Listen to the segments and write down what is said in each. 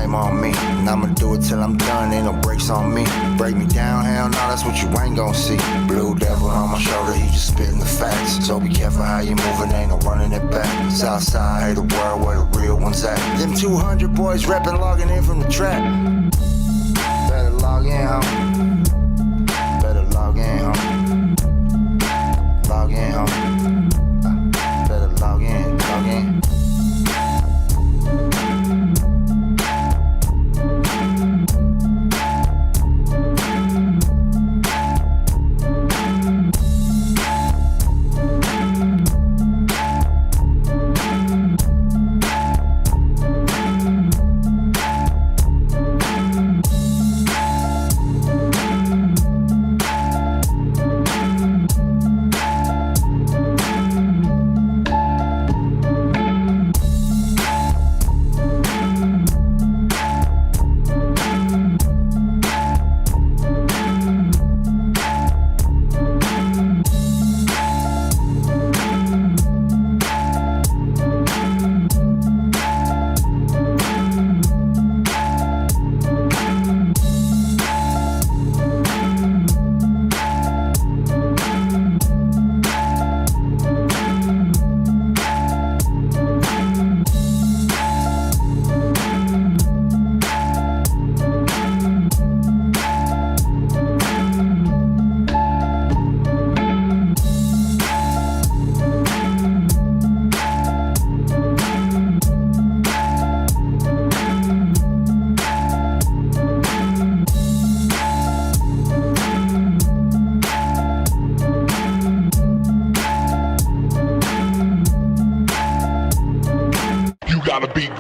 flame on me. And I'ma do it till I'm done, ain't no brakes on me. Break me down, hell no, that's what you ain't gon' see. Blue devil on my shoulder, he just spitting the facts. So be careful how you moving, ain't no running it back. Southside, hey, the world where the real ones at. Them 200 boys reppin', logging in from the trap. Better log in, homie. Better log in, homie. Log in, homie. Better log in, log in.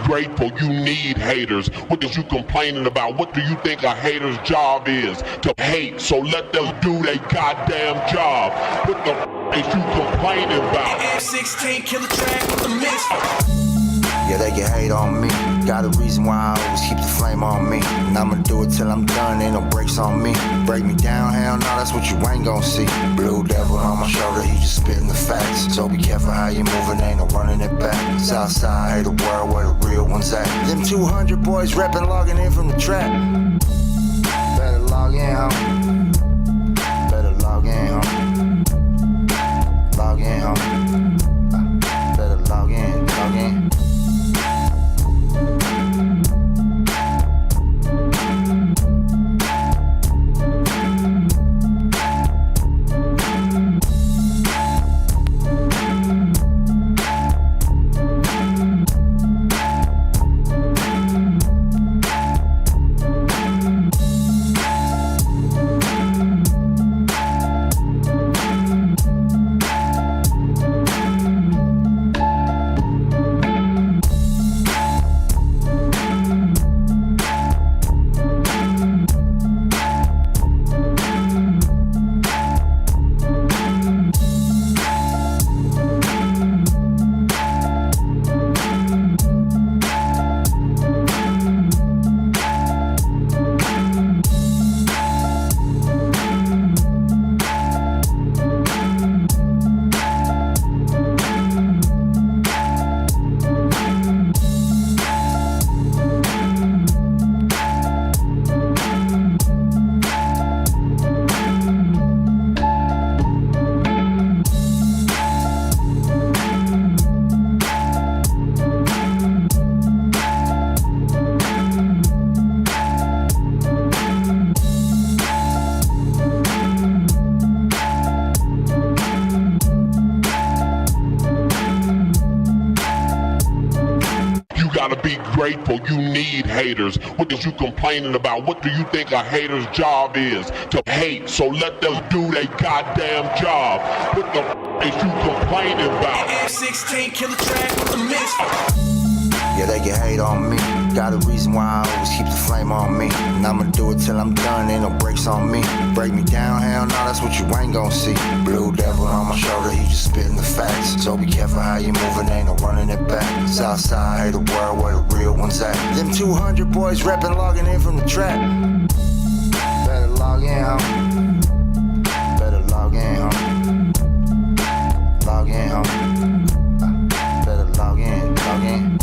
Grateful, you need haters. What is you complaining about? What do you think a hater's job is? To hate, so let them do their goddamn job. What the is you complaining about? F-16 killer track with the mix. Yeah, they can hate on me. Got a reason why I always keep the flame on me. And I'ma do it till I'm done, ain't no brakes on me. Break me down, hell no, that's what you ain't gon' see. Blue devil on my shoulder, he just spitting the facts. So be careful how you moving, ain't no running it back. Southside, hey, the world where the real ones at. Them 200 boys reppin', logging in from the trap. Better log in, homie. Better log in, homie. Log in, homie. Better log in, log in. Grateful, you need haters. What is you complaining about? What do you think a hater's job is? To hate, so let them do their goddamn job. What the is you complaining about? F-16 killer track with the mix. Yeah, they can hate on me. Got a reason why I always keep the flame on me. And I'ma do it till I'm done, ain't no brakes on me. Break me down, hell no, that's what you ain't gon' see. Blue devil on my shoulder, he just spitting the facts. So be careful how you moving, ain't no running it back. Southside, hey, the world where the real ones at. Them 200 boys reppin', logging in from the trap. Better log in, homie. Better log in, homie. Log in, homie. Better log in, log in.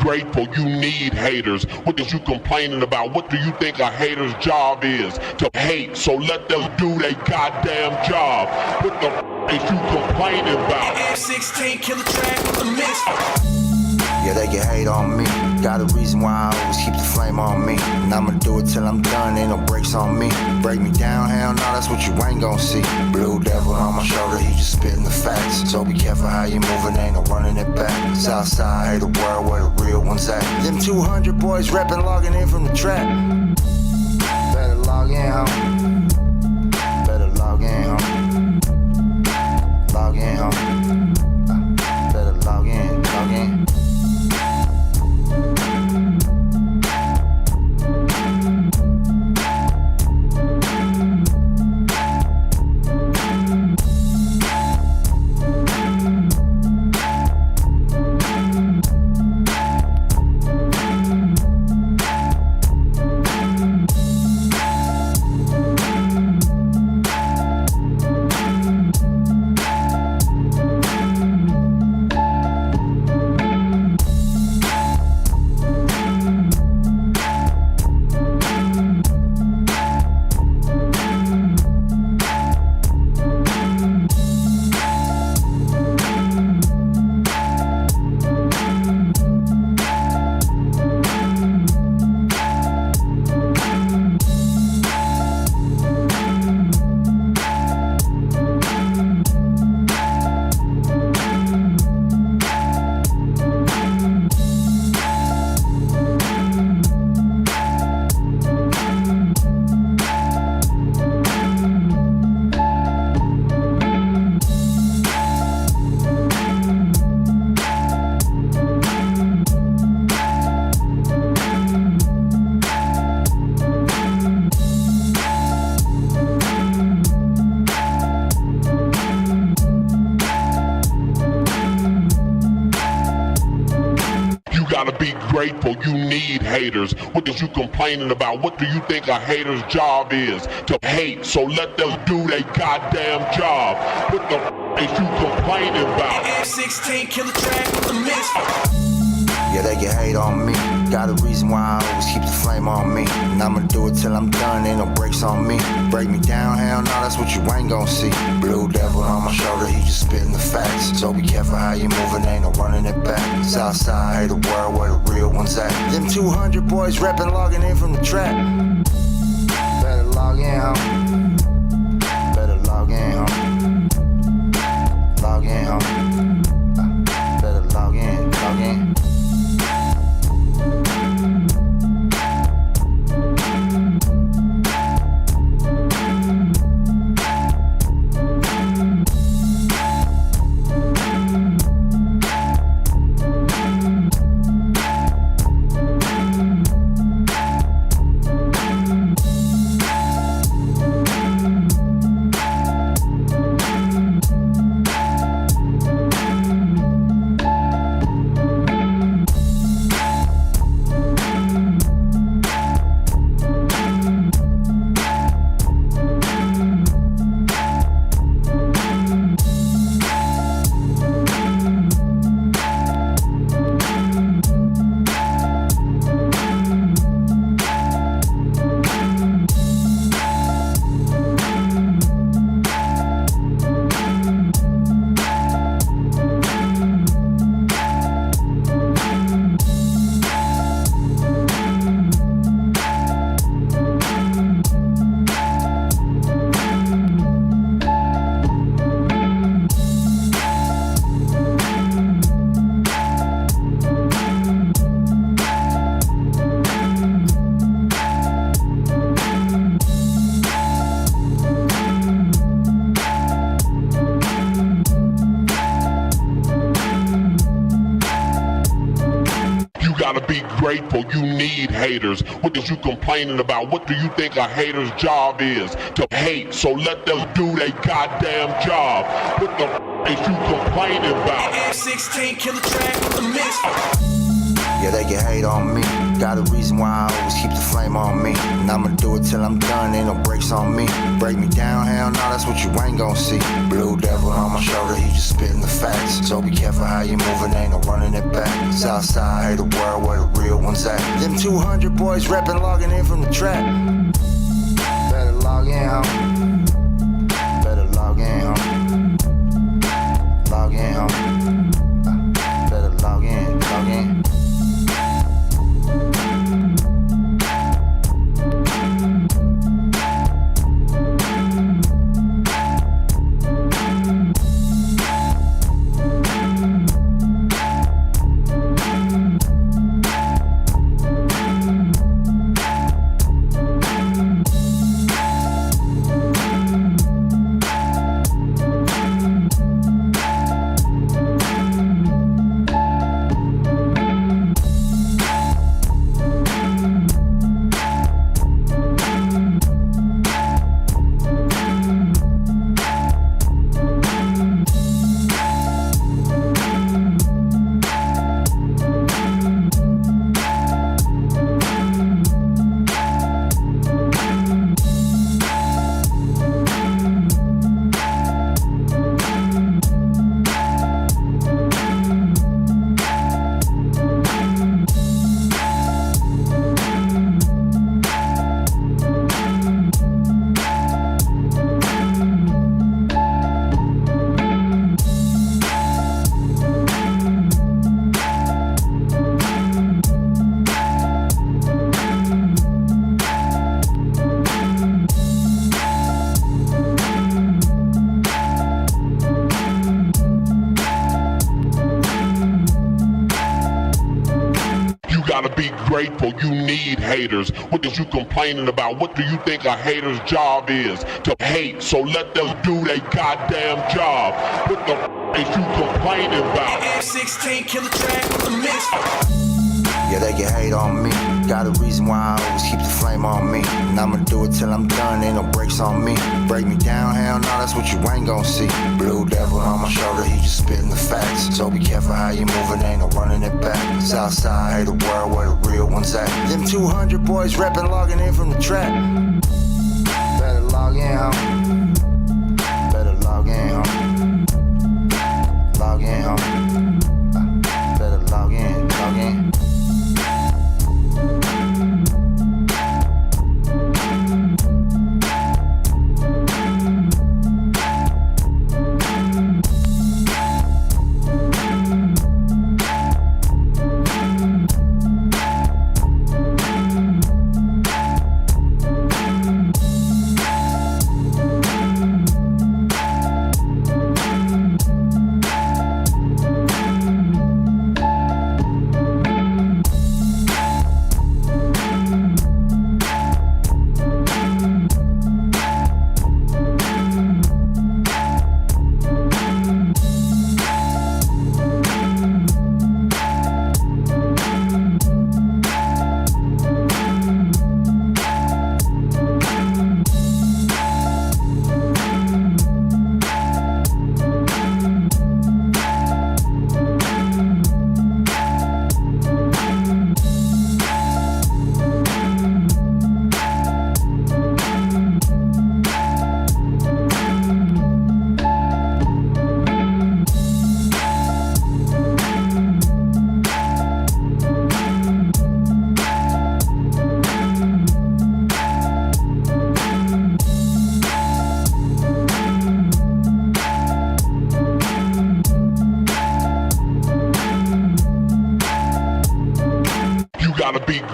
grateful you need haters. What is you complaining about? What do you think a hater's job is? To hate, so let them do their goddamn job. What the is you complaining about? F-16 killer track with the mix. Yeah, they can hate on me. Got a reason why I always keep the flame on me. And I'ma do it till I'm done, ain't no brakes on me. Break me down, hell no, that's what you ain't gon' see. Blue devil on my shoulder, he just spitting the facts. So be careful how you moving, ain't no running it back. Southside, hate the world where the real ones at. Them 200 boys reppin', logging in from the trap. Better log in, homie. Better log in, homie. Log in, homie. Better log in, log in. Grateful you need haters. What is you complaining about? What do you think a hater's job is? To hate, so let them do their goddamn job. What the is you complaining about? F-16 killer track with the mix. Yeah, they can hate on me. Got a reason why I always keep the flame on me. And I'ma do it till I'm done, ain't no brakes on me. Break me down, hell no, that's what you ain't gon' see. Blue devil on my shoulder, he just spitting the facts. So be careful how you moving, ain't no running it back. Southside, hate the world where the real ones at. Them 200 boys reppin', logging in from the trap. Better log in, homie. Better log in, homie. Log in, homie. Better log in, log in. Grateful you need haters. What is you complaining about? What do you think a hater's job is? To hate, so let them do their goddamn job. What the is you complaining about? F-16 killer track with the mix. Yeah, they can hate on me. Got a reason why I always keep the flame on me. And I'ma do it till I'm done, ain't no brakes on me. Break me down, hell no, that's what you ain't gon' see. Blue devil on my shoulder, he just spitting the facts. So be careful how you moving, ain't no running it back. Southside, hate the world where the real ones at. Them 200 boys reppin', logging in from the trap. Better log in, homie. Better log in, homie. Log in, homie. Better log in, log in. Grateful, you need haters. What is you complaining about? What do you think a hater's job is? To hate, so let them do their goddamn job. What the is you complaining about? F-16 killer track with the mix. Yeah, they can hate on me. Got a reason why I always keep the flame on me. And I'ma do it till I'm done, ain't no brakes on me. Break me down, hell no, that's what you ain't gon' see. Blue devil on my shoulder, he just spitting the facts. So be careful how you moving, ain't no running it back. Southside, hate the world where the real ones at. Them 200 boys reppin', logging in from the trap. Better log in, homie. Better log in, homie. Log in, homie. Better log in, log in.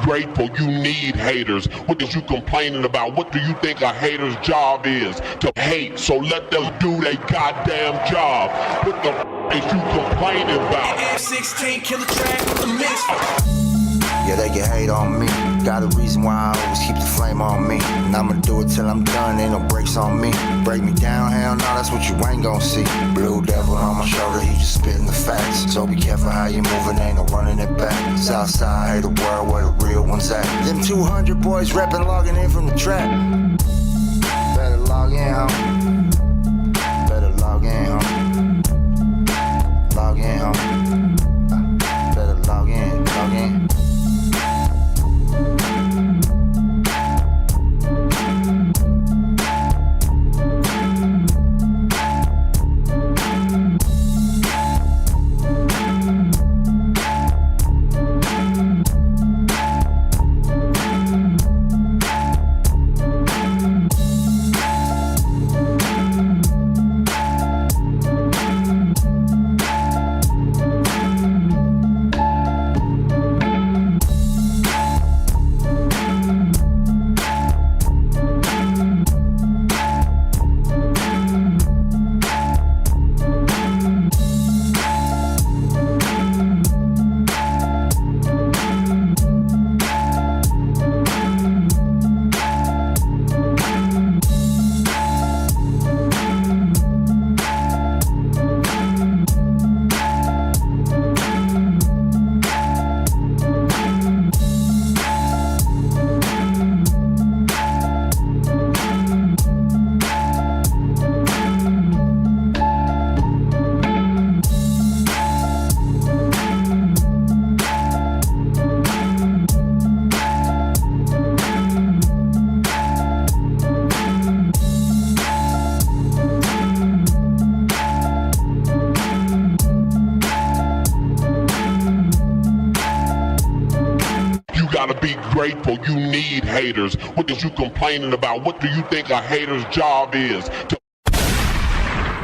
Grateful, you need haters. What is you complaining about? What do you think a hater's job is? To hate, so let them do their goddamn job. What the is you complaining about? F-16 killer track with the mix. Yeah, they can hate on me. Got a reason why I always keep the flame on me. And I'ma do it till I'm done, ain't no brakes on me. Break me down, hell no, that's what you ain't gon' see. Blue devil on my shoulder, he just spitting the facts. So be careful how you moving, ain't no running it back. Southside, hate the world where the real ones at. Them 200 boys reppin', logging in from the trap. Better log in, homie. Better log in, homie. Log in, homie. Better log in, log in. gotta be grateful. You need haters. What is you complaining about? What do you think a hater's job is?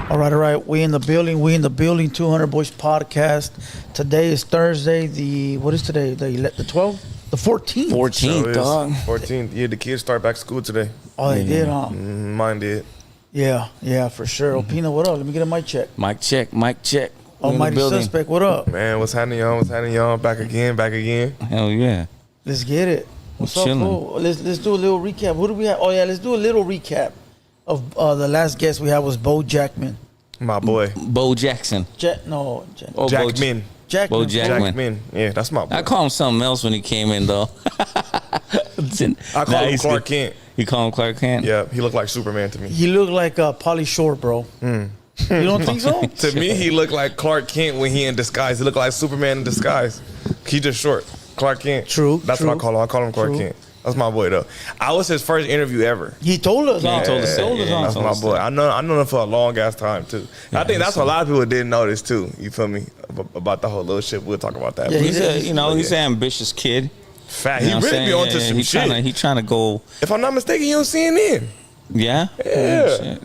All right. We in the building. 200 Boys podcast. Today is Thursday. What is today? The 12th? The 14th. 14th, dog. 14th. Yeah, the kids start back to school today. Oh, they did, huh? Mine did. Yeah, for sure. Opina, what up? Let me get a mic check. Mic check. Almighty Suspect, what up? Man, what's happening, y'all? Back again. Hell yeah. Let's get it. What's up, chilling. fool? Let's do a little recap. Who do we have? Oh, yeah, let's do a little recap of the last guest we had was Bo Jackman. My boy. Bo Jackson. Oh, Jackman. Bo Jackman. Yeah, that's my boy. I call him something else when he came in, though. I call him Clark Kent. You call him Clark Kent? Yeah, he looked like Superman to me. He looked like Pauly Shore, bro. You don't think so? To me, he looked like Clark Kent when he in disguise. He looked like Superman in disguise. He just short. Clark Kent. True. That's what I call him. I call him Clark Kent. That's my boy, though. I was his first interview ever. He told us. Yeah, he told us. That's my boy. I know him for a long ass time too. Yeah, I think that's what a lot of people didn't notice too. You feel me? About the whole little shit. We'll talk about that. Yeah, he's an ambitious kid. Fat. You He know what I'm really be saying? onto some he's shit. He's trying to go. If I'm not mistaken, he on CNN. Yeah. Yeah. Shit.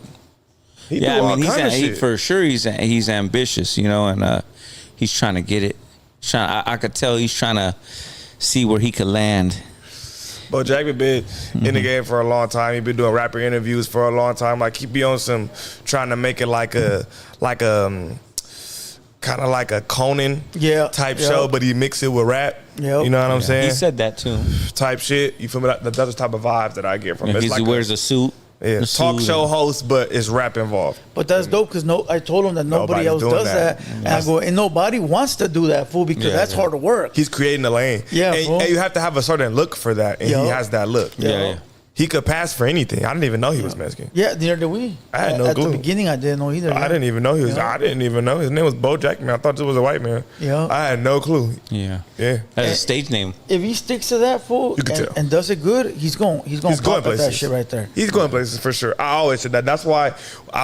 He do all kind of shit. For sure he's ambitious, and he's trying to get it. I could tell he's trying to see where he could land. But Jackman been in the game for a long time. He been doing rapper interviews for a long time. Like he be on some trying to make it like a kind of like a Conan type show, but he mix it with rap. Yep. You know what I'm saying? He said that too. Type shit. You feel me? That's the type of vibes that I get from it. It's He like wears a suit. Yeah, talk show host, but it's rap involved. But that's dope because I told him that nobody else Nobody's does doing that. And I go, and nobody wants to do that, fool, because that's hard to work. He's creating a lane. Yeah, and you have to have a certain look for that, and he has that look. Yeah. He could pass for anything. I didn't even know he was Mexican. Yeah, neither did we. I had no clue. At the beginning, I didn't know either. I didn't even know he was. I didn't even know his name was Bo Jackman. I thought it was a white man. Yeah. I had no clue. Yeah. Yeah. That's a stage name. If he sticks to that, fool, and does it good, he's going pop at that shit right there. He's going places for sure. I always said that. That's why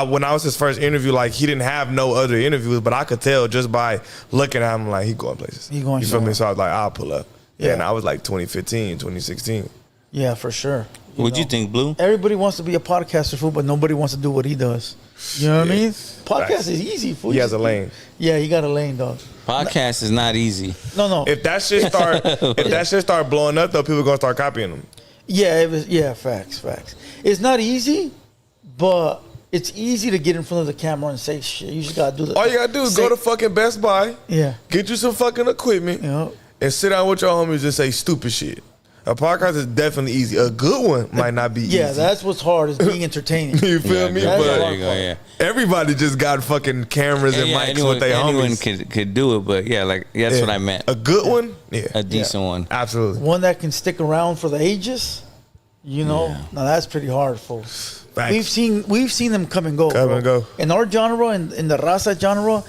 when I was his first interview, like he didn't have no other interviews, but I could tell just by looking at him, like he going places. He going You feel me? somewhere. So I was like, I'll pull up. Yeah. And I was like 2015, 2016. Yeah, for sure. What'd you think, Blue? Everybody wants to be a podcaster, fool, but nobody wants to do what he does. You know what I mean? Podcast is easy, fool. He has a lane. Yeah, he got a lane, dog. Podcast is not easy. No. If that shit start blowing up, though, people gonna start copying him. Yeah, facts. It's not easy, but it's easy to get in front of the camera and say shit. You just gotta do that. All you gotta do is go to fucking Best Buy, get you some fucking equipment, and sit down with your homies and say stupid shit. A podcast is definitely easy. A good one might not be easy. Yeah, that's what's hard is being entertaining. You feel me? That's But the hard part. everybody just got fucking cameras and mics with their anyone homies. could do it, but that's what I meant. A good one? Yeah. A decent one. Absolutely. One that can stick around for the ages, now that's pretty hard, folks. Facts. We've seen them come and go. And go. In our genre, in the Raza genre,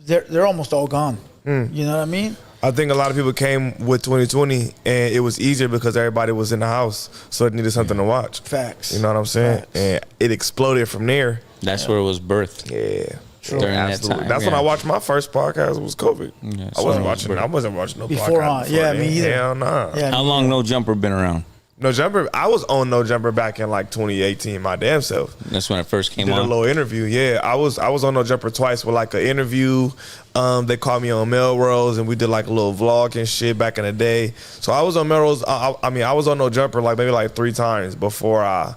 they're almost all gone. You know what I mean? I think a lot of people came with 2020 and it was easier because everybody was in the house, so it needed something to watch. Facts. You know what I'm saying? Facts. And it exploded from there. That's where it was birthed. Yeah. During that Absolutely. time, That's when I watched my first podcast was COVID. Yeah, I wasn't watching no Before, podcast. yeah, then. me either. Hell nah. Yeah, How long No Jumper been around? No Jumper. I was on No Jumper back in like 2018. My damn self. That's when it first came Did a on. little interview. Yeah, I was on No Jumper twice with like an interview. They called me on Melrose and we did like a little vlog and shit back in the day. So I was on Melrose. I was on No Jumper like maybe like 3 times before I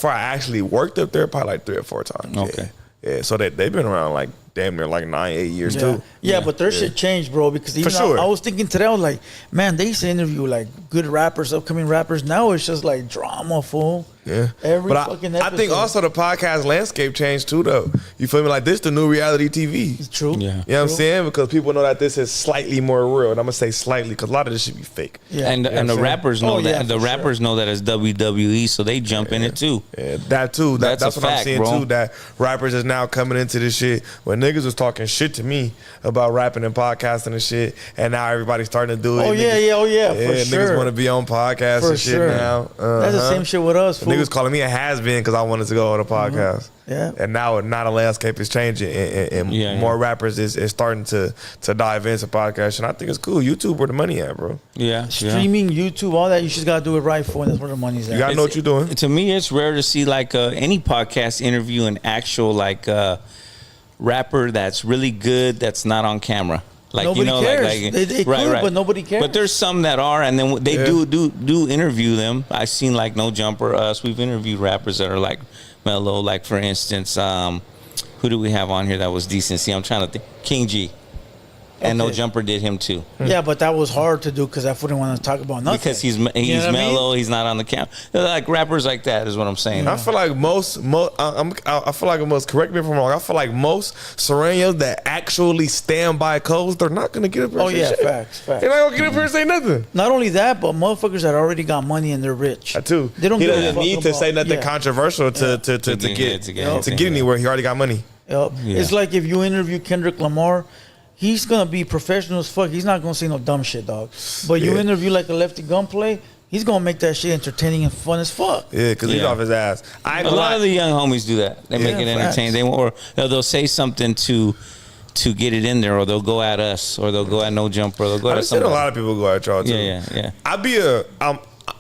actually worked up there. Probably like 3 or 4 times. Okay. Yeah. So they've been around like damn near like 9-8 years too. Yeah, but their shit changed, bro. Because even For sure. I was thinking today, I was like, man, they used to interview like good rappers, upcoming rappers. Now it's just like drama, fool. Yeah. Every but fucking I think episode. also the podcast landscape changed too, though. You feel me? Like this, the new reality TV. It's true. Yeah. You know what I'm saying? Because people know that this is slightly more real, and I'm gonna say slightly because a lot of this should be fake. Yeah. And what I'm the saying? rappers know that. yeah, The for rappers know that it's WWE, so they jump in it too. Yeah, that too. That's That's a what I'm fact, seeing bro. too. That rappers is now coming into this shit. When niggas was talking shit to me about rapping and podcasting and shit, and now everybody's starting to do it. Oh, yeah, Niggas- yeah, for niggas sure. want to be on podcasts For and shit sure. now. That's the same shit with us, fool. Niggas calling me a has-been because I wanted to go on a podcast. Yeah. And now the landscape is changing, and more rappers is starting to dive into podcasts, and I think it's cool. YouTube, where the money at, bro? Yeah. Streaming, YouTube, all that. You just gotta do it right for, and that's where the money's at. You gotta know what you're doing. To me, it's rare to see like any podcast interview an actual like rapper that's really good that's not on camera. Like Nobody you know, cares. like They could, but nobody cares. But there's some that are, and then they do interview them. I've seen like No Jumper, us. We've interviewed rappers that are like mellow. Like for instance, who do we have on here that was decent? See, I'm trying to think. King G. And No Jumper did him too. Yeah, but that was hard to do because I wouldn't want to talk about nothing. Because he's You know what I mellow, mean? he's not on the camera. Like rappers like that is what I'm saying. I feel like I feel like most. Correct me if I'm wrong. I feel like most Serenios that actually stand by codes, they're not gonna get up here. Oh and say yeah, shit. facts. They're not gonna get up here and say nothing. Not only that, but motherfuckers that already got money and they're rich. That too. They don't He give a doesn't fuck need to about- say nothing yeah. controversial to get anywhere. He already got money. Yep. Yeah. It's like if you interview Kendrick Lamar, he's gonna be professional as fuck. He's not gonna say no dumb shit, dog. But you Yeah. interview like a Lefty Gunplay, he's gonna make that shit entertaining and fun as fuck. Yeah, because he's Yeah. off his ass. I ain't A gonna lot lie. of the young homies do that. They make Yeah, it entertaining. They'll say something to get it in there, or they'll go at us, or they'll go at No Jumper, or they'll go I've at seen a somebody. lot of people go at y'all too. Yeah.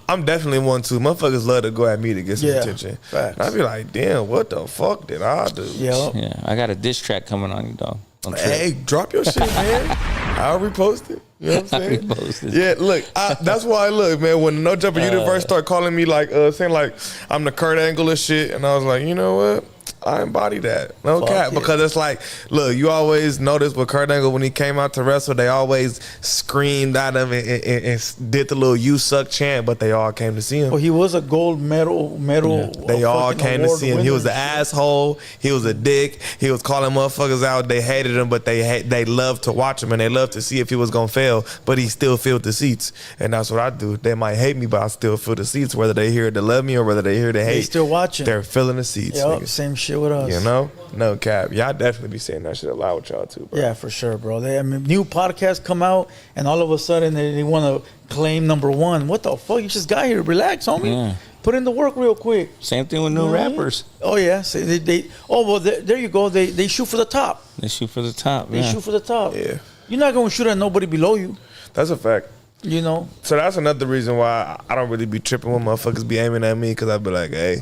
I'm definitely one too. Motherfuckers love to go at me to get some Yeah, attention. facts. And I be like, damn, what the fuck did I do? Yep. Yeah, I got a diss track coming on you, dog. Don't trip. Hey, drop your shit, man. I'll repost it. You know what I'm saying? Repost it. Yeah, look, that's why I look, man. When the No Jumper Universe started calling me like, saying like I'm the Kurt Angle of shit, and I was like, you know what? I embody that. No Fuck cap. yeah. Because it's like, look, you always notice with Kurt Angle when he came out to wrestle, they always screamed at him and did the little "you suck" chant, but they all came to see him. Well, he was a gold medal. They all fucking came to award see him. He was winner an and shit. asshole. He was a dick. He was calling motherfuckers out. They hated him, but they loved to watch him and they loved to see if he was gonna fail. But he still filled the seats, and that's what I do. They might hate me, but I still fill the seats, whether they here to love me or whether they here to hate. They still watching. They're filling the seats. Yep, nigga. same shit with us. You know, no cap. Y'all definitely be saying that shit a lot with y'all too, bro. Yeah, for sure, bro. New podcasts come out, and all of a sudden they want to claim number one. What the fuck? You just got here. Relax, homie. Yeah. Put in the work real quick. Same thing with new You know what I mean? rappers. Oh yeah. So there you go. They shoot for the top. They shoot for the top. They Yeah. shoot for the top. Yeah. You're not gonna shoot at nobody below you. That's a fact. You know. So that's another reason why I don't really be tripping when motherfuckers be aiming at me, because I be like, hey,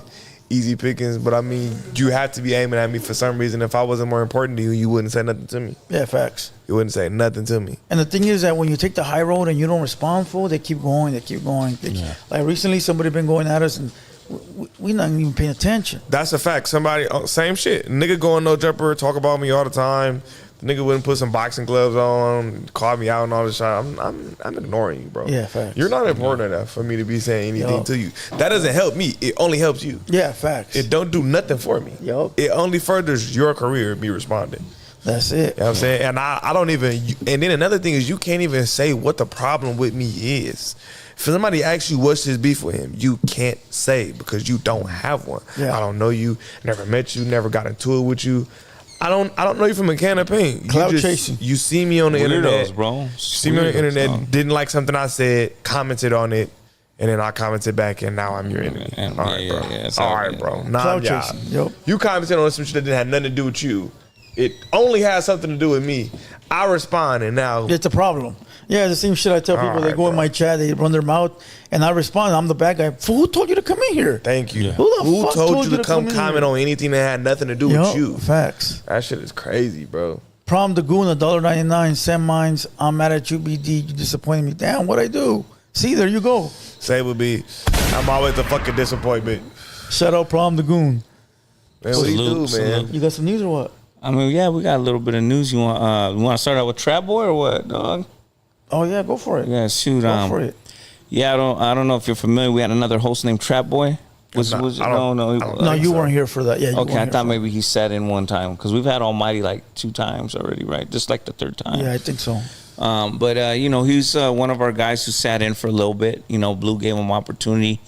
easy pickings. But I mean, you have to be aiming at me for some reason. If I wasn't more important to you, you wouldn't say nothing to me. Yeah, facts. You wouldn't say nothing to me. And the thing is that when you take the high road and you don't respond for, they keep going. Like recently, somebody been going at us and we not even paying attention. That's a fact. Somebody, same shit. Nigga going No Jumper, talk about me all the time. The nigga wouldn't put some boxing gloves on, call me out and all this shit. I'm ignoring you, bro. Yeah, facts. You're not important enough for me to be saying anything Yo. to you. That doesn't help me. It only helps you. Yeah, facts. It don't do nothing for me. Yup. It only furthers your career, me responding. That's it. You know what I'm saying? And I don't even, and then another thing is you can't even say what the problem with me is. If somebody asks you what's his beef with him, you can't say because you don't have one. Yeah. I don't know you, never met you, never got into it with you. I don't know you from a can of paint. Clout you chasing. You see me on the internet. Weirdos, bro. See me on the Weirdos, internet, dog. didn't like something I said, commented on it, and then I commented back, and now I'm your enemy. Yeah, All right, bro. it's All all right, good. bro. Nah, Clout yeah. chasing. Yup. You commented on some shit that didn't have nothing to do with you. It only has something to do with me. I respond, and now It's a problem. Yeah, the same shit I tell people. They Alright, go in bro. my chat, they run their mouth, and I respond. I'm the bad guy. Fool, who told you to come in here? thank you. Yeah. Who the fuck told you to come in comment here? on anything that had nothing to do Yup, with you? facts. That shit is crazy, bro. Prom the Goon, $1.99. Send mines. I'm mad at you, BD. You disappointed me. Damn, what'd I do? See, there you go. Say would be, I'm always a fucking disappointment. Shout out Prom the Goon. Man, what do you do, man? Salute. You got some news or what? I mean, yeah, we got a little bit of news. You want to start out with Trap Boy or what, dog? Oh yeah, go for it. Yeah, shoot. Go for it. Yeah, I don't know if you're familiar. We had another host named Trap Boy. I don't No, think you so. weren't here for that. Yeah. You Okay, I weren't here thought for maybe he sat in one time because we've had Almighty like 2 times already, right? Just like the 3rd time. that. Yeah, I think so. But he's one of our guys who sat in for a little bit. You know, Blue gave him opportunity,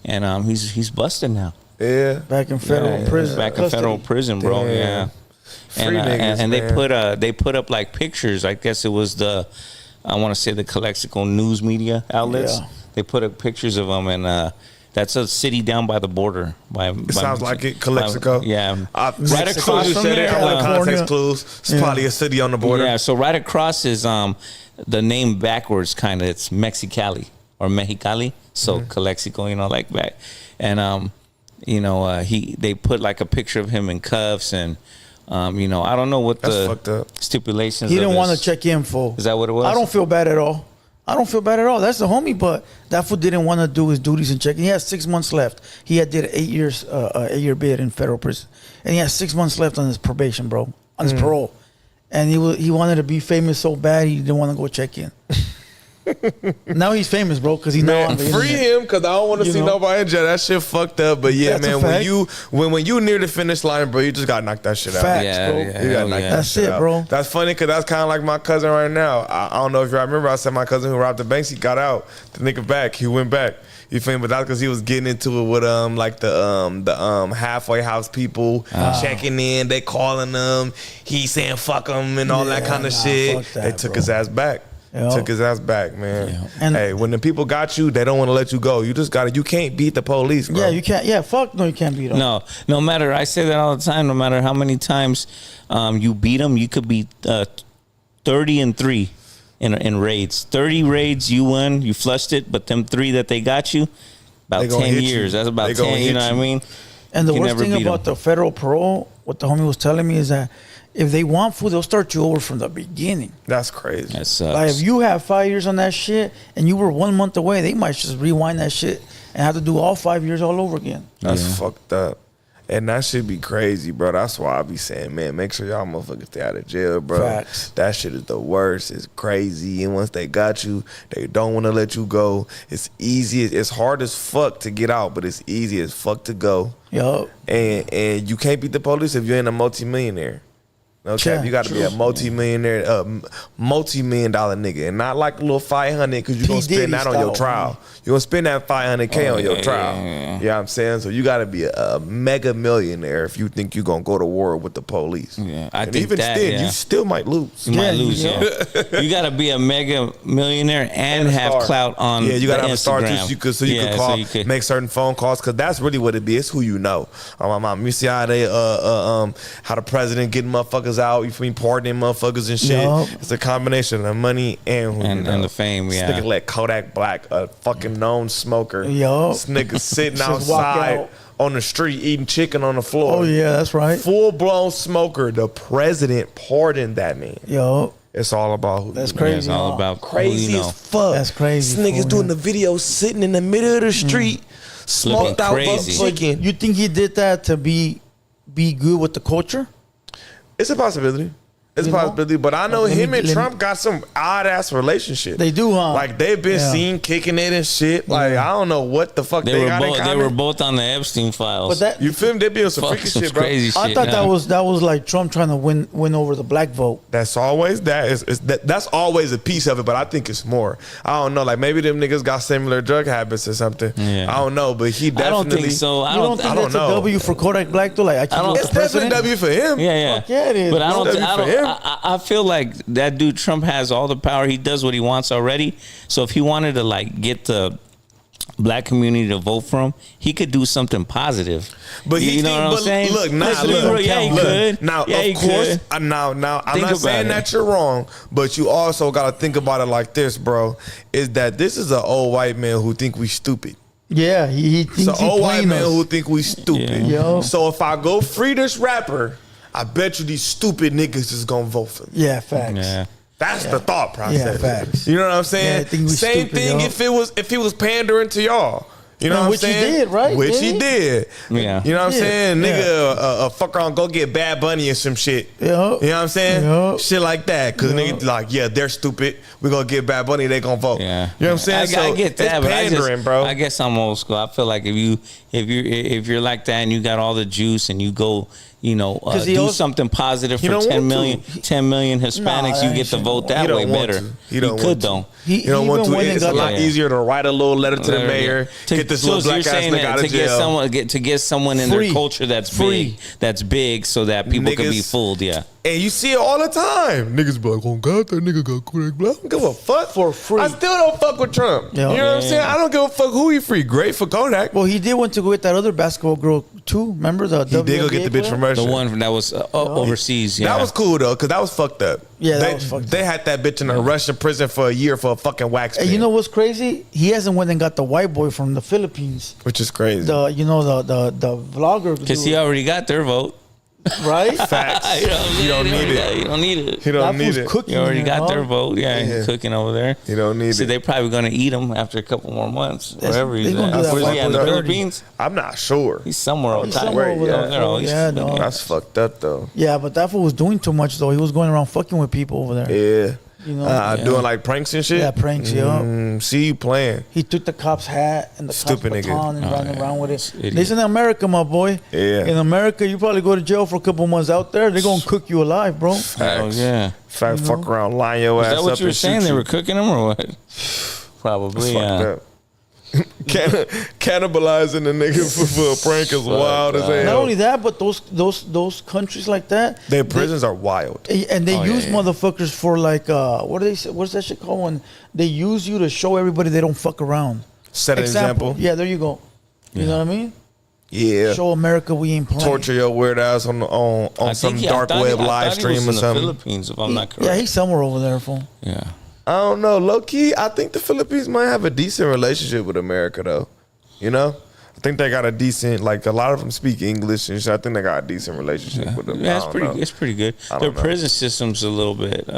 and he's busted now. Yeah. Back in federal Yeah, prison. back in Custody. federal prison, bro. Damn. Yeah. Free And, niggas, and man. they put up like pictures. I guess it was I want to say the Calexico news media outlets. Yeah. They put up pictures of him, and That's a city down by the border. It sounds like it, Calexico. Yeah. Right across from there. All the context clues. It's probably a city on the border. Yeah, so right across is the name backwards, kind of. It's Mexicali or Mexicali. So Calexico, you know, like back. And, you know, they put like a picture of him in cuffs and, you know, I don't know what That's the fucked up. stipulations He of didn't his- want to check in, fool. Is that what it was? I don't feel bad at all. That's the homie, but that fool didn't want to do his duties and check. He had 6 months left. He had did 8 years, 8-year bid in federal prison, and he had 6 months left on his probation, bro, on his parole. And he wanted to be famous so bad he didn't want to go check in. Now he's famous, bro, because he's now on the free internet. him because I don't want to see nobody in jail. That shit fucked up. But yeah, That's a man, fact. when you near the finish line, bro, you just gotta knock that shit out. Facts, Yeah, bro. yeah. You gotta Hell knock yeah. that That's shit it, out. bro. That's funny because that's kind of like my cousin right now. I don't know if you remember. I said my cousin who robbed the banks, he got out. The nigga back, he went back. You feel me? But that's because he was getting into it with like the halfway house people checking in. They calling them. He saying fuck them and all that Yeah, kind of nah, shit. fuck that, They took bro. his ass back. Yo. Took his ass back, man. Yeah. And- hey, when the people got you, they don't want to let you go. You just gotta. You can't beat the police, bro. Yeah, you can't. Yeah, fuck no, you can't beat him. No matter, I say that all the time, no matter how many times you beat them, you could be 30-3 in raids. 30 raids, you won, you flushed it, but them 3 that they got you, about They gonna 10 hit you. years. That's about They gonna 10, you hit know what I you. mean? And the You can worst never thing beat about 'em. the federal parole, what the homie was telling me is that if they want food, they'll start you over from the beginning. That's crazy. That sucks. Like if you have 5 years on that shit and you were 1 month away, they might just rewind that shit and have to do all 5 years all over again. That's fucked up. And that should be crazy, bro. That's why I be saying, man, make sure y'all motherfuckers stay out of jail, bro. Facts. That shit is the worst. It's crazy. And once they got you, they don't want to let you go. It's easy. It's hard as fuck to get out, but it's easy as fuck to go. Yo, And you can't beat the police if you ain't a multimillionaire. Okay, Yeah, you got to be a multi-millionaire, multi-million dollar nigga, and not like a little 500 because you gonna P. Diddy spend that on your style, trial. You gonna spend that 500K on your trial. You know what I'm saying? So you got to be a mega millionaire if you think you gonna go to war with the police. Yeah, I and think even that, still, yeah. you still might lose. You might Yeah, lose, you yeah. You got to be a mega millionaire and a have star. clout on Yeah, you gotta the have a star Instagram. too, so you can call, make certain phone calls, because that's really what it be. It's who you know. My mom, you see how they how the president getting motherfuckers out, you feel me, pardoning motherfuckers and shit. Yup. It's a combination of the money and who you know. and the fame, This yeah. nigga let Kodak Black, a fucking known smoker. Yup. This nigga sitting Just walk outside out. on the street eating chicken on the floor. oh yeah, that's right. Full blown smoker. The president pardoned that man. Yo, It's all about who That's you know. crazy. It's all huh? about who Crazy you know. as fuck. That's crazy, This nigga's fool, doing yeah. the video sitting in the middle of the street, smoked out crazy. chicken. you think he did that to be good with the culture? It's a possibility. It's a You know? possibility, but I know Let me- him and let me- Trump got some odd ass relationship. They do, huh? Like they've been Yeah. seen kicking it and shit. Like I don't know what the fuck They they, were got in both. They common. were both on the Epstein files. But that You feel me? They be on some Fuck, freaky some shit, bro. crazy shit. I thought yeah. that was like Trump trying to win over the black vote. That's always that. That's always a piece of it, but I think it's more. I don't know. Like maybe them niggas got similar drug habits or something. Yeah. I don't know, but he I definitely. don't think so. I You don't don't. think I don't that's a know. W for Kodak Black though? Like I can't don't- go It's with the definitely president. W for him. Yeah, yeah. Fuck yeah, it is. But I No don't. W I, for don't him. I feel like that dude Trump has all the power. He does what he wants already. So if he wanted to like get the black community to vote for him, he could do something positive. But you know what I'm saying? Look, nah, Let's be look, real. Yeah, he look. could. Now, yeah, he of course, could. now, I'm Think not about saying it. that you're wrong, but you also got to think about it like this, bro. Is that this is an old white man who think we stupid. Yeah, he It's thinks an he old white playing man us. who think we stupid. Yeah. Yo. So if I go free this rapper, I bet you these stupid niggas is gonna vote for me. Yeah, facts. Yeah. That's the thought process. Yeah, facts. You know what I'm Yeah, saying? I think we Same stupid, thing yo. if he was pandering to y'all. You know And what I'm which he saying? did, right? Which Did he he? did. Yeah. You know what I'm Yeah. saying? Yeah. Nigga, fuck around, go get Bad Bunny or some shit. Yeah. You know what I'm saying? Yeah. Shit like that. Cause Yeah. nigga like, yeah, they're stupid. We gonna get Bad Bunny, they gonna vote. Yeah, You know what I'm saying? I So get that, it's but pandering, bro. I guess I'm old school. I feel like if you're like that and you got all the juice and you go, you know, 'Cause he do also- something positive He for don't 10 want million, to. 10 million Hispanics, Nah, you that get ain't to shit. vote He that don't way want better. to. He He don't could want to. though. You don't want even to. went It's and a got lot Yeah. easier to write a little letter to the mayor, get this little so you're black ass saying nigga that out to of get jail. someone in Free. their culture that's Free. big, so that people can be Niggas- fooled. Yeah, And you see it all the time. Niggas be like, oh God, that nigga got Kodak Black. I don't give a fuck. For free. I still don't fuck with Trump. Yeah. You know what I'm saying? I don't give a fuck who he free. Great for Kodak. Well, he did want to go with that other basketball girl too. Remember the He did go get the bitch from Russia. The one that was overseas. Yeah, That was cool though, because that was fucked up. Yeah, that was fucked up. They had that bitch in a Russian prison for a year for a fucking wax Hey, pen. you know what's crazy? He hasn't went and got the white boy from the Philippines. Which is crazy. The vlogger. because dude, he already got their vote. right? Facts. You know what I'm He don't saying? need it. You don't need it. He don't That need fool's it. cooking. You already got huh? their vote. Yeah, Yeah. he's cooking over there. He don't need So it. they probably going to eat him after a couple more months, wherever he's they gonna at. do that Where's he at, in the white boy Philippines? I'm not sure. He's somewhere over He's there. somewhere over there. Yeah, no, he's- Yeah, dog. That's fucked up though. Yeah, but that fool was doing too much though. He was going around fucking with people over there. Yeah. You know? Doing like pranks and shit. Yeah, pranks. Yeah. See you playing. He took the cop's hat and the Stupid cop's nigga. baton and ran yeah. around with it. Idiot. This in America, my boy. Yeah. In America, you probably go to jail for a couple months out there. They're gonna cook you alive, bro. Oh, Facts. yeah. Fuck around, line your Is ass that up what you were and saying? shoot They you. were cooking him or what? Probably, Fucked yeah. up. Cannibalizing the nigga for a prank is wild as hell. Not only that, but those countries like that, Their prisons are wild. and they Oh, yeah, use yeah. motherfuckers for like what do they say? What's that shit called? When they use you to show everybody they don't fuck around. Set an example. Yeah, there you go. You know what I mean? Yeah. Show America we ain't playing. Torture your weird ass on some dark web live stream or in something. the Philippines, if I'm not correct. Yeah, he's somewhere over there, fool. Yeah. I don't know. Low key, I think the Philippines might have a decent relationship with America though. You know? I think they got a decent, like a lot of them speak English and shit. I think they got a decent relationship with them. Yeah, I it's don't pretty. know. It's pretty good. I Their don't know. prison system's a little bit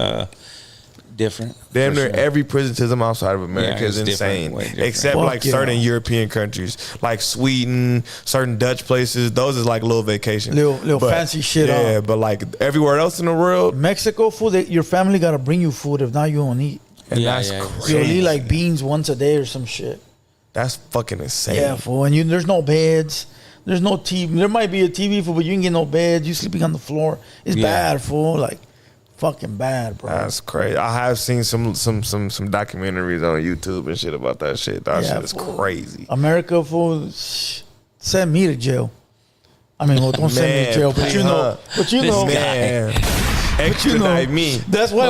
different. Damn for near sure. every prison system outside of America Yeah, is it's different, insane. way different. Except Fuck like yeah. certain European countries, like Sweden, certain Dutch places. Those is like little vacations. Little fancy shit, Yeah, but like everywhere else in the world, Mexico food, your family gotta bring you food. If not, you don't eat. and Yeah, that's yeah. crazy. You'll eat like beans once a day or some shit. That's fucking insane. Yeah, fool. And there's no beds. There's no TV. There might be a TV, fool, but you can get no bed. You sleeping on the floor. It's Yeah. bad, fool. Like, fucking bad, bro. That's crazy. I have seen some documentaries on YouTube and shit about that shit. That Yeah, shit is fool. crazy. America, fool, send me to jail. I mean, well, don't send me to Man, jail, but please, you know, huh? but you This know, guy. Man, you extradite know, me. That's why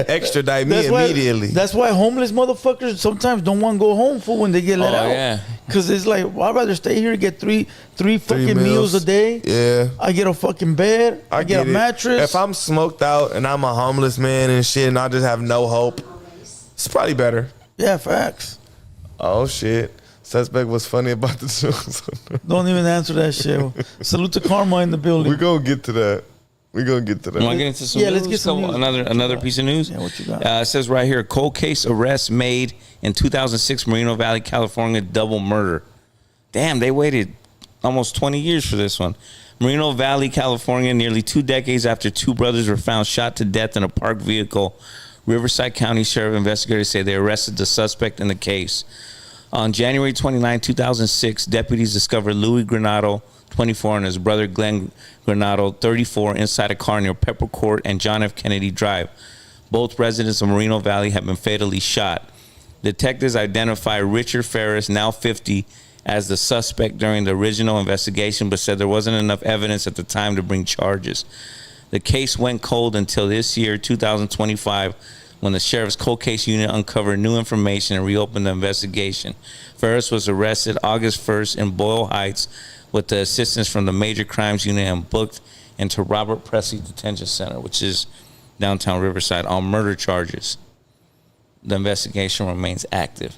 Extradite me That's why- immediately. That's why homeless motherfuckers sometimes don't want to go home for when they get let Oh, out. yeah. Cause it's like, well, I'd rather stay here, get three fucking meals a day. Yeah. I get a fucking bed. I get a it. mattress. If I'm smoked out and I'm a homeless man and shit and I just have no hope, it's probably better. Yeah, facts. Oh shit. Suspect was funny about the jokes. Don't even answer that shit. Salute to Karma in the building. We're gonna get to that. We're gonna get to that. Want to get into some Yeah, news? let's get some Couple- news. Another piece of news. Yeah, what you got? It says right here, cold case arrest made in 2006 Moreno Valley, California, double murder. Damn, they waited almost 20 years for this one. Moreno Valley, California, nearly 2 decades after two brothers were found shot to death in a parked vehicle. Riverside County Sheriff investigators say they arrested the suspect in the case. On January 29, 2006, deputies discovered Louis Granado, 24, and his brother Glenn Granado, 34, inside a car near Pepper Court and John F. Kennedy Drive. Both residents of Moreno Valley have been fatally shot. Detectives identified Richard Ferris, now 50, as the suspect during the original investigation, but said there wasn't enough evidence at the time to bring charges. The case went cold until this year, 2025, when the sheriff's cold case unit uncovered new information and reopened the investigation. Ferris was arrested August 1st in Boyle Heights with the assistance from the Major Crimes Unit and booked into Robert Presley Detention Center, which is downtown Riverside, on murder charges. The investigation remains active.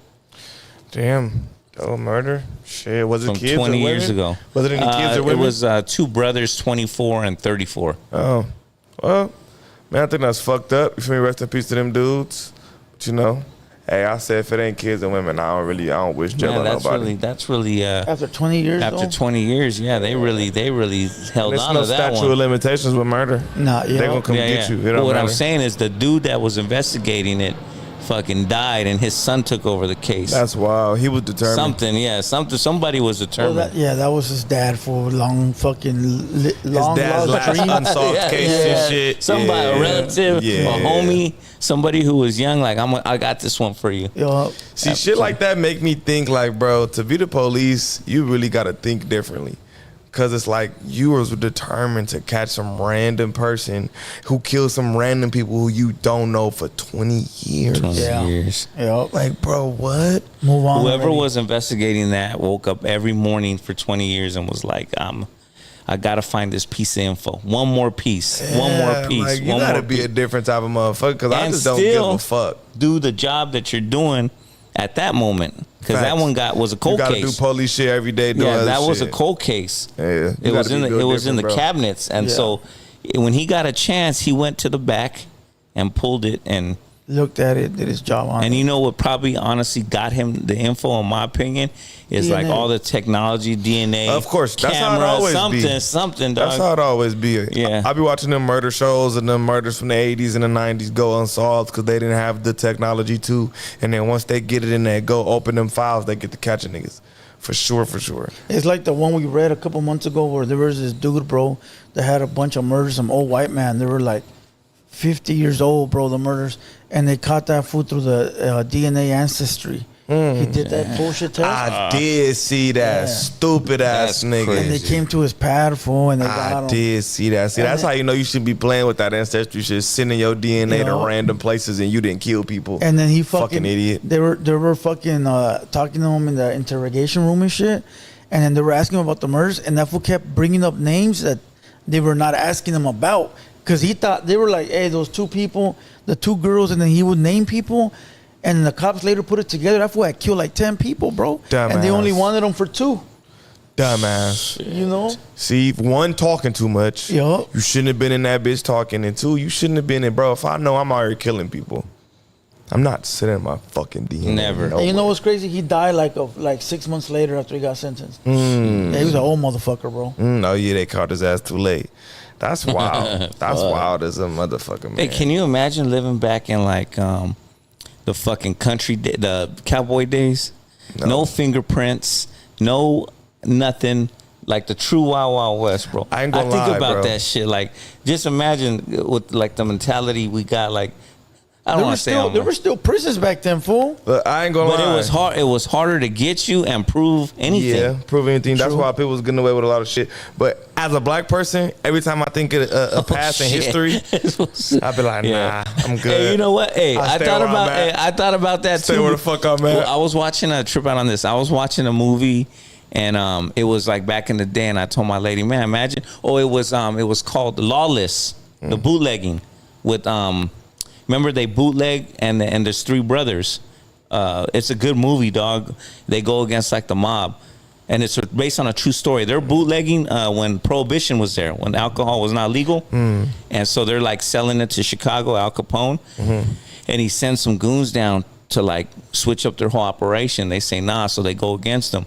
Damn. Oh, murder? Shit. Was it From kids 20 or years women? ago. Was it any kids or It women? was two brothers, 24 and 34. Oh. Well, man, I think that's fucked up. You feel me? Rest in peace to them dudes. But you know, hey, I said if it ain't kids and women, I don't wish jail Man, on that's nobody. that's really After 20 years, after though? 20 years, yeah, they really held There's on no to that statute one. of limitations with murder. Nah, They gonna come get you. It But don't what I'm matter. saying is the dude that was investigating it fucking died, and his son took over the case. That's wild. He was determined. Somebody was Well, determined. that was his dad for long fucking long His dad's lost last dream. unsolved case and shit. Somebody, Yeah. a relative, Yeah. a homie, somebody who was young. Like I got this one for you. Yo, See, shit like that make me think like, bro, to be the police, you really got to think differently. Cause it's like you was determined to catch some random person who killed some random people who you don't know for 20 years. 20 Yeah. years. Yep. Like, bro, what? Move on. Whoever already. was investigating that woke up every morning for 20 years and was like, I gotta find this piece of info. One more piece. One more piece. Like, you one gotta more be piece. a different type of motherfucker. Cause I And just don't give still a fuck. do the job that you're doing at that moment. Because that Facts. one was a cold You gotta case. do police shit every day. Doing Yeah, other that was a shit. cold case. Yeah, you It was gotta in be the built it was in the different, bro. cabinets, and Yeah. so when he got a chance, he went to the back and pulled it, and Looked at it, did his job on and it. you know what probably honestly got him the info, in my opinion, is like DNA. all the technology, DNA, Of course, that's how it camera, always something, be. something, dog. That's how it always be. Yeah. I be watching them murder shows and them murders from the 80s and the 90s go unsolved because they didn't have the technology too. And then once they get it in there, go open them files, they get to catching niggas. For sure, for sure. It's like the one we read a couple months ago where there was this dude, bro, that had a bunch of murders, some old white man. They were like 50 years old, bro, the murders. And they caught that fool through the DNA ancestry. He did that bullshit test. I did see that Yeah. stupid ass That's nigga. and they came to his pad, fool, and they got I him. did see that. See, And that's then- how you know you should be playing with that ancestry shit, sending your DNA to Yeah. random places and you didn't kill people. And then he fucking idiot. They were fucking talking to him in the interrogation room and shit. And then they were asking him about the murders, and that fool kept bringing up names that they were not asking him about, because he thought they were like, hey, those two people, the two girls, and then he would name people. And then the cops later put it together. That fool had killed like 10 people, bro. And they only Dumbass. wanted him for 2. Dumbass. You know? See, one, talking too much. Yup. You shouldn't have been in that bitch talking. And two, you shouldn't have been in, bro. If I know I'm already killing people, I'm not sending my fucking DNA. Never. nowhere. And you know what's crazy? He died like 6 months later after he got sentenced. Yeah, he was an old motherfucker, bro. Oh, yeah, they caught his ass too late. That's wild. That's wild as a motherfucker, man. Hey, can you imagine living back in like the fucking country, the cowboy days? No fingerprints, no nothing. Like the true Wild Wild West, bro. I ain't gonna think lie, about bro. that shit. Like, just imagine with like the mentality we got. Like, I don't There were want to say still there were still prisons back then, fool. But I ain't gonna but lie. it was hard. It was harder to get you and prove anything. Yeah, prove anything. That's True. why people was getting away with a lot of shit. But as a black person, every time I think of a past in Shit. history, I be like, nah, I'm good. Hey, you know what? Hey, I I stay thought where I'm about. at. Hey, I thought about that Stay too. where the fuck I'm at. I was watching a trip out on this. I was watching a movie, and it was like back in the day. And I told my lady, man, imagine. Oh, it was called Lawless, the bootlegging with Remember they bootleg and there's 3 brothers. It's a good movie, dog. They go against like the mob. And it's based on a true story. They're bootlegging when Prohibition was there, when alcohol was not legal. And so they're like selling it to Chicago, Al Capone. And he sends some goons down to like switch up their whole operation. They say nah, so they go against them.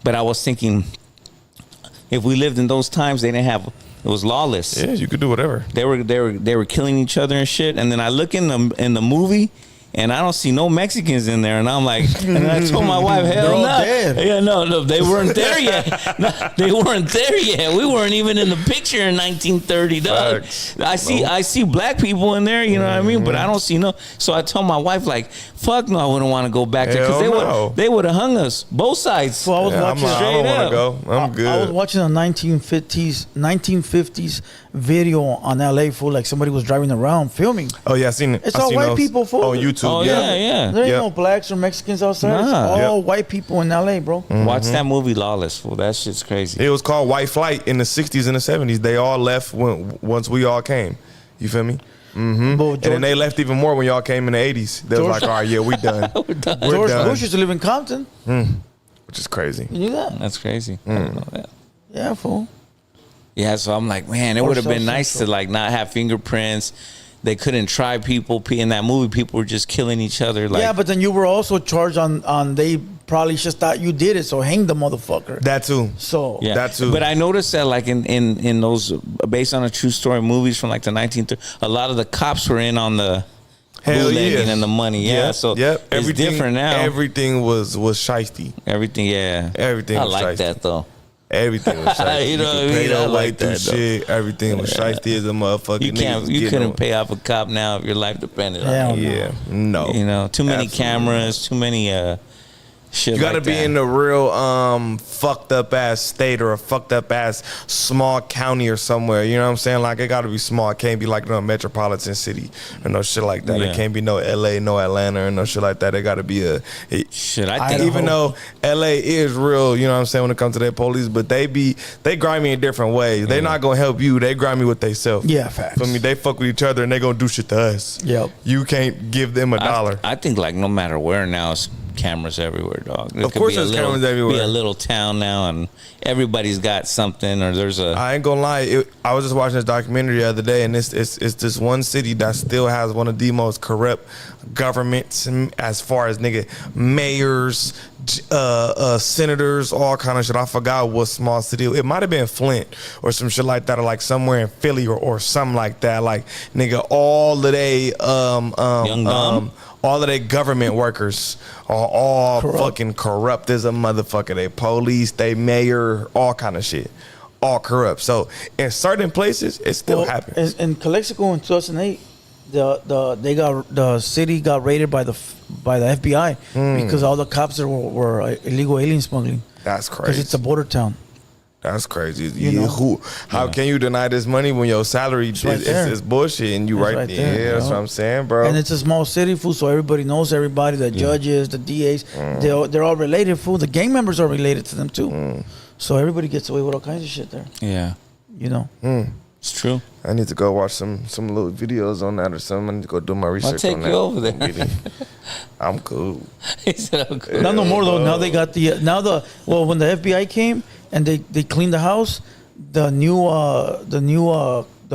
But I was thinking, if we lived in those times, they didn't have, it was lawless. Yeah, you could do whatever. They were killing each other and shit. And then I look in the movie, and I don't see no Mexicans in there. And I'm like, and I told my wife, hell They're all no. dead. Yeah, no, they weren't there yet. No, they weren't there yet. We weren't even in the picture in 1930, dog. Facts. I see black people in there, you know what I mean? But I don't see no. So I told my wife, like, fuck no, I wouldn't want to go back there, because Hell no. they would have hung us both sides. So I was Yeah, watching. I Straight don't up. want to go. I'm good. I was watching a 1950s video on LA, fool. Like somebody was driving around filming. Oh yeah, I seen it. It's I all seen white those people, fool. on YouTube. Oh, yeah. There ain't Yep. no blacks or Mexicans outside. It's Nah. all white people in LA, bro. Watch that movie, Lawless, fool. That shit's crazy. It was called White Flight in the 60s and the 70s. They all left once we all came. You feel me? But And then they left even more when y'all came in the 80s. They was George- like, all right, yeah, we done. We're George done. Bush used to live in Compton. Which is crazy. You knew that? That's crazy. I didn't know that. Yeah, fool. Yeah, so I'm like, man, it Or would have been South nice to Central. like not have fingerprints. They couldn't try people. In that movie, people were just killing each other. Like, Yeah, but then you were also charged on they probably just thought you did it, so hang the motherfucker. That too. So yeah. that too. But I noticed that like in those based on a true story movies from like the 1930s, a lot of the cops were in on the Hell bootlegging yeah. and the money. Yeah, so it's different now. Everything was shiesty. Everything, yeah. Everything I was like shiesty. that though. Everything was shiesty. You know what I could pay mean? your I way like through that, though. shit. Everything was shiesty as a motherfucker. You Niggas couldn't on- pay off a cop now if your life depended on Hell it. no. Yeah, no. You know, too many Absolutely cameras, too many Shit You gotta like be that. in a real fucked up ass state or a fucked up ass small county or somewhere. You know what I'm saying? Like it gotta be small. It can't be like no metropolitan city or no shit like that. Yeah. It can't be no LA, no Atlanta or no shit like that. It gotta be Shit, I think even though LA is real, you know what I'm saying, when it comes to their police, but they grimy in different ways. They not gonna help you. They grimy with themselves. Yeah, facts. For me, they fuck with each other and they gonna do shit to us. Yep. You can't give them a dollar. I think like no matter where now, it's cameras everywhere, dog. Of course there's cameras everywhere. Be a little town now, and everybody's got something, or there's a. I ain't gonna lie. I was just watching this documentary the other day, and it's this one city that still has one of the most corrupt governments as far as nigga mayors, senators, all kind of shit. I forgot what small city. It might have been Flint or some shit like that, or like somewhere in Philly or something like that. Like nigga, all of they all of their government workers are all fucking corrupt as a motherfucker. They police, they mayor, all kind of shit. All corrupt. So in certain places, it still happens. In Calexico in 2008, the city got raided by the FBI because all the cops there were illegal alien smuggling. That's crazy. Because it's a border town. That's crazy. You know? How can you deny this money when your salary right is bullshit and you right there? there, That's what I'm saying, bro. And it's a small city, fool, so everybody knows everybody. The judges, the DAs, they're all related, fool. The gang members are related to them too. So everybody gets away with all kinds of shit there. Yeah, You know. it's true. I need to go watch some little videos on that or something. I need to go do my research. I'll take on you that. over there. I'm cool. He said, "I'm cool." Not no more though. Now they got when the FBI came and they cleaned the house, the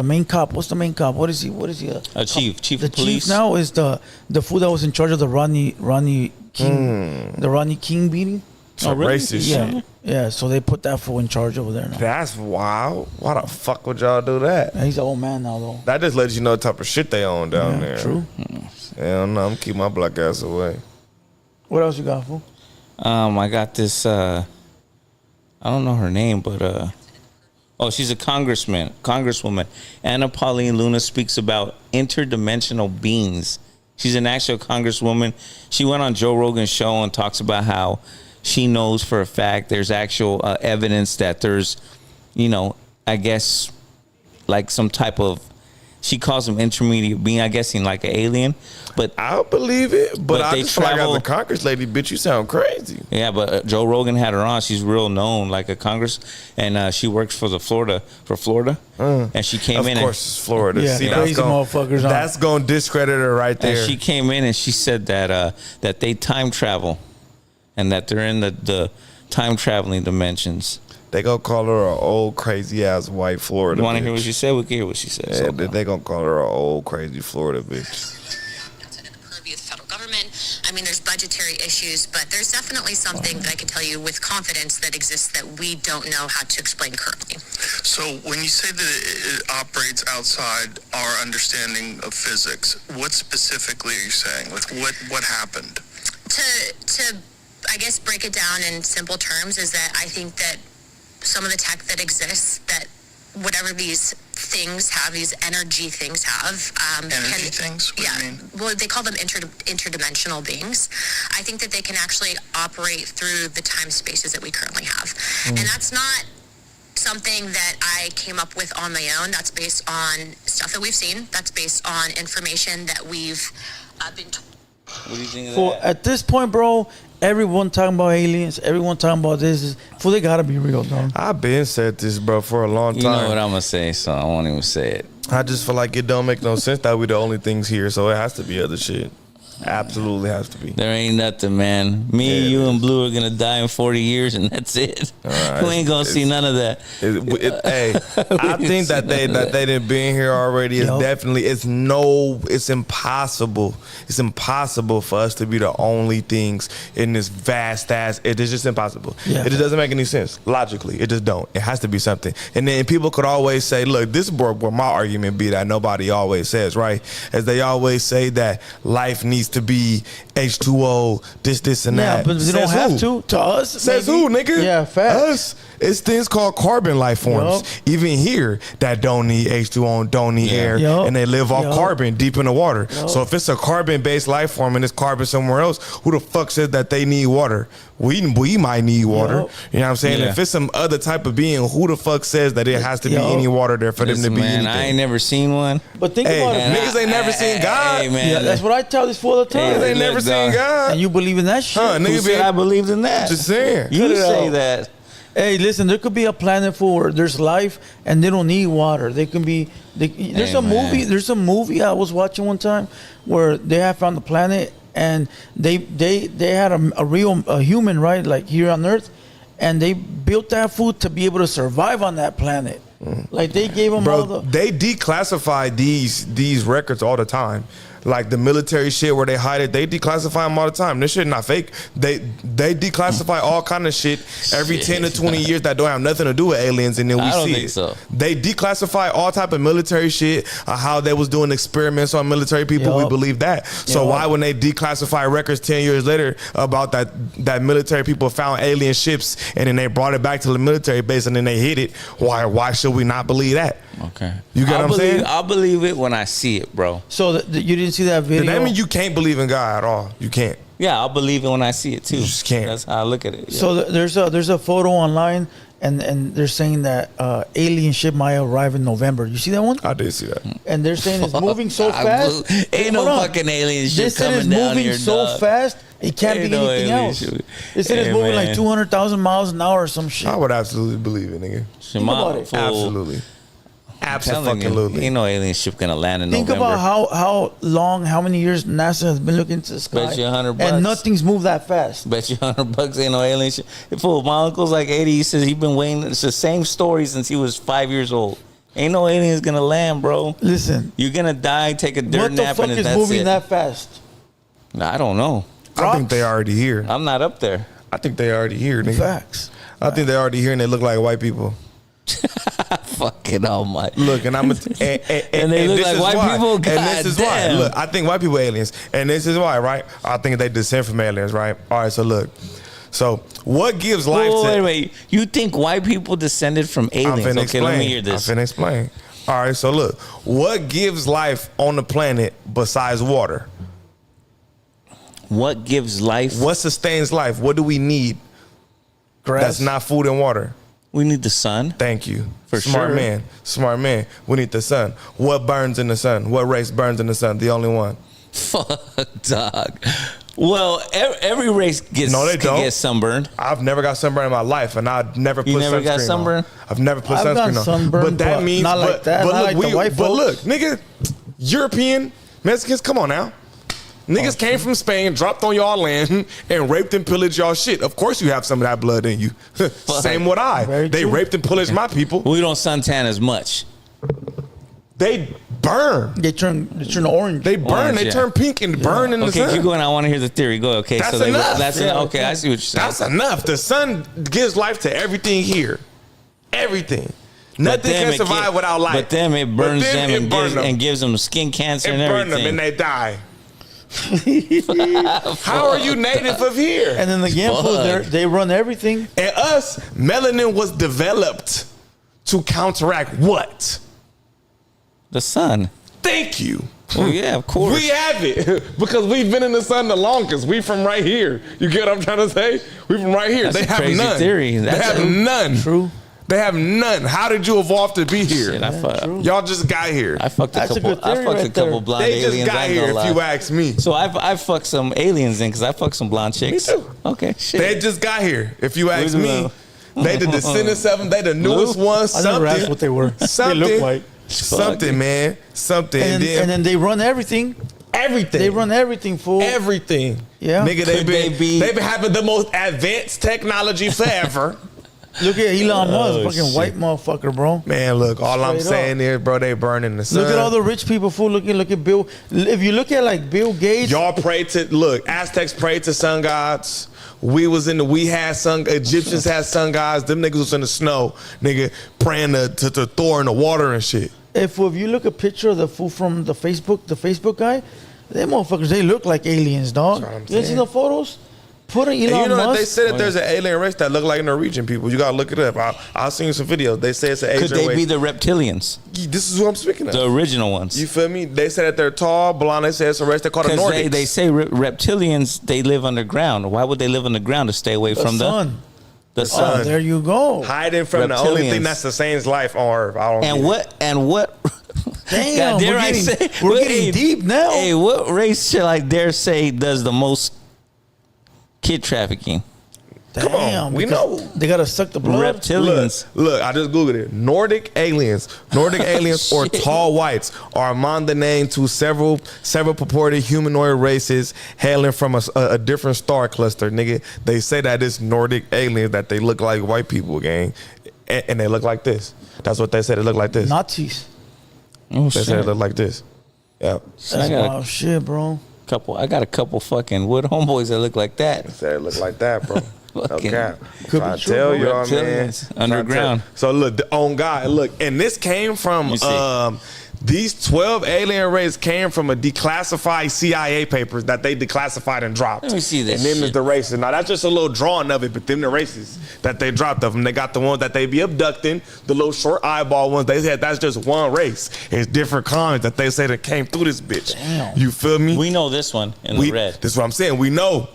main cop. What's the main cop? What is he? A chief The of police. chief now is the fool that was in charge of the Rodney King, the Rodney King beating. Some racist shit. Yeah. So they put that fool in charge over there now. That's wild. Why the fuck would y'all do that? He's an old man now though. That just lets you know the type of shit they own down there. True. Hell no, I'm keep my black ass away. What else you got, fool? I got this. I don't know her name, but she's a congresswoman. Anna Pauline Luna speaks about interdimensional beings. She's an actual congresswoman. She went on Joe Rogan's show and talks about how she knows for a fact there's actual evidence that there's, I guess, like some type of, she calls them intermediate being, I guess, like an alien. But I'll believe it, but I they just feel like as travel- a Congress lady, bitch, you sound crazy. yeah, but Joe Rogan had her on. She's real known, like a Congress, and she works for Florida, and she came Of in. course, it's Florida. Yeah, crazy motherfuckers. That's gonna discredit her right there. And she came in and she said that they time travel, and that they're in the time traveling dimensions. They gonna call her an old crazy ass white Florida. You want to bitch. hear what she said? We can hear what she said. Yeah, So, they gonna call her an old crazy Florida bitch. Outside of the purview of the federal government. I mean, there's budgetary issues, but there's definitely something that I can tell you with confidence that exists that we don't know how to explain currently. So when you say that it operates outside our understanding of physics, what specifically are you saying? Like what happened? To I guess break it down in simple terms is that I think that some of the tech that exists, that whatever these things have, these energy things have. Energy things? What do you mean? Well, they call them interdimensional beings. I think that they can actually operate through the time spaces that we currently have. And that's not something that I came up with on my own. That's based on stuff that we've seen. That's based on information that we've been told. what do you think of For that? at this point, bro, everyone talking about aliens, everyone talking about this. They gotta be real, dog. I've been said this, bro, for a long time. You know what I'm gonna say, so I won't even say it. I just feel like it don't make no sense that we the only things here, so it has to be other shit. Absolutely has to be. There ain't nothing, man. Me, you, and Blue are gonna die in 40 years, and that's it. right. We ain't gonna see none of that. Hey, I think that they didn't been here already. It's definitely it's impossible. It's impossible for us to be the only things in this vast ass. It is just impossible. Yeah. It just doesn't make any sense logically. It just don't. It has to be something. And then people could always say, look, this is where my argument be that nobody always says, right? As they always say that life needs to be H2O, this and Yeah, that. but they don't Says have who? to. To us, Says maybe. who, nigga? Yeah, facts. Us. It's things called carbon life forms. Even here, that don't need H2O and don't need air, and they live off carbon deep in the water. So if it's a carbon-based life form and it's carbon somewhere else, who the fuck says that they need water? we might need water. Yup. You know what I'm saying? Yeah. If it's some other type of being, who the fuck says that it has to be Yup. any water there for them to Listen, be man, anything? I ain't never seen one. But think Hey, about it. niggas ain't never seen God. Hey, man. Yeah, that's what I tell this fool all the time. Hey, Niggas ain't look, never seen dog. God. And you believe in that shit? Huh, Who nigga said I believed in that? Just saying. You Cut it say out. that. Hey, listen, there could be a planet where there's life and they don't need water. They can be. There's Hey, a man. movie. There's a movie I was watching one time where they have found the planet and they had a real human, right, like here on Earth, and they built that food to be able to survive on that planet. Like they gave them all Bro, the. they declassify these records all the time. Like the military shit where they hide it, they declassify them all the time. This shit not fake. They declassify all kind of shit every 10 to 20 years that don't have nothing to do with aliens, and then we I don't see think it. so. They declassify all type of military shit, how they was doing experiments on military people. We Yup. believe that. So Yup. why when they declassify records 10 years later about that military people found alien ships and then they brought it back to the military base and then they hit it? Why should we not believe that? Okay. You get what I'm saying? I'll believe it when I see it, bro. So you didn't see that video? That means you can't believe in God at all. You can't. Yeah, I'll believe it when I see it too. You just can't. That's how I look at it. Yeah. So there's a photo online, and they're saying that alien ship might arrive in November. You see that one? I did see that. And they're saying it's moving so fast. Ain't no Hold on. fucking alien ship They said coming it's down moving here, so dog. fast it can't Ain't be no anything alien else. ship. They said it's Hey, moving like man. 200,000 miles an hour or some shit. I would absolutely believe it, nigga. Think about it. Fool. Absolutely. I'm telling you, Absolutely. ain't no alien ship gonna land in Think November. about how many years NASA has been looking into the sky. Bet you $100. And nothing's moved that fast. Bet you $100 ain't no alien ship. Fool, my uncle's like 80. He says he's been waiting. It's the same story since he was 5 years old. Ain't no aliens gonna land, bro. Listen, You're gonna die, take a dirt what the nap, fuck and is that's moving it. that fast? I don't know. I think they already here. I'm not up there. I think they already here, nigga. Facts. I think they already here and they look like white people. Fucking almighty. Look, and I'm and they look this like is white why. people? And this is why. Goddamn. Look, I think white people are aliens, and this is why, right? I think they descend from aliens, right? All right, so look. So what gives life to? Wait. You think white people descended from I'm aliens? finna Okay, explain. let me hear this. I'm finna explain. All right, so look. What gives life on the planet besides water? What gives life? What sustains life? What do we need? Grass. That's not food and water. We need the sun. Thank you. For Smart sure. man. Smart man. We need the sun. What burns in the sun? What race burns in the sun? The only one. Fuck, dog. Well, every race gets No, they can don't. get sunburned. I've never got sunburned in my life, and I've never put You never sunscreen got sunburned? on. I've never put I've sunscreen gotten on. sunburned, but that but means not like that. But Not look, like the white but folks. look, nigga, European Mexicans, come on now. Niggas came from Spain, dropped on y'all land, and raped and pillaged y'all shit. Of course, you have some of that blood in you. Same with I. Very They true. raped and pillaged my people. We don't suntan as much. They burn. They turn orange. They burn. Orange, They yeah. turn pink and burn in the Okay, sun. keep going. I want to hear the theory. Go. Okay, That's so enough. That's Yeah, enough. Okay, okay. I see what you're saying. That's enough. The sun gives life to everything here. Everything. Nothing can survive without life. But then it burns then them, it burn them. and gives them skin cancer It and burn them everything. and they die. How are you native of here? And then again, fool, Fuck. they run everything. And us, melanin was developed to counteract what? The sun. Thank you. Oh yeah, of course. We have it because we've been in the sun the longest. We from right here. You get what I'm trying to say? We from right here. That's They a have crazy none. theory. They That's have a- none. True. They have none. How did you evolve to be here? Shit, Y'all just got here. I fucked a That's a couple. good I theory fucked a right couple there. blonde They just aliens. I got ain't here. gonna If you lie. ask me, So I fucked some aliens in because I fucked some blonde chicks. Me too. Okay, shit. they just got here. If you ask Wait a me, minute. they the descendants of them. They the newest ones. I never asked Something. what they were. Something. They look like. Something, man. Something. And then they run everything. everything. They run everything, fool. everything. Yeah. Nigga, Could they be- they've been having the most advanced technology forever. Look at Elon Musk, Oh, fucking shit. white motherfucker, bro. Man, look, all I'm Straight up. saying is, bro, they burning the sun. Look at all the rich people, fool. Look at Bill. If you look at like Bill Gates, Y'all pray to, look, Aztecs prayed to sun gods. We had sun, Egyptians had sun gods. Them niggas was in the snow, nigga, praying to Thor in the water and shit. if you look a picture of the fool from the Facebook guy, them motherfuckers, they look like aliens, dog. That's what I'm You ever seen saying. the photos? Put an And Elon you know that Musk. they said that there's an alien race that look like Norwegian people. You gotta look it up. I've seen some videos. They say it's an Asian Could they race. be the reptilians, This is what I'm speaking of. the original ones? You feel me? They said that they're tall, blonde. They say it's a race. They call it Because Nordics. they say reptilians, they live underground. Why would they live underground? To stay away from sun. the Oh, sun? there you go. hiding from the only thing Reptilians. that's the same as life on Earth. I don't. And what? Damn, God, dare we're I getting, say? we're Hey, getting deep now. Hey, what race shall I dare say does the most kid trafficking? Come on, we know. They gotta suck the blood. Reptilians. Look, I just googled it. Nordic aliens or Shit. tall whites are among the name to several purported humanoid races hailing from a different star cluster. Nigga, they say that it's Nordic aliens that they look like white people, gang, and they look like this. That's what they said. They look like this. Nazis. Oh, They shit. said it look like this. Yeah. I That's got wild shit, bro. I got a couple fucking wood homeboys that look like that. They said it look like that, bro. No Fucking- cap. Could Trying be to true, tell bro. y'all, man. Reptilians. Trying to Underground. tell- So look, on God, look, and this came from You see. these 12 alien races came from a declassified CIA papers that they declassified and dropped. Let me see this And them is shit. the races. Now that's just a little drawing of it, but them the races that they dropped of them. They got the ones that they be abducting, the little short eyeball ones. They said that's just one race. It's different kinds that they say that came through this bitch. Damn. You feel me? We know this one in the red. That's what I'm saying. We know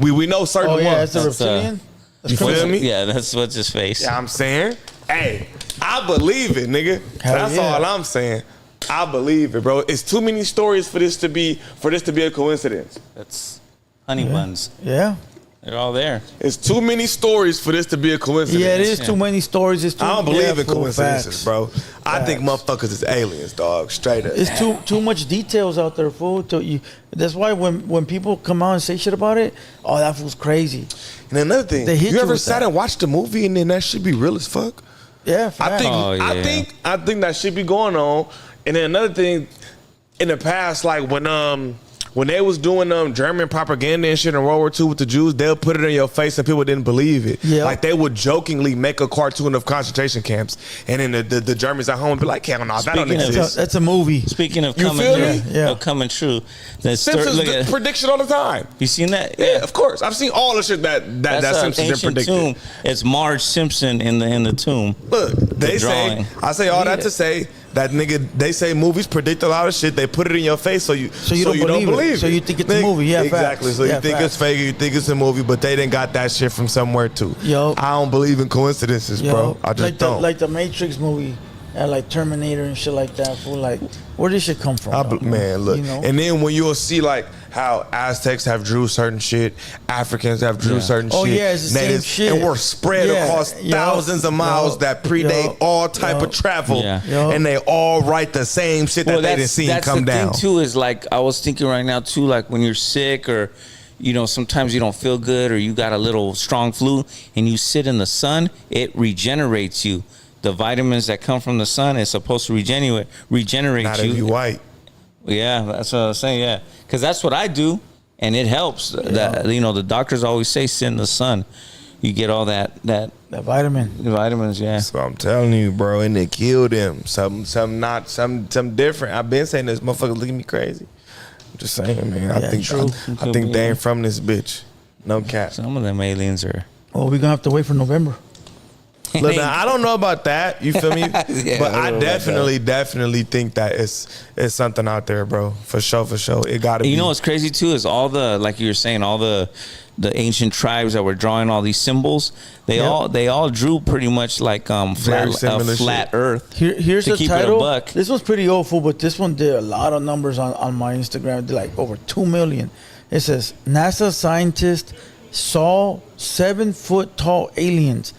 certain Oh yeah, ones. it's a That's, reptilian. You feel me? Yeah, that's what's his face. Yeah, I'm saying, hey, I believe it, nigga. Hell That's yeah. all I'm saying. I believe it, bro. It's too many stories for this to be a coincidence. That's honey buns. Yeah. They're all there. It's too many stories for this to be a coincidence. Yeah, it is Yeah. too many stories. It's too, I don't believe in full coincidences, facts. bro. I think Facts. motherfuckers is aliens, dog. Straight up. It's too much details out there, fool. That's why when people come out and say shit about it, oh, that fool's crazy. And another thing, They hit you you ever with sat that. and watched the movie and then that shit be real as fuck? Yeah, I facts. think Oh, I yeah. think that shit be going on. And then another thing, in the past, like when they was doing German propaganda and shit in World War II with the Jews, they'll put it in your face and people didn't believe it. Yeah. Like they would jokingly make a cartoon of concentration camps, and then the Germans at home would be like, "Hell no, that don't Speaking of- exist." That's a movie. Speaking of You coming, feel me? Yeah. of coming true. That Simpsons look at, prediction all the time. you seen that? Yeah, of course. I've seen all the shit that That's an Simpsons been ancient predicted. tomb. It's Marge Simpson in the tomb. Look, they say, drawing. I say all that Yeah. to say that nigga, they say movies predict a lot of shit. They put it in your face so you don't believe it. So you think it's a movie. Yeah, exactly. facts. So you Yeah, think facts. it's fake, you think it's a movie, but they didn't got that shit from somewhere too. Yo. I don't believe in coincidences, Yo, bro. I just like don't. like the Matrix movie, and like Terminator and shit like that. Fool, like where did shit come from? though? Man, look. You know? And then when you'll see like how Aztecs have drew certain shit, Africans have drew Yeah. certain Oh, shit. yeah, it's the same shit. And we're spread Yeah, across yo, thousands of miles yo, that predate yo, all type yo. of travel. Yeah. Yo. And they all write the same shit that they didn't see come the down. thing too. Is like I was thinking right now too. Like when you're sick or, you know, sometimes you don't feel good or you got a little strong flu and you sit in the sun, it regenerates you. The vitamins that come from the sun is supposed to regenerate Not you. if you white. Yeah, that's what I was saying. Yeah, because that's what I do, and it helps. That, you know, the doctors always say sit in the sun. You get all that that vitamin. vitamins. Yeah. So I'm telling you, bro, and they killed him. Some different. I've been saying this motherfucker look at me crazy. I'm just saying, man. I Yeah, think true. I think they ain't from this bitch. No cap. Some of them aliens are. Oh, we're gonna have to wait for November. Look, now, I don't know about that. You feel me? Yeah, but I don't know I about definitely think that it's something out there, bro. For sure. It got to be. You know what's crazy too is all the, like you were saying, all the ancient tribes that were drawing all these symbols. They all drew pretty much like Very similar flat shit. Earth. Here's To the keep it a title. buck. This was pretty awful, but this one did a lot of numbers on my Instagram. Did like over 2 million. It says NASA scientists saw 7-foot tall aliens,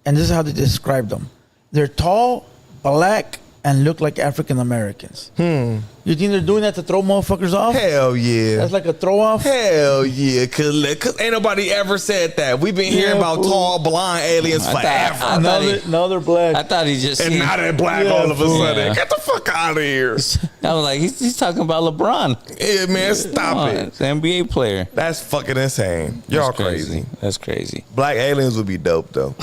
and this is how they described them. They're tall, black, and look like African Americans. You think they're doing that to throw motherfuckers off? Hell yeah. That's like a throw off. Hell yeah, cause ain't nobody ever said that. We've been hearing about fool. tall blind aliens I thought- forever. I thought Now they're black. I thought he just. And seen- now they're black Yeah, all of a fool. sudden. Yeah. Get the fuck out of here. I was like, he's talking about LeBron. Yeah, man, Come stop on, it. it's an NBA player. That's fucking insane. Y'all That's crazy. That's crazy. Black aliens would be dope though.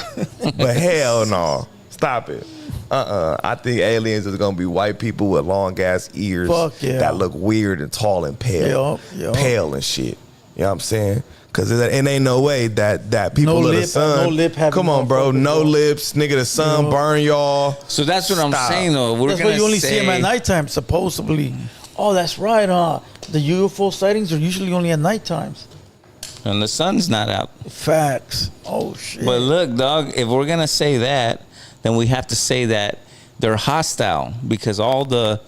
But hell no. Stop it. I think aliens is gonna be white people with long ass ears Fuck yeah. that look weird and tall and pale. Yup. Pale and shit. You know what I'm saying? Cause it ain't no way that people No of the lip- sun. no lip having Come on, bro. motherfuckers, No bro. lips, nigga. The sun burn y'all. So that's what I'm Stop. saying, though. We're That's gonna why you only see say- them at nighttime, supposedly. Oh, that's right, huh? The UFO sightings are usually only at night times. and the sun's not out. Facts. Oh shit. But look, dog, if we're gonna say that, then we have to say that they're hostile because all the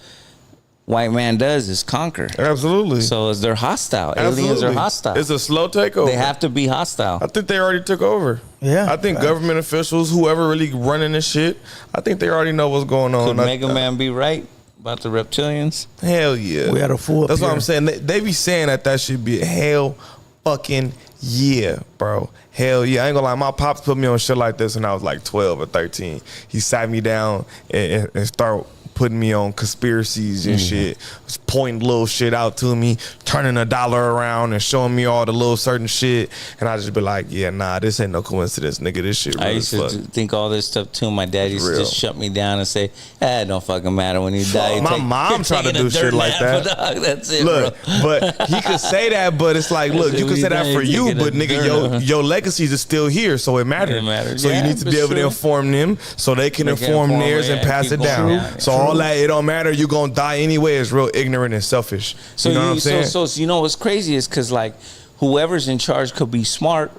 white man does is conquer. Absolutely. So they're hostile. Absolutely. Aliens are hostile. It's a slow takeover. They have to be hostile. I think they already took over. Yeah. I think government officials, whoever really running this shit, I think they already know what's going on. Could Mega Man be right about the reptilians? Hell yeah. We had a fool up That's what here. I'm saying. They be saying that should be hell fucking yeah, bro. Hell yeah. I ain't gonna lie. My pops put me on shit like this when I was like 12 or 13. He sat me down and started putting me on conspiracies and shit, was pointing little shit out to me, turning $1 around and showing me all the little certain shit, and I just be like, yeah, nah, this ain't no coincidence, nigga. This shit real I as used to fuck. think all this stuff too. My dad used to real. just shut me down and say, it don't fucking matter when you die. You My take- mom you're tried to taking a do shit dirt like nap, that. dog. That's it, Look, bro. but he could say that, but it's like, look, you can say that for you, but nigga, your legacies are still here, so it matters. It matters. So you Yeah, need to for be able to sure. inform them so they can They can inform inform theirs it and and pass keep it going down. down. So all that, it don't matter. You gonna die anyway. Is real ignorant and selfish. So you know what I'm saying? So you know what's crazy is because like whoever's in charge could be smart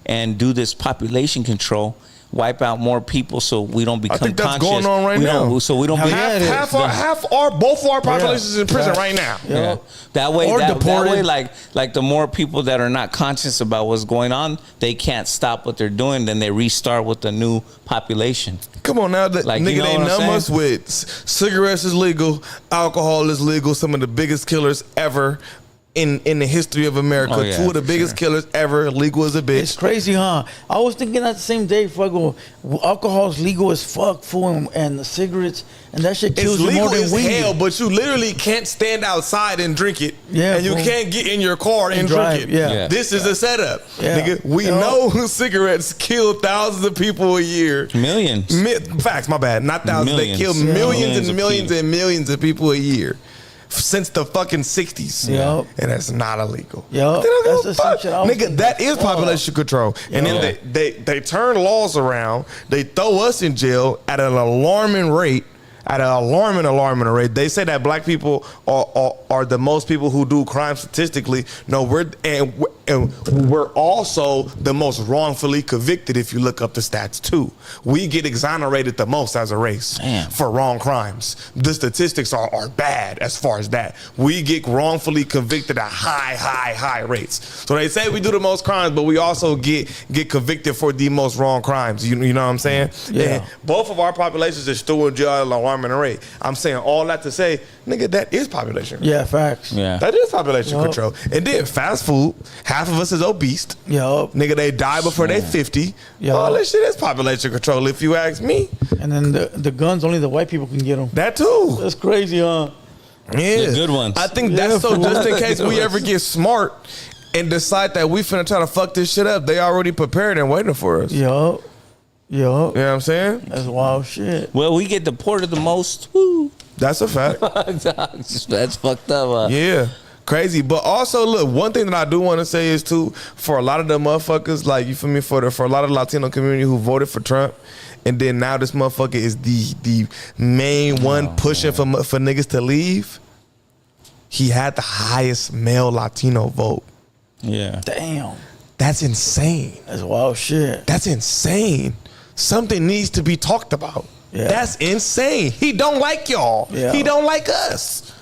and do this population control, wipe out more people so we don't become I think that's conscious. going on right We now. don't- So we don't be both our populations in prison right now. Yeah. That way, Or that deported. way, like the more people that are not conscious about what's going on, they can't stop what they're doing. Then they restart with the new population. Come on now, Like, you nigga, know they what I'm numb saying? us with cigarettes is legal, alcohol is legal. Some of the biggest killers ever in the history of America. Oh, yeah, Two of the for biggest sure. killers ever. Legal as a bitch. It's crazy, huh? I was thinking that the same day. If I go, alcohol's legal as fuck, fool, and the cigarettes, and that shit It's kills you legal more than as weed. hell, but you literally can't stand outside and drink it. Yeah, and you fool. can't get in your car and drive, drink it. yeah. Yeah. This is a setup, Yeah. nigga. We Yeah. know cigarettes kill thousands of people a year. Millions. Facts, my bad. Not thousands. Millions. They kill Yeah. millions Millions and of millions people. and millions of people a year since the fucking 60s. Yup. And that's not illegal. Yup. They don't give That's a the same fuck. shit I was Nigga, thinking. that is Fuck. population control. And Yeah. then they turn laws around. They throw us in jail at an alarming rate. At an alarming rate. They say that black people are the most people who do crime statistically. No, we're also the most wrongfully convicted if you look up the stats too. We get exonerated the most as a race Damn. for wrong crimes. The statistics are bad as far as that. We get wrongfully convicted at high rates. So they say we do the most crimes, but we also get convicted for the most wrong crimes. You know what I'm saying? Yeah. And both of our populations are still in jail at an alarming rate. I'm saying all that to say, nigga, that is population control. Yeah, facts. Yeah. That is population Yup. control. And then fast food, half of us is obese. Yup. Nigga, they die before they 50. Yup. All this shit is population control, if you ask me. And then the guns, only the white people can get them. That too. That's crazy, huh? Yeah. The good ones. I think Yeah, that's so fool. just in case Good we ones. ever get smart and decide that we finna try to fuck this shit up, they already prepared and waiting for us. Yup. Yup. You know what I'm saying? That's wild shit. Well, we get deported the most. Woo. That's a fact. That's fucked up. Yeah. Crazy. But also, look, one thing that I do want to say is too, for a lot of the motherfuckers, like, you feel me, for a lot of the Latino community who voted for Trump, and then now this motherfucker is the main one pushing for niggas to leave, he had the highest male Latino vote. Yeah. Damn. That's insane. That's wild shit. That's insane. Something needs to be talked about. Yeah. That's insane. He don't like y'all. Yeah. He don't like us.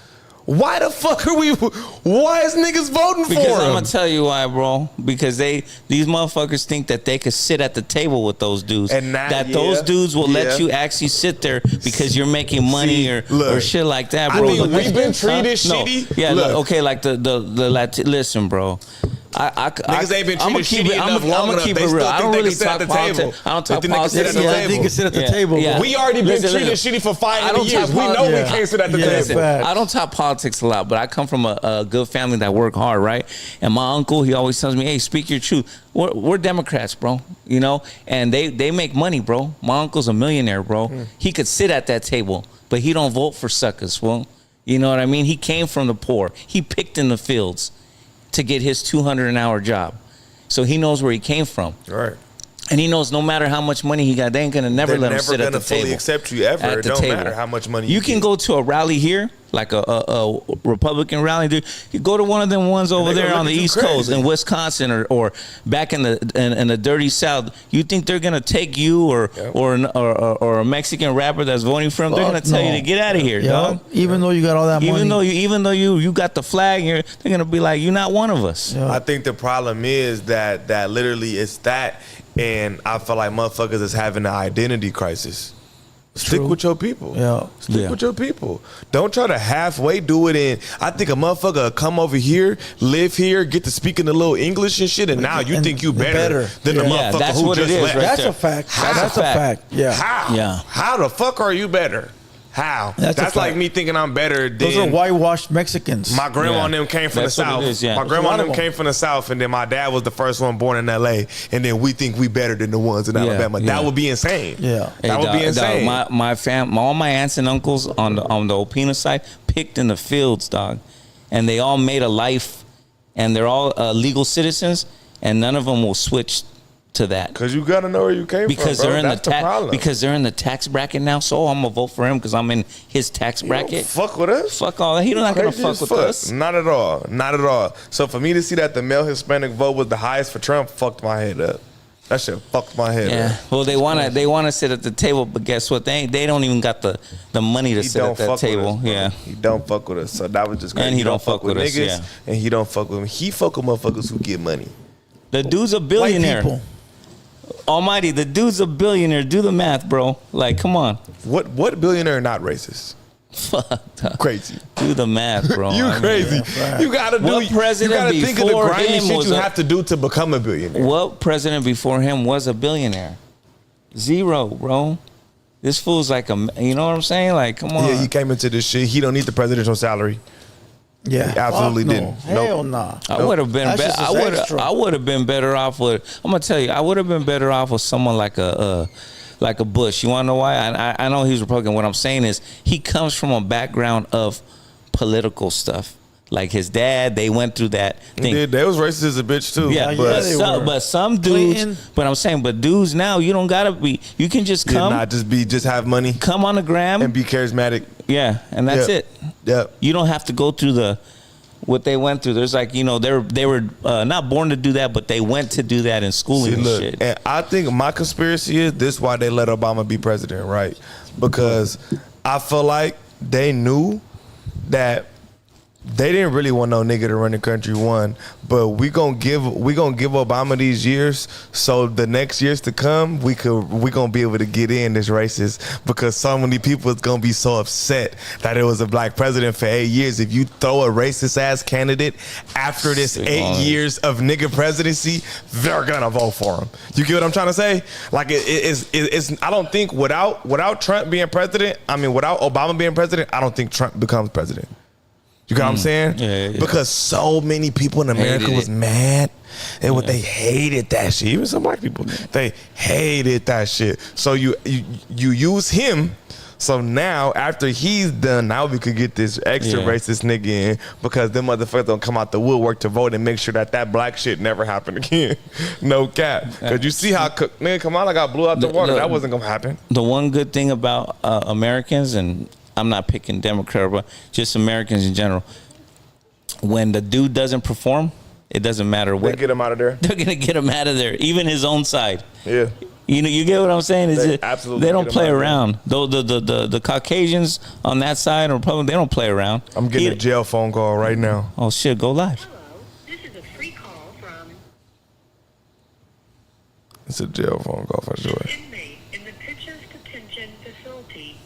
Why the fuck are we? Why is niggas voting Because for I'm him? gonna tell you why, bro. Because these motherfuckers think that they could sit at the table with those dudes. And that- those yeah, dudes will yeah. let you actually sit there because you're making money See, or look, shit like that, I bro. mean, But we've been huh? treated No. shitty. Yeah, Look. okay, like the listen, bro. Niggas ain't been I'ma treated keep shitty it- enough I'ma long enough. keep They it still real. I think don't they really can sit at talk the table. politics. I don't They talk think they can sit politics. at the Yeah, table. they can sit at the table. Yeah. We already been Listen, treated listen. shitty for 5 I don't years. talk We know politics. we can't sit at the Yeah, table. Listen, facts. I don't talk politics a lot, but I come from a good family that work hard, right? And my uncle, he always tells me, "Hey, speak your truth." We're Democrats, bro. You know, and they make money, bro. My uncle's a millionaire, bro. He could sit at that table, but he don't vote for suckers. Well, you know what I mean? He came from the poor. He picked in the fields to get his $200 an hour job. So he knows where he came from. Right. And he knows no matter how much money he got, they ain't gonna never let him sit at the table. They're never gonna fully accept you ever. It don't matter how much money you can go to a rally here, like a Republican rally. Dude, you go to one of them ones over there on the East Coast in Wisconsin or back in the dirty South. You think they're gonna take you or a Mexican rapper that's voting for him? They're gonna tell you to get out of here, dog. Even though you got all that money. Even though you got the flag here, they're gonna be like, you're not one of us. Yeah. I think the problem is that literally it's that. And I feel like motherfuckers is having an identity crisis. Stick with your people. Yeah. Stick with your people. Don't try to halfway do it in. I think a motherfucker will come over here, live here, get to speaking a little English and shit, and now you think you better than the motherfucker who just left. That's a fact. That's a fact. Yeah. How? Yeah. How the fuck are you better? How? That's like me thinking I'm better than... Those are whitewashed Mexicans. My grandma and them came from the South. My grandma and them came from the South, and then my dad was the first one born in L.A., and then we think we better than the ones in Alabama. That would be insane. Yeah. That would be insane. Dog, all my aunts and uncles on the Opina side picked in the fields, dog. And they all made a life, and they're all legal citizens, and none of them will switch to that. Because you got to know where you came from, bro. That's the problem. Because they're in the tax bracket now, so I'm going to vote for him because I'm in his tax bracket. Fuck with us. Fuck all that. He's not going to fuck with us. Not at all. Not at all. So for me to see that the male Hispanic vote was the highest for Trump fucked my head up. That shit fucked my head up. Well, they wanna sit at the table, but guess what? They don't even got the money to sit at that table. He don't fuck with us. So that was just crazy. And he don't fuck with us, niggas, and he don't fuck with him. He fuck with motherfuckers who get money. The dude's a billionaire. White people. Almighty, the dude's a billionaire. Do the math, bro. Like, come on. What billionaire not racist? Fuck. Crazy. Do the math, bro. You crazy. You gotta do. What president you gotta think of the before grimy him shit was you have to do to become a billionaire. What president before him was a billionaire? Zero, bro. This fool's like you know what I'm saying? Like, come on. Yeah, he came into this shit. He don't need the presidential salary. Yeah, he absolutely didn't. Hell nah. I would have been better. I would have been better off with. I'm gonna tell you, I would have been better off with someone like a Bush. You want to know why? I know he's Republican. What I'm saying is he comes from a background of political stuff. Like his dad, they went through that thing. They was racist as a bitch too. Yeah, but some dudes. But I'm saying, dudes now, you don't gotta be. You can just come. Not just have money. Come on the gram and be charismatic. Yeah, and that's it. Yeah. You don't have to go through what they went through. There's like, they were not born to do that, but they went to do that in schooling and shit. And I think my conspiracy is this: why they let Obama be president, right? Because I feel like they knew that they didn't really want no nigga to run the country, one, but we gonna give Obama these years, so the next years to come, we gonna be able to get in this racist, because so many people is gonna be so upset that it was a black president for 8 years. If you throw a racist ass candidate after this 8 years of nigga presidency, they're gonna vote for him. You get what I'm trying to say? Like it's I don't think without Trump being president, without Obama being president, I don't think Trump becomes president. You got what I'm saying? Yeah. Because so many people in America was mad. And they hated that shit. Even some black people, they hated that shit. So you use him. So now, after he's done, now we could get this extra racist nigga in, because them motherfuckers don't come out the woodwork to vote and make sure that black shit never happened again. No cap. Because you see how nigga Kamala got blew out the water. That wasn't gonna happen. The one good thing about Americans, and I'm not picking Democrat, but just Americans in general, when the dude doesn't perform, it doesn't matter what. They get him out of there. They're gonna get him out of there, even his own side. Yeah. You get what I'm saying? Absolutely. They don't play around. Though the Caucasians on that side, or Republican, they don't play around. I'm getting a jail phone call right now. Oh shit, go live. Hello, this is a free call from. It's a jail phone call for sure. Inmate in the Pitchers Detention Facility,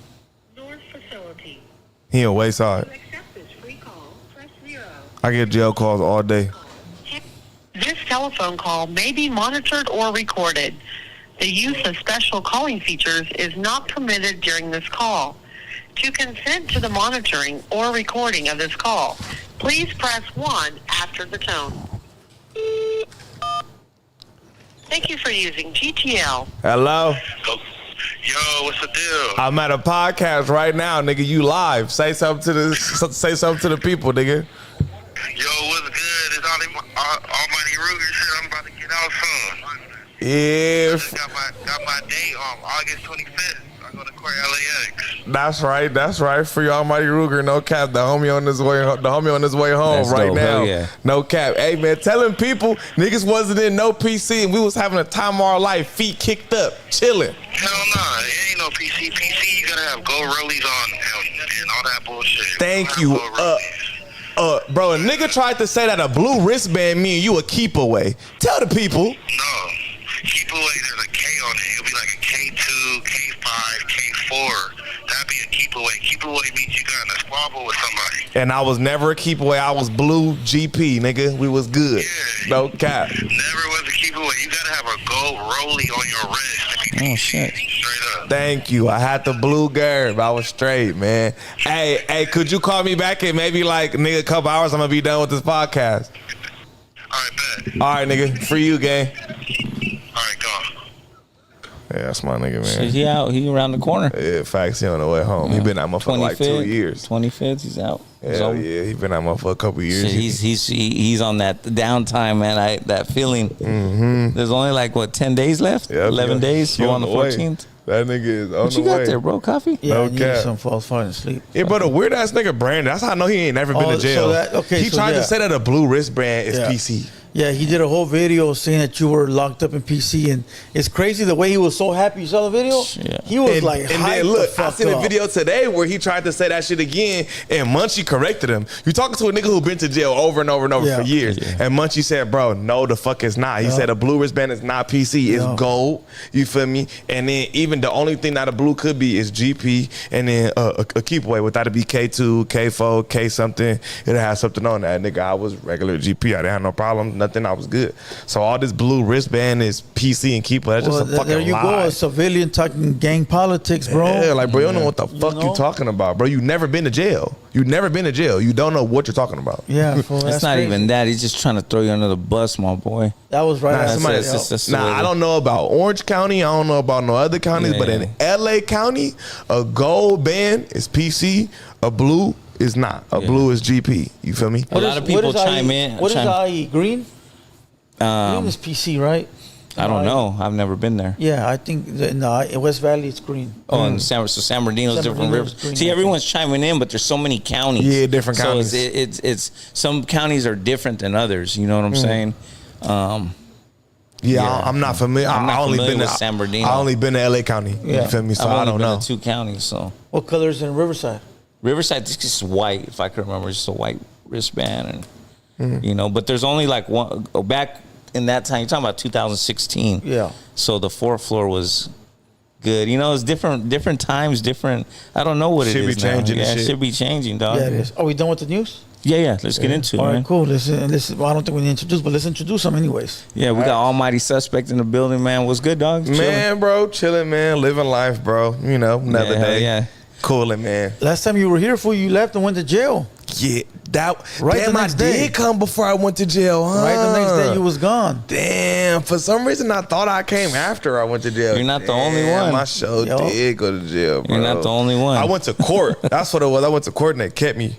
North Facility. He in Wayside. To accept this free call, press 0. I get jail calls all day. This telephone call may be monitored or recorded. The use of special calling features is not permitted during this call. To consent to the monitoring or recording of this call, please press 1 after the tone. Thank you for using GTL. Hello? Yo, what's the deal? I'm at a podcast right now, nigga. You live. Say something to the people, nigga. Yo, what's good? It's Almighty Ruger shit. I'm about to get out soon. Yeah. Got my date on August 25th. I go to court LAX. That's right. Free Almighty Ruger, no cap. The homie on his way home. That's right dope. now. Hell yeah. No cap. Hey man, telling people niggas wasn't in no PC and we was having a time of our life, feet kicked up, chilling. Hell nah, it ain't no PC. PC, you gotta have gold rollies on and all that bullshit. Thank you. Bro, a nigga tried to say that a blue wristband mean you a keep away. Tell the people. No. Keep away, there's a K on it. It'll be like a K2, K5, K4. That'd be a keep away. Keep away means you got in a squabble with somebody. And I was never a keep away. I was blue GP, nigga. We was good. Yeah. No cap. Never was a keep away. You gotta have a gold rollie on your wrist. Oh, shit. Straight up. Thank you. I had the blue gerb. I was straight, man. Hey, could you call me back in maybe like, nigga, a couple hours? I'm gonna be done with this podcast. All right, bet. All right, nigga. For you, gang. All right, go. Yeah, that's my nigga, man. Shit, he out. He around the corner. Yeah, facts. He on the way home. He been out for like 2 years. 25th, he's out. Hell yeah, he been out for a couple years. Shit, he's on that downtime, man. That feeling. Mm-hmm. There's only like what 10 days left. Yep, 11 days. He You're on the way. 14th. That nigga is on What the you way. got there, bro? Coffee? Yeah, No I need cap. some false falling asleep. Yeah, but a weird ass nigga Brandon. That's how I know he ain't never been Oh, to jail. He so tried yeah. to say that a blue wristband is Yeah. PC. Yeah, he did a whole video saying that you were locked up in PC, and it's crazy the way he was so happy. You saw the video? Yeah. He was And, like, and hyped then look, the I fuck seen a up. video today where he tried to say that shit again, and Munchie corrected him. You talking to a nigga who been to jail over and over and over Yeah. for years, and Munchie said, "Bro, no, the fuck it's not." He said a blue wristband is not PC, it's Yeah. gold. You feel me? And then even the only thing that a blue could be is GP, and then a keep away. Without it be K2, K4, K something, it'll have something on that. Nigga, I was regular GP. I didn't have no problem, nothing. I was good. So all this blue wristband is PC and keep away. That's just a fucking there you lie. go, a civilian talking gang politics, bro. Yeah, like, bro, you don't know what the fuck you know? talking about, bro. You never been to jail. You never been to jail. You don't know what you're talking about. Yeah, fool, It's that's not crazy. even that. He's just trying to throw you under the bus, my boy. That was right. Nah, after somebody- that. that's the way I don't know about Orange County. I don't know about no other counties, but in LA County, a gold band is PC, a blue is not. A blue is GP. You feel me? A lot of people chime in. What is IE? Green? Green is PC, right? I don't know. I've never been there. Yeah, I think in West Valley it's green. Oh, and San Bernardino's San different Bernardino's rivers. green, See, I everyone's chiming in, but there's so many counties. Yeah, different counties. So it's some counties are different than others. You know what I'm saying? Yeah, I'm not familiar. I'm not I only familiar been with to San Bernardino. I only been to LA County. Yeah. You feel me? So I've I only don't been know. to 2 counties. So What colors in Riverside? Riverside, this is white. If I can remember, it's just a white wristband, and you know. But there's only like one. Back in that time, you're talking about 2016. Yeah. So the 4th floor was good. You know, it's different times, different. I don't know what Should it be is now. changing and Yeah, it shit. should be changing, dog. Yeah, it is. Are we done with the news? Yeah. Let's get into it, All right, man. cool. Well, I don't think we need to introduce, but let's introduce them anyways. Yeah, we got Almighty Suspect in the building, man. What's good, dog? Man, bro, chilling, man, living life, bro. You know, another Yeah, day. yeah. Cooling, man. Last time you were here, fool, you left and went to jail. Yeah, that Right damn, the I next day. did come before I went to jail, huh? Right the next day, you was gone. Damn, for some reason I thought I came after I went to jail. You're not the only one. My show Yo. did go to jail, bro. You're not the only one. I went to court. That's what it was. I went to court and they kept me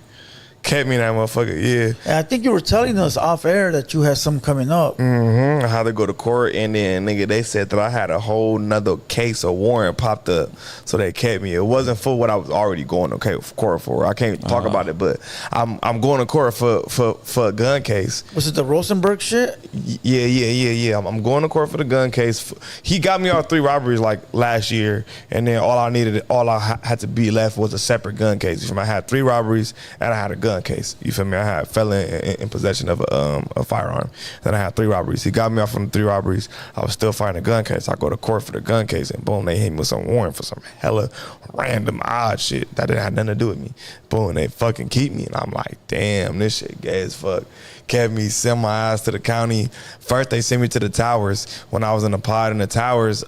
in that motherfucker. Yeah. And I think you were telling us off air that you had some coming up. I had to go to court, and then nigga, they said that I had a whole nother case of warrant popped up, so they kept me. It wasn't for what I was already going to court for. I can't talk about it, but I'm going to court for a gun case. Was it the Rosenberg shit? Yeah. I'm going to court for the gun case. He got me off 3 robberies like last year, and then all I had to be left was a separate gun case. You feel me? I had 3 robberies and I had a gun case. You feel me? I had felon in possession of a firearm. Then I had 3 robberies. He got me off from the 3 robberies. I was still fighting a gun case. I go to court for the gun case, and boom, they hit me with some warrant for some hella random odd shit that didn't have nothing to do with me. Boom, they fucking keep me, and I'm like, damn, this shit gay as fuck. Kept me, send my ass to the county. First, they sent me to the towers. When I was in the pod in the towers,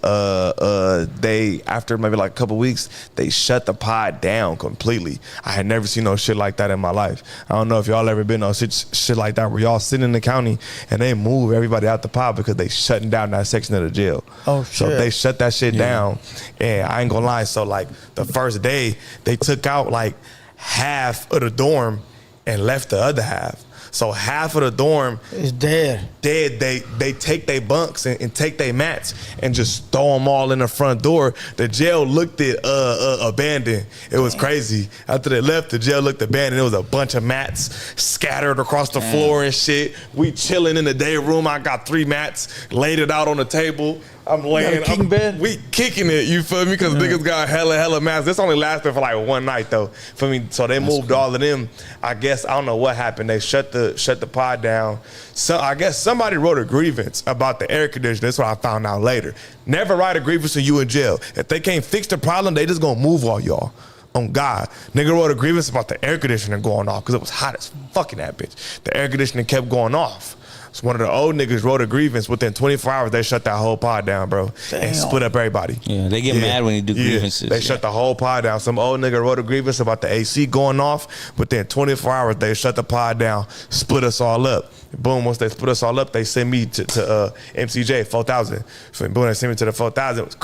they, after maybe like a couple weeks, they shut the pod down completely. I had never seen no shit like that in my life. I don't know if y'all ever been on shit like that where y'all sitting in the county and they move everybody out the pod because they shutting down that section of the jail. Oh, So shit. they shut that shit down, and I ain't gonna lie. So like the first day, they took out like half of the dorm and left the other half. So half of the dorm is dead. They take their bunks and take their mats and just throw them all in the front door. The jail looked at abandoned. It was crazy. After they left, the jail looked abandoned. It was a bunch of mats scattered across the floor and shit. We chilling in the day room. I got 3 mats, laid it out on the table. I'm laying. King bed? We kicking it. You feel me? Because niggas got hella mats. This only lasted for like one night though. For me, so they moved all of them. I guess I don't know what happened. They shut the pod down. So I guess somebody wrote a grievance about the air conditioner. That's what I found out later. Never write a grievance when you in jail. If they can't fix the problem, they just gonna move all y'all. On God, nigga wrote a grievance about the air conditioner going off because it was hot as fuck in that bitch. The air conditioner kept going off. So one of the old niggas wrote a grievance. Within 24 hours, they shut that whole pod down, bro. Damn. And split up everybody. Yeah, they get mad when you do grievances. They shut the whole pod down. Some old nigga wrote a grievance about the AC going off. Within 24 hours, they shut the pod down, split us all up. Boom, once they split us all up, they sent me to MCJ, 4,000. So boom, they sent me to the 4,000. It was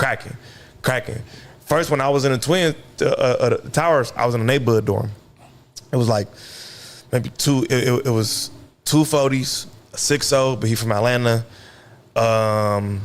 cracking. First, when I was in the Twin Towers, I was in a neighborhood dorm. It was like maybe it was 2 40s, a 6-0, but he from Atlanta. And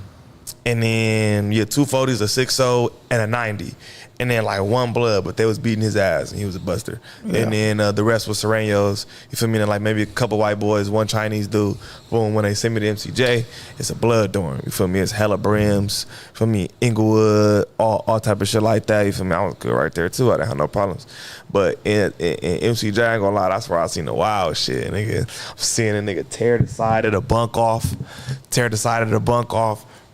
then 2 40s, a 6-0, and a 90. And then like 1 blood, but they was beating his ass and he was a buster. Yeah. And then the rest was Serenos. You feel me? And like maybe a couple white boys, 1 Chinese dude. Boom, when they send me to MCJ, it's a blood dorm. You feel me? It's hella brims. You feel me? Inglewood, all type of shit like that. You feel me? I was good right there too. I didn't have no problems. But in MCJ, I ain't gonna lie, that's where I seen the wild shit. Nigga, I'm seeing a nigga tear the side of the bunk off,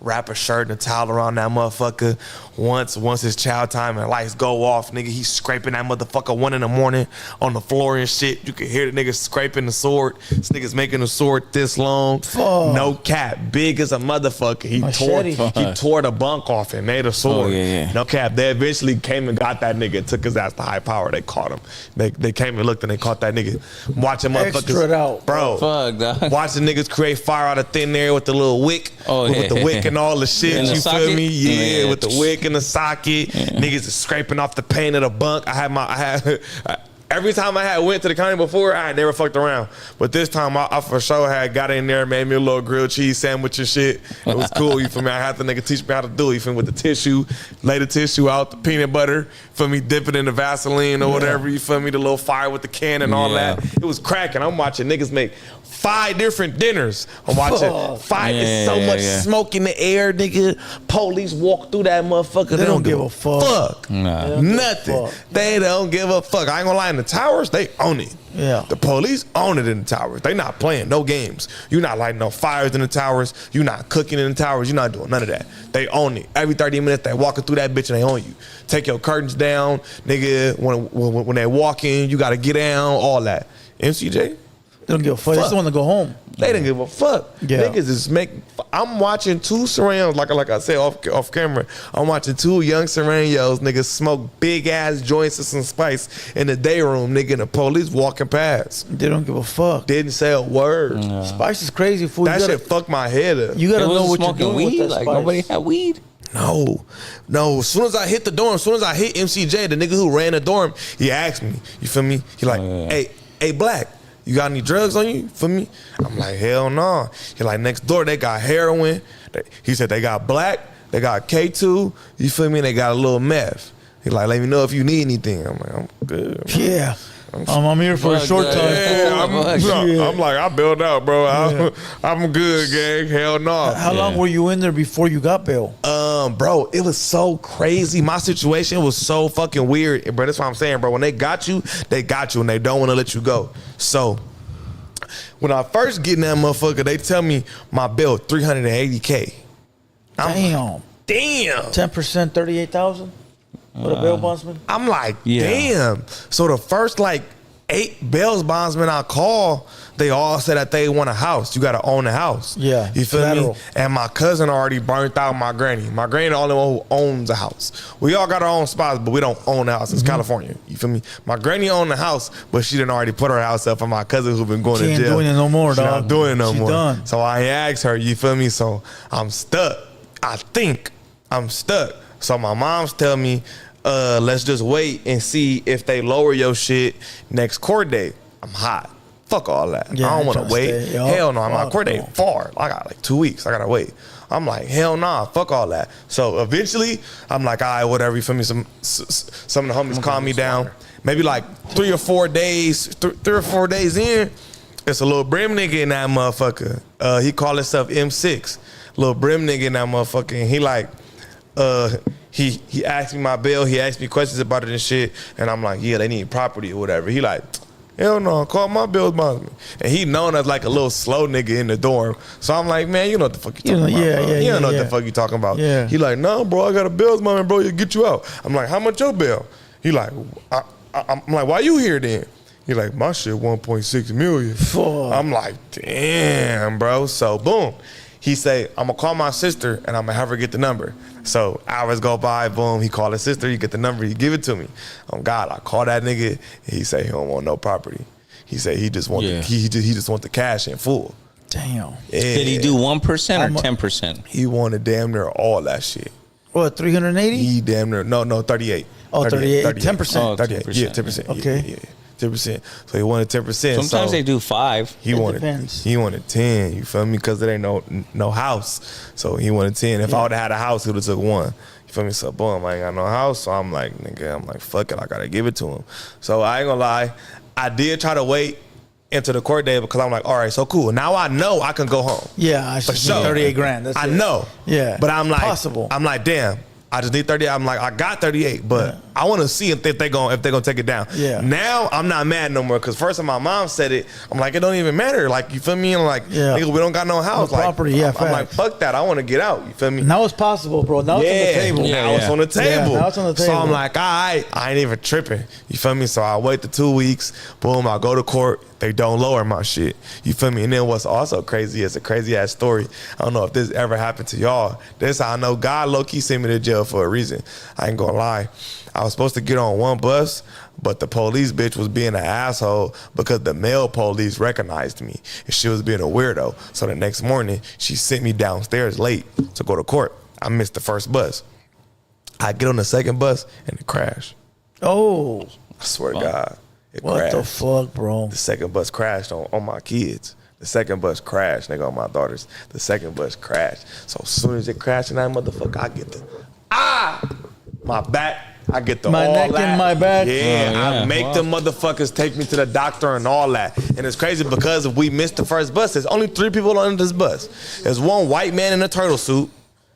wrap a shirt and a towel around that motherfucker. Once it's chow time and lights go off, nigga, he's scraping that motherfucker 1 a.m. on the floor and shit. You can hear the nigga scraping the sword. This nigga's making the sword this long. No cap, big as a motherfucker. He tore the bunk off and made a sword. No cap. They eventually came and got that nigga, took his ass to high power. They caught him. They came and looked and they caught that nigga. Watching motherfuckers out, bro. Fuck, dog. Watching niggas create fire out of thin air with the little wick, with the wick and all the shit. And you the feel socket? me? Yeah, with the wick and the socket. Yeah. Niggas is scraping off the paint of the bunk. Every time I went to the county before, I had never fucked around. But this time, I for sure had got in there, made me a little grilled cheese sandwich and shit. It was cool, you feel me? I had the nigga teach me how to do it, you feel me? With the tissue, lay the tissue out, the peanut butter, feel me? Dip it in the Vaseline or whatever, you feel me? The little fire with the can and all that. It was cracking. I'm watching niggas make 5 different dinners. I'm watching 5. It's so much smoke in the air, nigga. Police walk through that motherfucker. They don't give a fuck. Nah. Nothing. They don't give a fuck. I ain't gonna lie, in the towers, they own it. Yeah. The police own it in the towers. They not playing no games. You not lighting no fires in the towers. You not cooking in the towers. You not doing none of that. They own it. Every 30 minutes, they walking through that bitch and they own you. Take your curtains down, nigga. When they walk in, you gotta get down, all that. MCJ? They don't give a fuck. They just want to go home. They didn't give a fuck. Yeah. Niggas is I'm watching 2 Serenos, like I said off camera. I'm watching 2 young Serenos, niggas smoke big ass joints of some spice in the day room, nigga, and the police walking past. They don't give a fuck. Didn't say a word. No. Spice is crazy food. That shit fucked my head up. You gotta know what you're doing weed. with that Like spice. nobody had weed. No. As soon as I hit the dorm, as soon as I hit MCJ, the nigga who ran the dorm, he asked me. You feel me? He like, hey, black. You got any drugs on you for me? I'm like, hell no. He like, next door, they got heroin. He said they got black, they got K2, you feel me? They got a little meth. He like, let me know if you need anything. I'm like, I'm good. Yeah. I'm here for a short time. Yeah, I'm like, I bailed out, bro. I'm good, gang. Hell no. How long were you in there before you got bail? Bro, it was so crazy. My situation was so fucking weird, bro. That's what I'm saying, bro. When they got you and they don't want to let you go. So when I first get in that motherfucker, they tell me my bill $380K. Damn. 10%, 38,000. With a bail bondsman? I'm like, damn. So the first 8 bail bondsmen I call, they all said that they want a house. You got to own a house. Yeah. You feel me? And my cousin already burnt out my granny. My granny the only one who owns a house. We all got our own spots, but we don't own a house. It's California. You feel me? My granny owned the house, but she didn't already put her house up for my cousin who been going to jail. She ain't doing it no more, dog. She not doing it no more. Done. So I asked her, you feel me? So I'm stuck. I think I'm stuck. So my mom's tell me, let's just wait and see if they lower your shit next court date. I'm hot. Fuck all that. Yeah, I don't want tryna to wait. stay, yo. Hell no. My Fuck, court date bro. far. I got like 2 weeks. I gotta wait. I'm like, hell nah. Fuck all that. So eventually, I'm like, all right, whatever. You feel me? Some of the homies calm me down. Maybe like 3 or 4 days. 3 or 4 days in, it's a little brim nigga in that motherfucker. He call himself M6. Little brim nigga in that motherfucker. And he like, he asked me my bill. He asked me questions about it and shit. And I'm like, yeah, they need property or whatever. He like, hell no, call my bill bondsman. And he known as like a little slow nigga in the dorm. So I'm like, man, you know what the fuck you talking about, bro. You don't know what the fuck you talking about. Yeah. He like, no, bro, I got a bills man, bro, you get you out. I'm like, how much your bill? He like, I'm like, why you here then? He like, my shit 1.6 million. Fuck. I'm like, damn, bro. So boom. He say, I'm gonna call my sister and I'm gonna have her get the number. So hours go by, boom, he call his sister, he get the number, he give it to me. Oh God, I call that nigga, he say he don't want no property. He say he just want he just want the cash in full. Damn. Yeah. Did he do 1% or 10%? He wanted damn near all that shit. What, 380? He damn near, no, 38. Oh, 38. 10%. Oh, 38. 10%. Yeah, 10%. Okay. Yeah. 10%. So he wanted 10%. Sometimes so they do 5. He wanted depends. He wanted 10. You feel me? Because there ain't no house. So he wanted 10. If I would have had a house, he would have took 1. You feel me? So boom, I ain't got no house. So I'm like, nigga, fuck it, I gotta give it to him. So I ain't gonna lie, I did try to wait into the court day because I'm like, all right, so cool. Now I know I can go home. Yeah, I should sure. 38 grand. That's I it. know. Yeah. But I'm like, possible. I'm like, damn. I just need 38. I'm like, I got 38, but I want to see if they gonna take it down. Yeah. Now I'm not mad no more because first time my mom said it, I'm like, it don't even matter. Like, you feel me? I'm like, nigga, we don't got no house. No property, yeah, I'm like, facts. fuck that. I want to get out. You feel me? Now it's possible, bro. Now it's on the table. Now it's on the table. Yeah, now it's on the table. So I'm like, all right, I ain't even tripping. You feel me? So I wait the 2 weeks. Boom, I go to court. They don't lower my shit. You feel me? And then what's also crazy is a crazy ass story. I don't know if this ever happened to y'all. This how I know God low-key sent me to jail for a reason. I ain't gonna lie. I was supposed to get on one bus, but the police bitch was being an asshole because the male police recognized me and she was being a weirdo. So the next morning, she sent me downstairs late to go to court. I missed the first bus. I get on the second bus and it crashed. Oh. I swear to God. It What crashed. the fuck, bro? The second bus crashed on my kids. The second bus crashed, nigga, on my daughters. The second bus crashed. So as soon as it crashed in that motherfucker, I get my back. I get the My all neck that. and my back. Yeah, I make them motherfuckers take me to the doctor and all that. And it's crazy because if we missed the first bus, there's only 3 people on this bus. There's one white man in a turtle suit.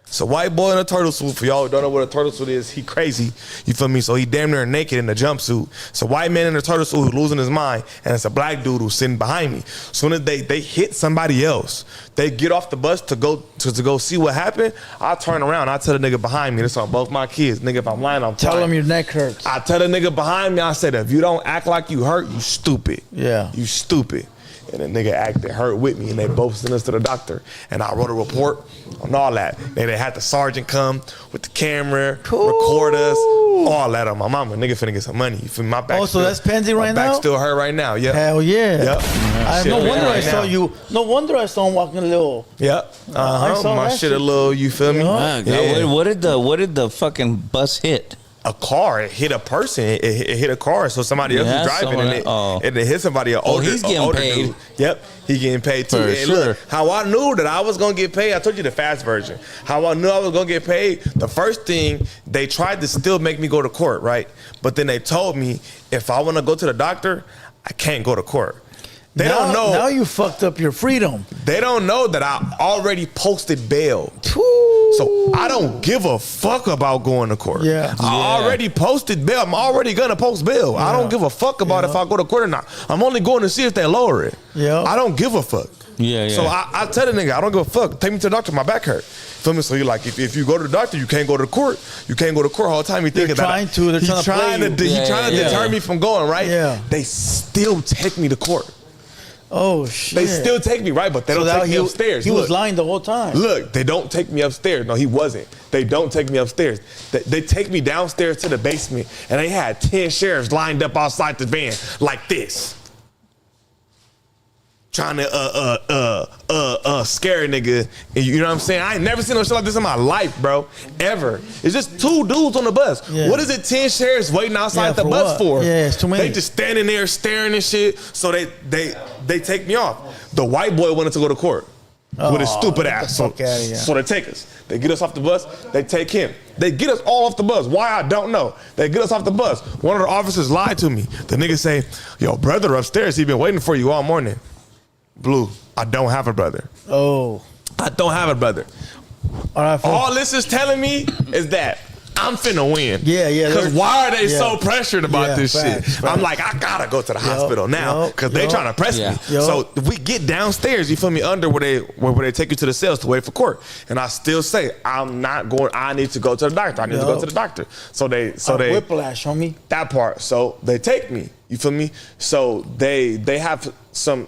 It's a white boy in a turtle suit. For y'all who don't know what a turtle suit is, he crazy. You feel me? So he damn near naked in a jumpsuit. It's a white man in a turtle suit who's losing his mind, and it's a black dude who's sitting behind me. Soon as they hit somebody else, they get off the bus to go see what happened. I turn around, I tell the nigga behind me, this on both my kids. Nigga, if I'm lying, I'm Tell fine. him your neck hurts. I tell the nigga behind me, I said, if you don't act like you hurt, you stupid. Yeah. You stupid. And the nigga acted hurt with me, and they both sent us to the doctor. And I wrote a report on all that. They had the sergeant come with the camera, record us, all that on my mama. Nigga finna get some money. You feel me? My back. Oh, so that's pending right My now? back still hurt right now. Yep. Hell yeah. Yep. No Shit, wonder I right saw now. you. No wonder I saw him walking a little. Yep. I saw My that shit a shit. little. You feel me? My God, Yeah. what did the fucking bus hit? A car. It hit a person. It hit a car. So somebody else Yeah, was driving someone- and oh. it hit somebody. He's getting paid. Dude. Yep. He getting paid too. For And sure. look, how I knew that I was gonna get paid. I told you the fast version. How I knew I was gonna get paid. The first thing, they tried to still make me go to court, right? But then they told me if I want to go to the doctor, I can't go to court. They don't know. Now you fucked up your freedom. They don't know that I already posted bail. So I don't give a fuck about going to court. Yeah. I already posted bail. I'm already gonna post bail. I don't give a fuck about if I go to court or not. I'm only going to see if they lower it. Yeah. I don't give a fuck. Yeah. So I tell the nigga, I don't give a fuck. Take me to the doctor. My back hurt. Feel me? So you're like, if you go to the doctor, you can't go to court. You can't go to court all the time. You thinking They're trying to play you. He's trying to deter me from going, right? Yeah. They still take me to court. Oh shit. They still take me, right? But they don't now take me upstairs. He was Look. lying the whole time. Look, they don't take me upstairs. No, he wasn't. They don't take me upstairs. They take me downstairs to the basement, and they had 10 sheriffs lined up outside the van like this. trying to scare a nigga. And you know what I'm saying? I ain't never seen no shit like this in my life, bro. Ever. It's just 2 dudes on the bus. Yeah. What is it? 10 sheriffs waiting outside the for bus what? for? Yeah, it's too many. They just standing there staring and shit. So they take me off. The white boy wanted to go to court. With his stupid ass. So they take us. They get us off the bus. They take him. They get us all off the bus. Why, I don't know. They get us off the bus. One of the officers lied to me. The nigga say, yo, brother upstairs, he been waiting for you all morning. Blue, I don't have a brother. Oh. I don't have a brother. All this is telling me is that I'm finna win. Yeah. Because why are they so pressured about this facts. shit? I'm like, I gotta go to the hospital now because they trying to press me. So if we get downstairs, you feel me, under where they take you to the cells to wait for court. And I still say, I'm not going, I need to go to the doctor. I need to go to the doctor. So they whiplash, homie. That part. So they take me. You feel me? So they have some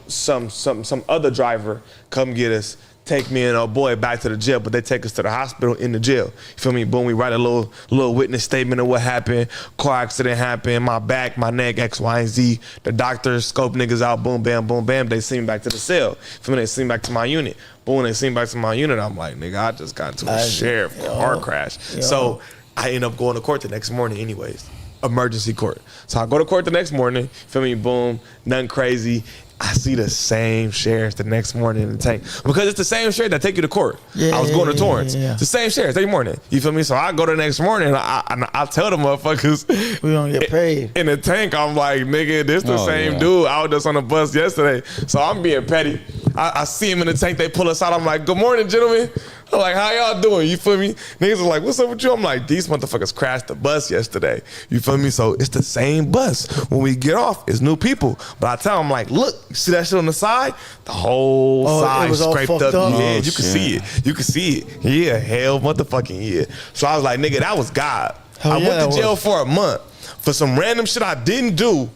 other driver come get us, take me and our boy back to the jail, but they take us to the hospital in the jail. You feel me? Boom, we write a little witness statement of what happened. Car accident happened, my back, my neck, X, Y, and Z. The doctors scope niggas out, boom, bam, boom, bam. They send me back to the cell. You feel me? They send me back to my unit. Boom, they send me back to my unit. I'm like, nigga, I just got into a sheriff car crash. So I end up going to court the next morning anyways. Emergency court. So I go to court the next morning, feel me, boom, nothing crazy. I see the same sheriffs the next morning in the tank. Because it's the same sheriff that take you to court. I was going to Torrance. It's the same sheriffs every morning. You feel me? So I go the next morning and I tell the motherfuckers, we don't get paid. In the tank, I'm like, nigga, this the same dude. I was just on the bus yesterday. So I'm being petty. I see him in the tank, they pull us out. I'm like, good morning, gentlemen. I'm like, how y'all doing? You feel me? Niggas are like, what's up with you? I'm like, these motherfuckers crashed the bus yesterday. You feel me? So it's the same bus. When we get off, it's new people. But I tell them, like, look, you see that shit on the side? The whole side scraped up. Yeah, you can see it. You can see it. Yeah, hell motherfucking yeah. So I was like, nigga, that was God. I went to jail for a month for some random shit I didn't do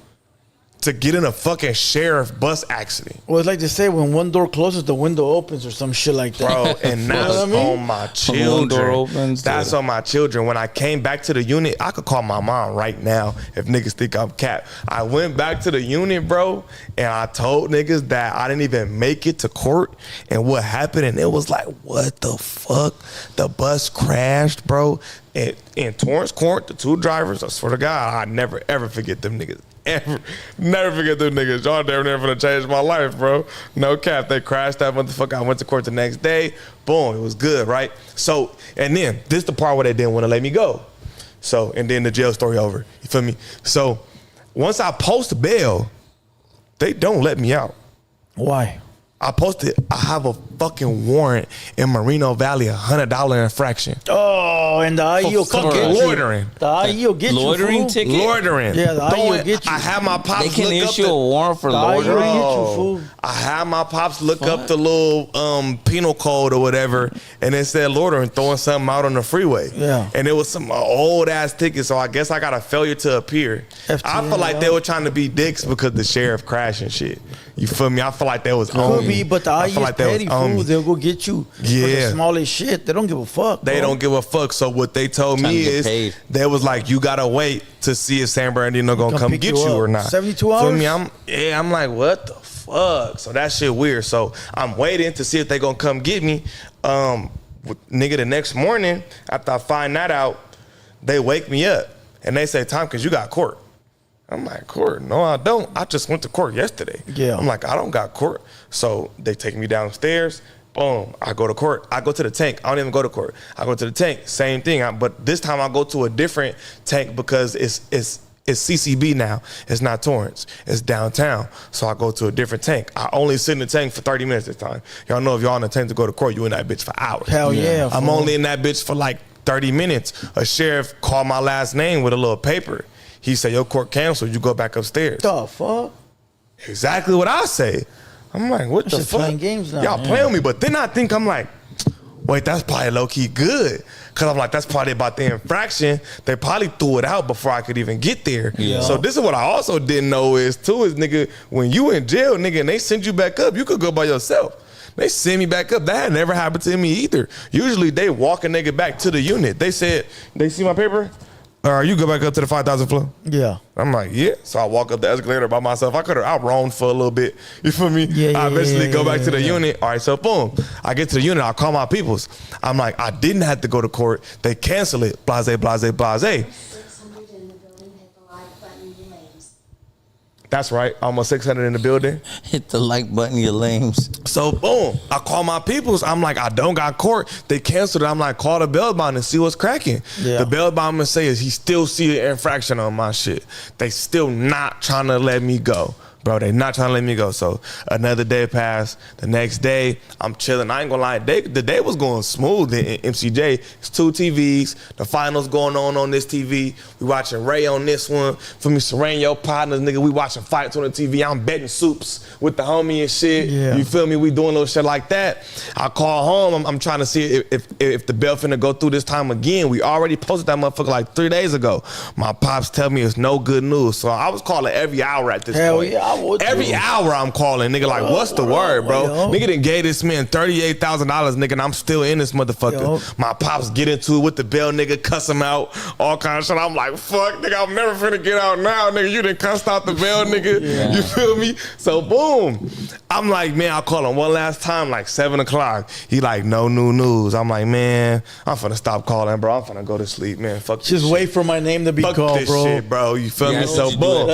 to get in a fucking sheriff bus accident. Well, it's like they say, when one door closes, the window opens or some shit like that. Bro, and that's on my children. That's on my children. When I came back to the unit, I could call my mom right now if niggas think I'm cap. I went back to the unit, bro, and I told niggas that I didn't even make it to court and what happened, and it was like, what the fuck? The bus crashed, bro. In Torrance Court, the 2 drivers, I swear to God, I never ever forget them niggas. Never forget them niggas. Y'all never gonna change my life, bro. No cap. They crashed that motherfucker. I went to court the next day. Boom, it was good, right? So, and then this the part where they didn't want to let me go. So, and then the jail story over. You feel me? So, once I post bail, they don't let me out. Why? I have a fucking warrant in Moreno Valley, $100 infraction. Oh, and the IE will come get you. Loitering. The IE will get you. Loitering ticket? Loitering. Yeah, the IE will get you. I have my pops They can look issue up a warrant for the IE will loitering? get you, fool. I had my pops look up the little penal code or whatever, and it said loitering, throwing something out on the freeway. Yeah. And it was some old ass ticket, so I guess I got a failure to appear. I feel like they were trying to be dicks because the sheriff crashed and shit. You feel me? I feel like that was on Could be, but the IE is petty, fool. They'll go get you for the smallest shit. They don't give a fuck, bro. They don't give a fuck. So what they told me is they was like, you gotta wait to see if San Bernardino gonna come get you or not. 72 hours? Feel me? I'm like, what the fuck? So that shit weird. So I'm waiting to see if they gonna come get me. Nigga, the next morning, after I find that out, they wake me up and they say, Tom, cause you got court. I'm like, court? No, I don't. I just went to court yesterday. Yeah. I'm like, I don't got court. So they take me downstairs. Boom. I go to court. I go to the tank. I don't even go to court. I go to the tank. Same thing. But this time I go to a different tank because it's CCB now. It's not Torrance. It's downtown. So I go to a different tank. I only sit in the tank for 30 minutes this time. Y'all know if y'all in the tank to go to court, you in that bitch for hours. Hell yeah. I'm only in that bitch for like 30 minutes. A sheriff called my last name with a little paper. He said, your court canceled. You go back upstairs. The fuck? Exactly what I say. I'm like, what the fuck? Playing games now. Y'all playing with me. But then I think I'm like, wait, that's probably low-key good. Because I'm like, that's probably about the infraction. They probably threw it out before I could even get there. Yeah. So this is what I also didn't know is, nigga, when you in jail, nigga, and they send you back up, you could go by yourself. They send me back up. That had never happened to me either. Usually they walk a nigga back to the unit. They said, they see my paper? You go back up to the 5,000 floor? Yeah. I'm like, yeah. So I walk up the escalator by myself. I roamed for a little bit. You feel me? I eventually go back to the unit. All right, so boom. I get to the unit. I call my peoples. I'm like, I didn't have to go to court. They cancel it. Blase, blase, blase. That's right. Almost 600 in the building. Hit the like button, you lames. So boom, I call my peoples. I'm like, I don't got court. They canceled it. I'm like, call the bail bond and see what's cracking. Yeah. The bail bondman says he still see an infraction on my shit. They still not trying to let me go. Bro, they not trying to let me go. So another day passed. The next day, I'm chilling. I ain't gonna lie. The day was going smooth in MCJ. It's 2 TVs. The finals going on this TV. We watching Ray on this one. For me, Sereno partners, nigga. We watching fights on the TV. I'm betting soups with the homie and shit. Yeah. You feel me? We doing little shit like that. I call home. I'm trying to see if the bail finna go through this time again. We already posted that motherfucker like 3 days ago. My pops tell me it's no good news. So I was calling every hour at this point. Yeah. Every hour I'm calling, nigga, like, what's the word, bro? Nigga done gave this man $38,000, nigga, and I'm still in this motherfucker. My pops get into it with the bail, nigga, cuss him out, all kind of shit. I'm like, fuck, nigga, I'm never finna get out now, nigga. You done cussed out the bail, nigga. You feel me? So, boom. I'm like, man, I'll call him one last time, like 7 o'clock. He like, no new news. I'm like, man, I'm finna stop calling, bro. I'm finna go to sleep, man. Fuck this Just shit. wait for my name to be Fuck called, this bro. shit, bro. You feel me? So, boom.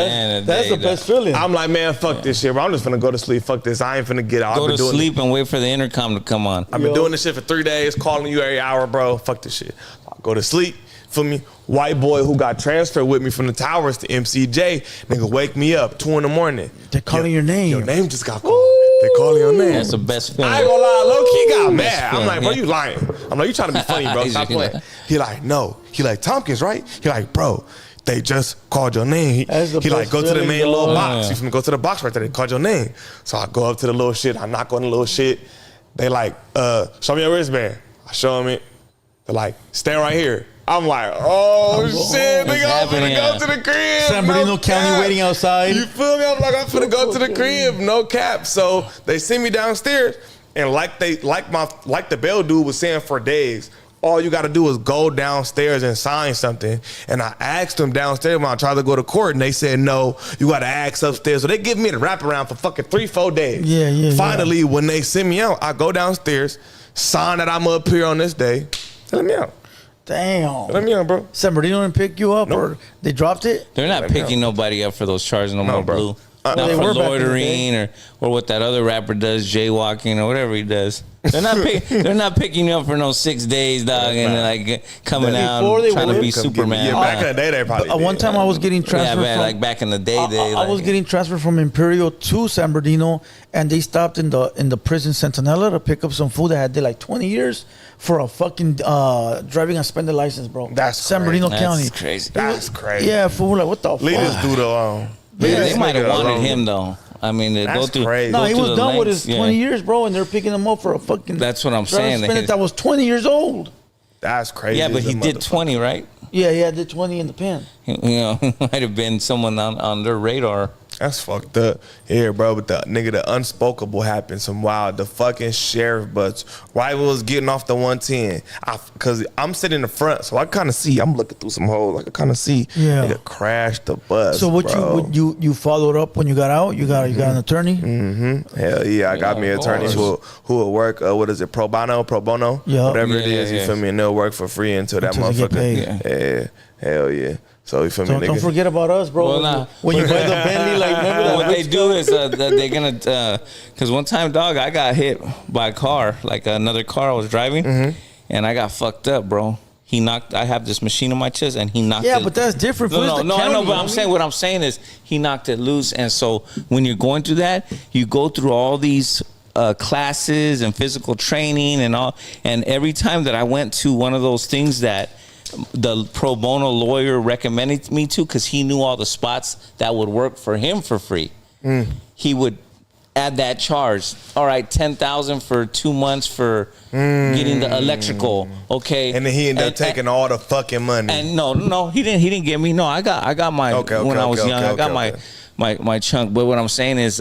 That's the best feeling. I'm like, man, fuck this shit, bro. I'm just finna go to sleep. Fuck this. I ain't finna get out. Go to sleep and wait for the intercom to come on. I've been doing this shit for 3 days, calling you every hour, bro. Fuck this shit. I go to sleep. For me, white boy who got transferred with me from the towers to MCJ, nigga, wake me up 2 in the morning. They're calling your name. Your name just got called. They calling your name. That's the best feeling. I ain't gonna lie, low key got mad. feeling, I'm like, bro, you lying. I'm like, you trying to be funny, bro. Stop playing. He like, no. He like, Tompkins, right? He like, bro, they just called your name. He like, go to the main little box. You finna go to the box right there. They called your name. So I go up to the little shit. I knock on the little shit. They like, show me your wristband. I show them it. They're like, stay right here. I'm like, oh shit, nigga, I'm finna go to the crib. San Bernardino County waiting outside. You feel me? I'm like, I'm finna go to the crib, no cap. So they send me downstairs, and like the bail dude was saying for days, all you gotta do is go downstairs and sign something. And I asked them downstairs when I tried to go to court, and they said, no, you gotta ask upstairs. So they give me the wraparound for fucking 3-4 days. Yeah. Finally, when they send me out, I go downstairs, sign that I'm up here on this day, and let me out. Damn. Let me out, bro. San Bernardino didn't pick you up, or they dropped it? They're not picking nobody up for those charges no more, bro. Blue. They Not were for back in the loitering or what that other rapper does, jaywalking or whatever he does. They're not picking you up for no 6 days, dog, and like coming out and trying to be Superman. Yeah, back in the day, they probably did. One time I was getting transferred from, like back in the day. I was getting transferred from Imperial to San Bernardino, and they stopped in the prison Centinela to pick up some food that had did like 20 years for a fucking driving a suspended license, bro. That's San crazy. Bernardino That's County. crazy. That's crazy. Yeah, fool. Like, what the fuck? Leave this dude alone. Yeah, they might have nigga wanted alone. him though. I mean, they go That's through. crazy. No, go he through was the done with lengths, his 20 years, bro, and they're picking him up for a fucking. That's what I'm saying. That was 20 years old. That's crazy. Yeah, but he did 20, right? Yeah, he did 20 in the pen. You know, might have been someone on their radar. That's fucked up. Here, bro, but the unspokeable happened. Some wild. The fucking sheriff butts. Rival was getting off the 110. Cause I'm sitting in the front, so I kind of see. I'm looking through some holes. I can kind of see. Yeah. Nigga crashed the bus. So what bro. you followed up when you got out? You got an attorney? Mm-hmm. Hell yeah, I got me an attorney who will work. What is it? Pro bono, Yeah. whatever it is. You feel me? And they'll work for free until that Until they get motherfucker. paid. Yeah. Hell yeah. So you feel me, nigga? Don't forget about us, bro. Well, nah. When you buy the Bentley, like remember that. What they do is that they're gonna, because one time, dog, I got hit by a car, like another car I was driving, and I got fucked up, bro. He knocked. I have this machine on my chest, and he knocked. Yeah, it. but that's different. No, County, but I'm saying what I'm saying is he knocked it loose, and so when you're going through that, you go through all these classes and physical training and all, and every time that I went to one of those things that the pro bono lawyer recommended me to, because he knew all the spots that would work for him for free. He would add that charge. All right, $10,000 for 2 months for getting the electrical. Okay, And then he ended up taking all the fucking money. and no, he didn't. He didn't give me. No, I got my when I was young. I got my chunk. But what I'm saying is,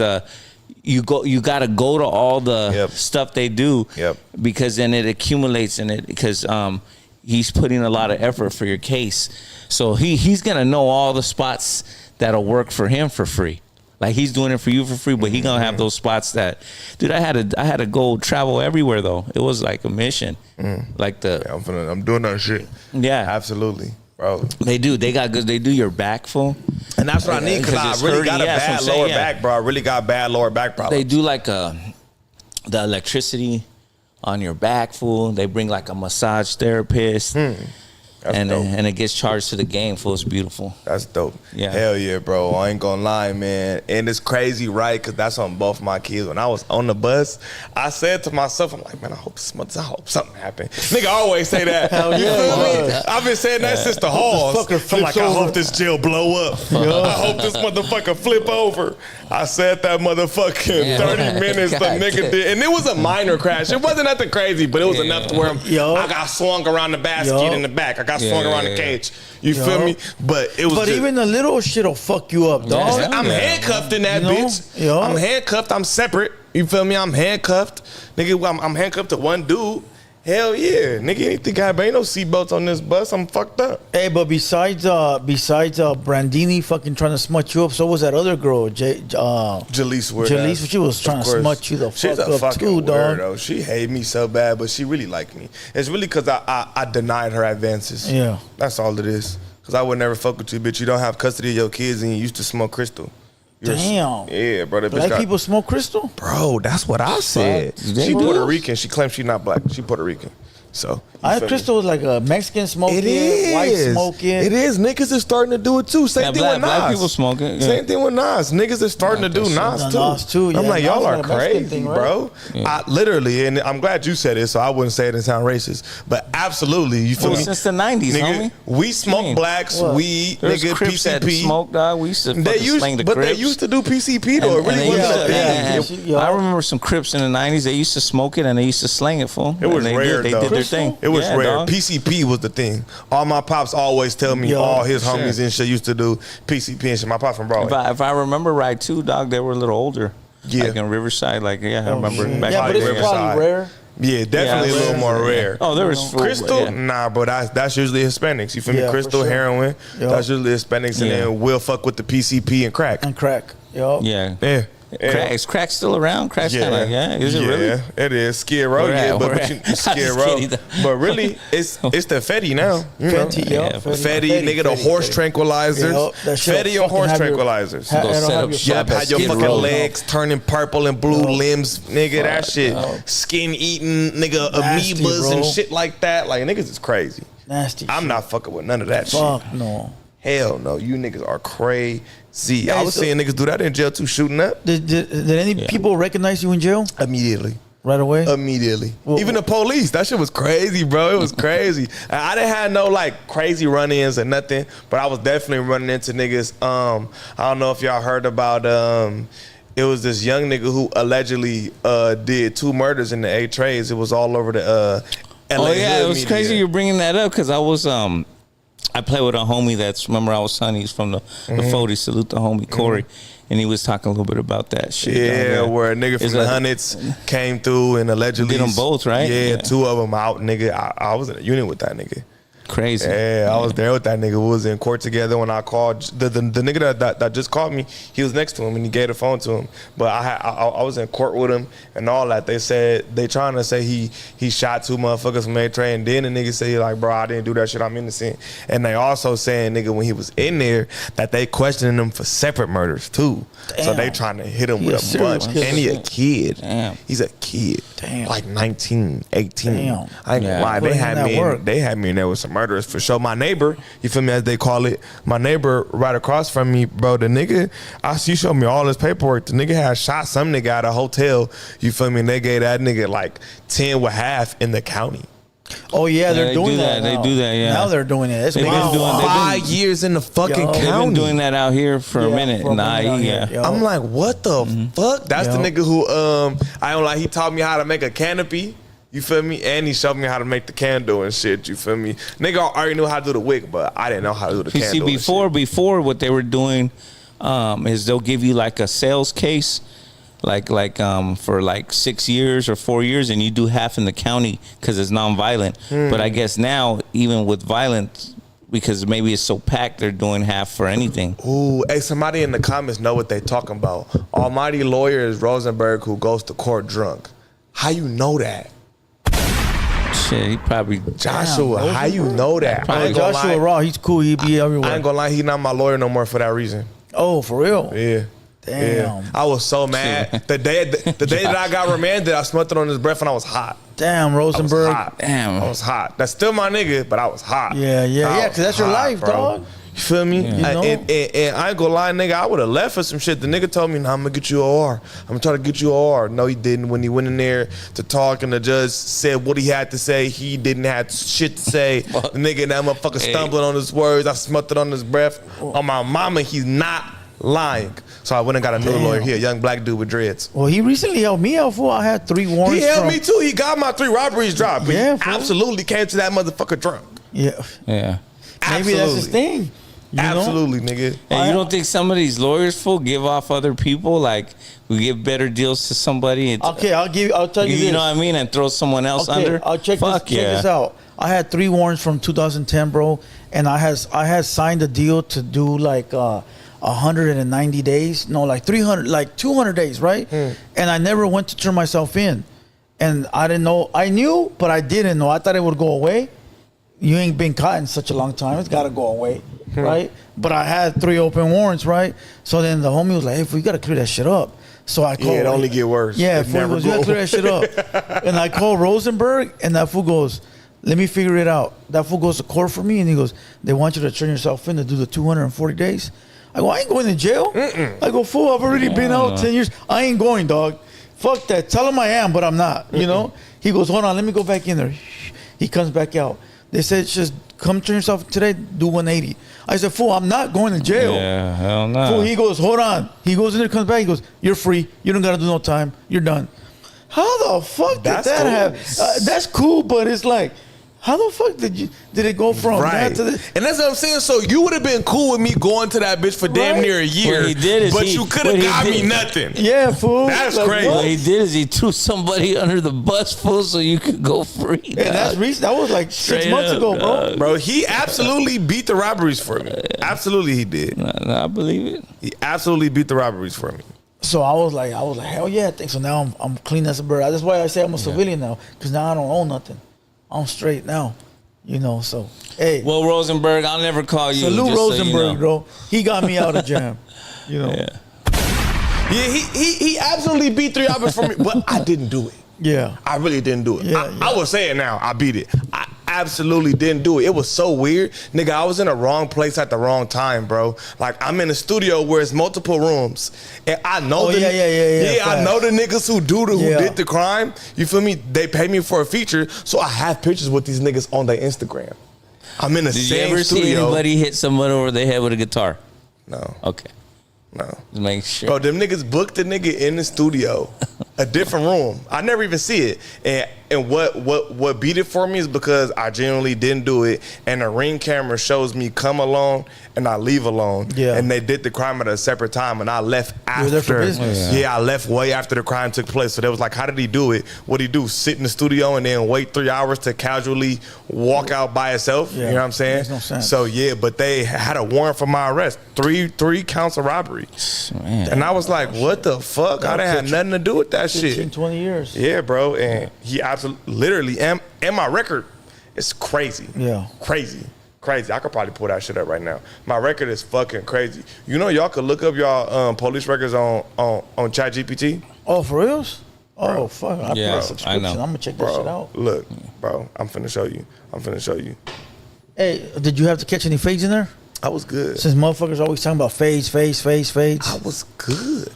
you got to go to all the stuff they do, because then it accumulates in it. Because he's putting a lot of effort for your case. So he's gonna know all the spots that'll work for him for free. Like he's doing it for you for free, but he gonna have those spots that, dude. I had to go travel everywhere though. It was like a mission. Like I'm doing that shit. Yeah, absolutely, bro. They do. They got good. They do your back full, and that's what I need because I really got a bad lower back, bro. I really got bad lower back problems. They do like the electricity on your back full. They bring like a massage therapist. And it gets charged to the game, fool. It's beautiful. That's dope. Yeah. Hell yeah, bro. I ain't gonna lie, man. And it's crazy, right? Because that's on both my kids. When I was on the bus, I said to myself, I'm like, man, I hope something happened. Nigga always say that. Hell You yeah, feel me? I've been saying that since the halls. I'm like, I hope this jail blow up. I hope this motherfucker flip over. I said that motherfucking 30 minutes the nigga did. And it was a minor crash. It wasn't nothing crazy, but it was enough to where I got swung around the basket in the back. I got swung around the cage. You feel me? But it was. But even a little shit'll fuck you up, dog. I'm handcuffed in that bitch. I'm handcuffed. I'm separate. You feel me? I'm handcuffed. Nigga, I'm handcuffed to one dude. Hell yeah. Nigga, anything ain't no seatbelts on this bus. I'm fucked up. Hey, but besides Brandini fucking trying to smut you up, so was that other girl, Jalise, she was trying to smut you the fuck up too, dog. Weirdo. She hated me so bad, but she really liked me. It's really because I denied her advances. Yeah. That's all it is. Because I would never fuck with you, bitch. You don't have custody of your kids and you used to smoke crystal. Damn. Yeah, bro. Black people smoke crystal? Bro, that's what I said. She Puerto Rican. She claims she's not black. She Puerto Rican. So I crystal is like a Mexican smoking, white smoking. It is. Niggas is starting to do it too. Same thing with Nas. Black people smoking. Yeah. Same thing with Nas. Niggas is starting to do Nas too. I'm like, y'all are crazy, thing, right? Bro. Yeah. I literally, and I'm glad you said it, so I wouldn't say it and sound racist. But absolutely, you feel me? Since the 90s, nigga, homie. We smoke blacks, weed, nigga, Crips PCP. that smoke, dog. We used to slang the Crips. But they used to do PCP though. It really wasn't a thing. I remember some Crips in the 90s. They used to smoke it and they used to slang it, fool. It was rare, They did their thing. It was rare. PCP was the thing. All my pops always tell me all his homies and shit used to do PCP and shit. My pops from Broadway. If I remember right too, dog, they were a little older. Yeah. Like in Riverside, I remember back but in it's probably rare. Yeah, definitely a little more rare. Oh, there was crystal. Nah, bro, that's usually Hispanics. You feel me? Crystal, heroin. That's usually Hispanics, and then we'll fuck with the PCP and crack. Yeah. Is crack still around? Crack's kind of Is it really? Yeah, it is. Skid Row, Skid Row. But really, it's the Fetty now. Fetty, nigga, the horse tranquilizers. Fetty or horse tranquilizers. Have your fucking legs turning purple and blue limbs, nigga. That shit. Skin eating, nigga, amoebas and shit like that. Like niggas is crazy. Nasty. I'm not fucking with none of that shit. Fuck no. Hell no, you niggas are crazy. I was seeing niggas do that in jail too, shooting up. Did any people recognize you in jail? Immediately. Right away? Immediately. Even the police. That shit was crazy, bro. It was crazy. I didn't have no like crazy run-ins or nothing, but I was definitely running into niggas. I don't know if y'all heard about it was this young nigga who allegedly did 2 murders in the 8 trades. It was all over the LA. Oh yeah, it was crazy you're bringing that up because I play with a homie remember I was son, he's from the 40, salute the homie Corey, and he was talking a little bit about that shit. Yeah, where a nigga from the Hundreds came through and allegedly did them both, right? Yeah, 2 of them out, nigga. I was in a unit with that nigga. Crazy. Yeah, I was there with that nigga. We was in court together when I called. The nigga that just called me, he was next to him and he gave the phone to him. But I was in court with him and all that. They said, they trying to say he shot 2 motherfuckers from A-Tray, and then the nigga say like, bro, I didn't do that shit, I'm innocent. And they also saying, nigga, when he was in there, that they questioning him for separate murders too. Damn. So they trying to hit him with a bunch. And he a kid. Damn. He's a kid. Damn. Like 19, 18. Damn. I ain't gonna lie. They had me in there with some murderers for sure. My neighbor, you feel me, as they call it, my neighbor right across from me, bro, the nigga, you showed me all his paperwork. The nigga had shot some nigga at a hotel, you feel me, and they gave that nigga like 10 with half in the county. Oh yeah, they're doing that. They do that. Yeah. Now they're doing it. They've been doing 5 years in the fucking county. They've been doing that out here for a minute. I'm like, what the fuck? That's the nigga who I don't like. He taught me how to make a canopy. You feel me? And he showed me how to make the candle and shit. You feel me? Nigga already knew how to do the wick, but I didn't know how to do the candle. See, before what they were doing is they'll give you like a sales case for like 6 years or 4 years, and you do half in the county because it's nonviolent. But I guess now, even with violence, because maybe it's so packed, they're doing half for anything. Ooh, hey, somebody in the comments know what they talking about. Almighty lawyer is Rosenberg who goes to court drunk. How you know that? Shit, he probably... Joshua, how you know that? Joshua Raw, he's cool. He be everywhere. I ain't gonna lie, he not my lawyer no more for that reason. Oh, for real? Yeah. Damn. Yeah. I was so mad. The day that I got remanded, I smelled it on his breath and I was hot. Damn, Rosenberg. Damn. I was hot. That's still my nigga, but I was hot. Yeah, because that's your life, bro. dog. You feel me? Yeah. You know? And I ain't gonna lie, nigga, I would have left for some shit. The nigga told me, nah, I'm gonna get you a OR. I'm gonna try to get you a OR. No, he didn't. When he went in there to talk and the judge said what he had to say, he didn't have shit to say. The nigga, that motherfucker stumbling on his words. I smelled it on his breath. On my mama, he's not lying. So I went and got a new lawyer here, a young black dude with dreads. Well, he recently helped me out, fool. I had 3 warrants. He helped me too. He got my 3 robberies dropped. But Yeah, he absolutely came to that motherfucker drunk. Yeah. Yeah. Maybe that's his thing. Absolutely, nigga. Hey, you don't think some of these lawyers, fool, give off other people? Like, we give better deals to somebody. Okay, I'll tell you this. You know what I mean? And throw someone else under? I'll check this out. I had 3 warrants from 2010, bro. And I had signed a deal to do like 190 days. No, like 300, like 200 days, right? And I never went to turn myself in. And I didn't know. I knew, but I didn't know. I thought it would go away. You ain't been caught in such a long time. It's got to go away, right? But I had 3 open warrants, right? So then the homie was like, hey, we got to clear that shit up. So I called. Yeah, it only get worse. Yeah, fool goes, you got to clear that shit up. And I called Rosenberg, and that fool goes, let me figure it out. That fool goes to court for me, and he goes, they want you to turn yourself in to do the 240 days. I go, I ain't going to jail. I go, fool, I've already been out 10 years. I ain't going, dog. Fuck that. Tell him I am, but I'm not, you know? He goes, hold on, let me go back in there. He comes back out. They said, just come turn yourself today, do 180. I said, fool, I'm not going to jail. Yeah, hell no. Fool, he goes, hold on. He goes in there, comes back, he goes, you're free. You don't got to do no time. You're done. How the fuck did that happen? That's cool, but it's like, how the fuck did it go from that to this? And that's what I'm saying. So you would have been cool with me going to that bitch for damn near a year. What he did is but you could have got me nothing. Yeah, fool. That's like, crazy. What he did is he threw somebody under the bus, fool, so you could go free. And that's recent. That was like 6 months ago, bro. Bro, he absolutely beat the robberies for me. Absolutely, he did. Nah, I believe it. He absolutely beat the robberies for me. So I was like, hell yeah, I think so. Now I'm clean as a bird. That's why I say I'm a civilian now, because now I don't own nothing. I'm straight now. You know, so hey. Well, Rosenberg, I'll never call you. Salute Rosenberg, so you know. bro. He got me out of jam. You know. Yeah, he absolutely beat 3 robberies for me, but I didn't do it. Yeah. I really didn't do it. Yeah, I will say it now. I beat it. I absolutely didn't do it. It was so weird. Nigga, I was in the wrong place at the wrong time, bro. Like, I'm in a studio where it's multiple rooms. And I know I know the niggas who did the crime. You feel me? They pay me for a feature, so I have pictures with these niggas on their Instagram. I'm in the same studio. Did you ever see anybody hit someone over the head with a guitar? No. Okay. No. Just make sure. Bro, them niggas booked the nigga in the studio, a different room. I never even see it. And what beat it for me is because I genuinely didn't do it, and the Ring camera shows me come alone and I leave alone. Yeah. And they did the crime at a separate time, and I left after. You were there for business. Yeah, I left way after the crime took place. So they was like, how did he do it? What'd he do? Sit in the studio and then wait 3 hours to casually walk out by itself? Yeah. You know what I'm saying? Makes no sense. So yeah, but they had a warrant for my arrest. Three counts of robbery. Man. And I was like, what the fuck? I didn't have nothing to do with that 15, shit. 20 years. Yeah, bro. And he absolutely, literally, and my record is crazy. Yeah. Crazy. I could probably pull that shit up right now. My record is fucking crazy. You know, y'all could look up y'all police records on ChatGPT. Oh, for reals? Oh, Bro. fuck. I Yeah, put a subscription. I know. I'm going to check that shit out. Look, bro, I'm finna show you. Hey, did you have to catch any fades in there? I was good. Since motherfuckers always talking about fades. I was good.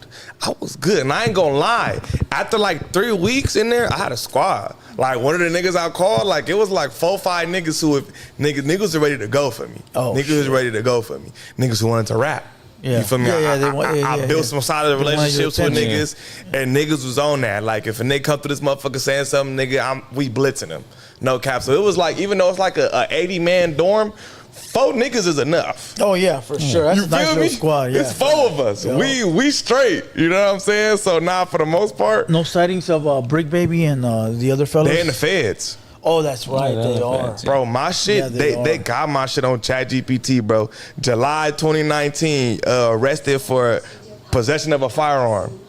And I ain't gonna lie. After like 3 weeks in there, I had a squad. Like one of the niggas I called, like it was like 4 or 5 niggas who niggas are ready to go for me. Oh, niggas was ready to go for me. Niggas who wanted to rap. Yeah. You feel me? I built some solid They wanted your relationships with attention. niggas, and niggas was on that. Like if a nigga come to this motherfucker saying something, nigga, we blitzing him. No cap. So it was like, even though it's like a 80-man dorm, 4 niggas is enough. Oh yeah, for sure. That's You a nice feel little me? squad. Yeah, It's 4 of us. Yo. We straight. You know what I'm saying? So now for the most part, No sightings of Brick Baby and the other fellas. they in the feds. Oh, that's right. Yeah, they they're are. feds, Bro, my shit, Yeah, they they are. got my shit on ChatGPT, bro. July 2019, arrested for possession of a firearm.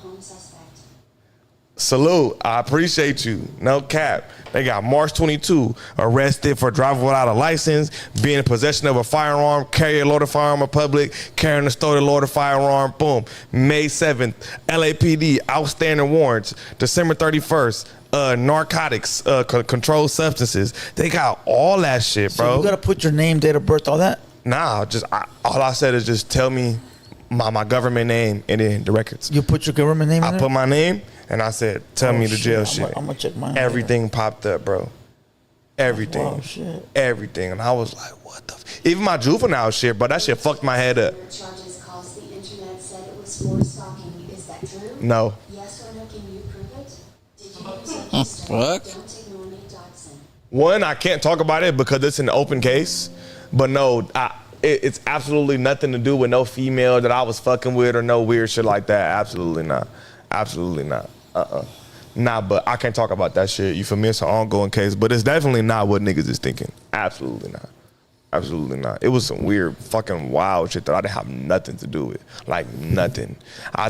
Salute, I appreciate you. No cap. They got March 22, arrested for driving without a license, being in possession of a firearm, carry a loaded firearm in public, carrying a stolen loaded firearm. Boom. May 7th, LAPD, outstanding warrants. December 31st, narcotics, controlled substances. They got all that shit, bro. So you gotta put your name, date of birth, all that. Nah, all I said is just tell me my government name and then the records. You put your government name in I there? put my name and I said, tell me the jail shit. I'm gonna check mine. Everything popped up, bro. Everything. Wow, shit. Everything. And I was like, what the even my juvenile shit, bro, that shit fucked my head up. Charges cause the internet said it was for stalking. Is that true? No. Yes or no? Can you prove it? Did you use a study? What? Don't ignore me, Dodson. One, I can't talk about it because it's an open case. But no, it's absolutely nothing to do with no female that I was fucking with or no weird shit like that. Absolutely not. Absolutely not. Nah, but I can't talk about that shit. You feel me? It's an ongoing case, but it's definitely not what niggas is thinking. Absolutely not. Absolutely not. It was some weird, fucking wild shit that I didn't have nothing to do with. Like, nothing.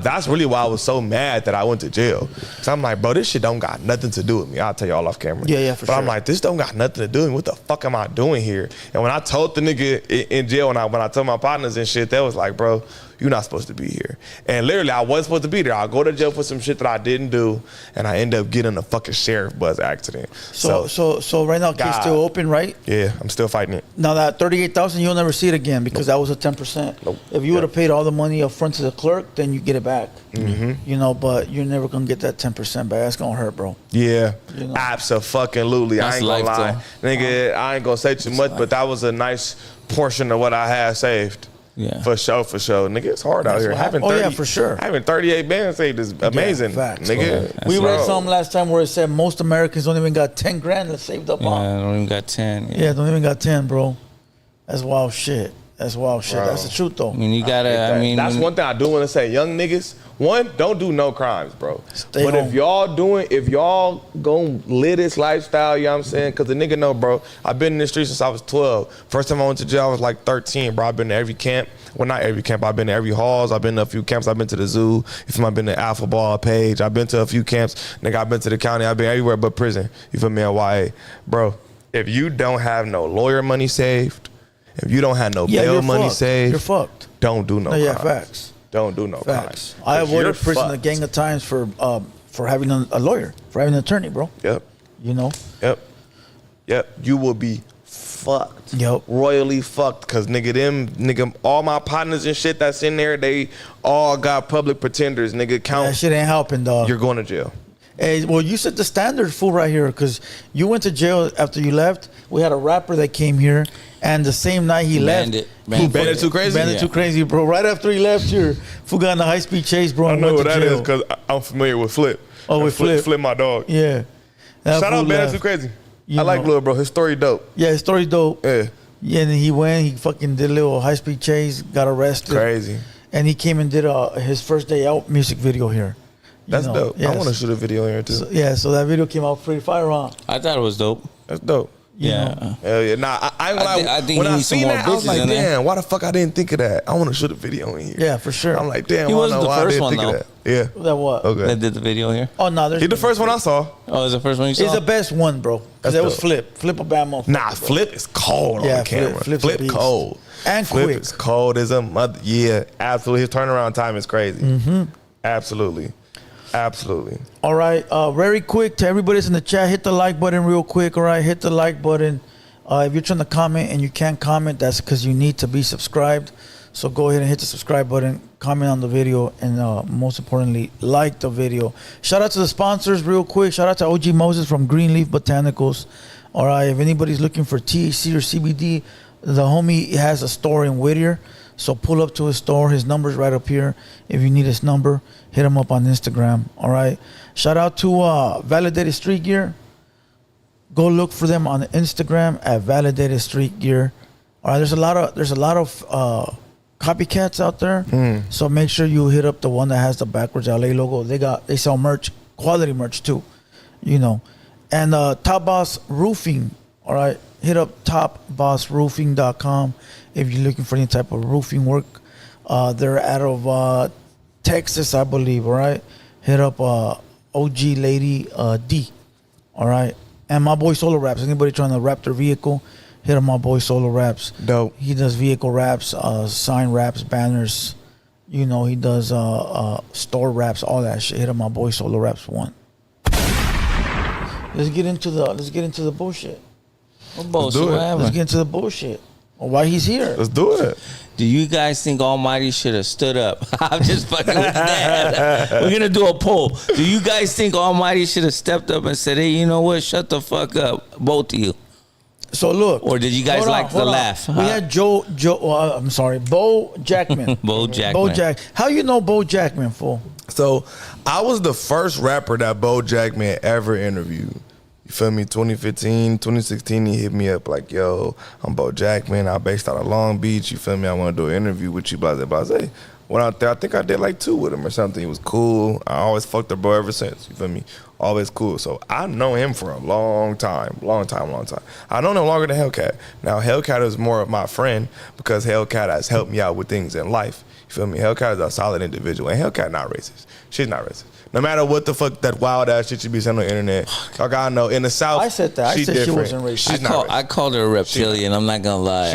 That's really why I was so mad that I went to jail. So I'm like, bro, this shit don't got nothing to do with me. I'll tell you all off camera. Yeah, for but sure. I'm like, this don't got nothing to do with me. What the fuck am I doing here? And when I told the nigga in jail, when I told my partners and shit, they was like, bro, you're not supposed to be here. And literally, I wasn't supposed to be there. I'll go to jail for some shit that I didn't do, and I end up getting a fucking sheriff bus accident. So right now, case still open, right? Yeah, I'm still fighting it. Now that 38,000, you'll never see it again because that was a 10%. Nope. If you would have paid all the money up front to the clerk, then you get it back. Mm-hmm. You know, but you're never gonna get that 10% back. That's gonna hurt, bro. Yeah, You know. abso-fucking-lutely. I That's ain't gonna lie. life, Nigga, I ain't gonna say too much, but that was a nice portion of what I had saved. Yeah. For sure. Nigga, it's hard out That's here. what Having happened. 30, Oh, yeah, for sure. Having 38 bands saved is amazing. facts, nigga. bro. We read Bro. something last time where it said most Americans don't even got 10 grand that saved up Yeah, on. I don't even got 10. Yeah, don't even got 10, bro. That's wild shit. That's wild shit. Bro. That's the truth, though. I mean, you gotta, That's one thing I do want to say. Young niggas, one, don't do no crimes, bro. Stay but home. if y'all gonna live this lifestyle, you know what I'm saying? Because the nigga know, bro, I've been in the streets since I was 12. First time I went to jail, I was like 13, bro. I've been to every camp. Well, not every camp. I've been to every halls. I've been to a few camps. I've been to the zoo. You feel me? I've been to Alpha Ball Page. I've been to a few camps. Nigga, I've been to the county. I've been everywhere but prison. You feel me? And YA. Bro, if you don't have no lawyer money saved, if you don't have no bail you're money fucked. saved, You're fucked. don't do no No, yeah, crimes. facts. Don't do no Facts. crimes. I 'Cause avoided you're prison a fucked. gang of times for having a lawyer, for having an attorney, bro. Yep. You know? Yep. You will be fucked. Yep. Royally fucked. Cause nigga, all my partners and shit that's in there, they all got public pretenders. Nigga, That count. shit ain't helping, dog. You're going to jail. Hey, well, you set the standard, fool, right here, because you went to jail after you left. We had a rapper that came here, and the same night he Bandit. left. Bandit Too Crazy? Bandit Yeah. Too Crazy, bro. Right after he left here, fool got in a high-speed chase, bro, I and know went what to that jail. is because I'm familiar with Flip. Oh, And with Flip. Flip my dog. Yeah. That Shout fool out Bandit left. Too Crazy. You I like know. Lil Bro. His story dope. Yeah, his story's dope. Yeah. Yeah, and then he went, he fucking did a little high-speed chase, got arrested. Crazy. And he came and did his first day out music video here. You That's know, dope. I yes. want to shoot a video in here too. So that video came out pretty fire on. I thought it was dope. That's dope. You Yeah. know. Hell yeah. Nah, I ain't gonna lie. I think when he I needs some seen more that, I was bitches like, in there. damn, why the fuck I didn't think of that? I want to shoot a video in here. Yeah, for sure. I'm like, damn, He why wasn't the I first didn't one, think of though. that? Yeah. That what? Okay. That did the video here. Oh, no, there's He the first one I saw. Oh, is the first one you saw? It's the best one, bro. That's Because that was dope. Flip. Flip a bad motherfucker. Nah, bro. Flip is cold Yeah, on the camera. Flip's a Flip beast. cold. And Flip quick. is cold as a mother. Yeah, absolutely. His turnaround time is crazy. Mm-hmm. Absolutely. Absolutely. All right, very quick to everybody that's in the chat, hit the like button real quick. All right, hit the like button. If you're trying to comment and you can't comment, that's because you need to be subscribed. So go ahead and hit the subscribe button, comment on the video, and most importantly, like the video. Shout out to the sponsors real quick. Shout out to OG Moses from Greenleaf Botanicals. All right, if anybody's looking for THC or CBD, the homie has a store in Whittier. So pull up to his store. His number's right up here. If you need his number, hit him up on Instagram. All right. Shout out to Validated Street Gear. Go look for them on Instagram at Validated Street Gear. All right, there's a lot of copycats out there. So make sure you hit up the one that has the backwards LA logo. They sell merch, quality merch too, you know. And Top Boss Roofing. All right, hit up topbossroofing.com if you're looking for any type of roofing work. They're out of Texas, I believe. All right, hit up OG Lady D. All right, and my boy Solo Raps. Anybody trying to wrap their vehicle, hit up my boy Solo Raps. Dope. He does vehicle wraps, sign wraps, banners. You know, he does store wraps, all that shit. Hit up my boy Solo Raps 1. Let's get into the bullshit. What bullshit? Let's get into the bullshit. Well, why he's here? Let's do it. Do you guys think Almighty should have stood up? I'm just fucking with that. We're going to do a poll. Do you guys think Almighty should have stepped up and said, hey, you know what? Shut the fuck up, both of you. So look. Or did you guys like the laugh? We had Bo Jackman. Bo Jackman. Bo Jack. How you know Bo Jackman, fool? So I was the first rapper that Bo Jackman ever interviewed. You feel me? 2015, 2016, he hit me up like, yo, I'm Bo Jackman. I'm based out of Long Beach. You feel me? I want to do an interview with you, blase, blase. Went out there. I think I did like 2 with him or something. He was cool. I always fucked the bro ever since. You feel me? Always cool. So I know him for a long time. I know him longer than Hellcat. Now, Hellcat is more of my friend because Hellcat has helped me out with things in life. You feel me? Hellcat is a solid individual. And Hellcat not racist. She's not racist. No matter what the fuck that wild ass shit you be saying on the internet, y'all gotta know in the South. I said that. I said different. she wasn't racist. She's not racist. I called her a reptilian. I'm not gonna lie.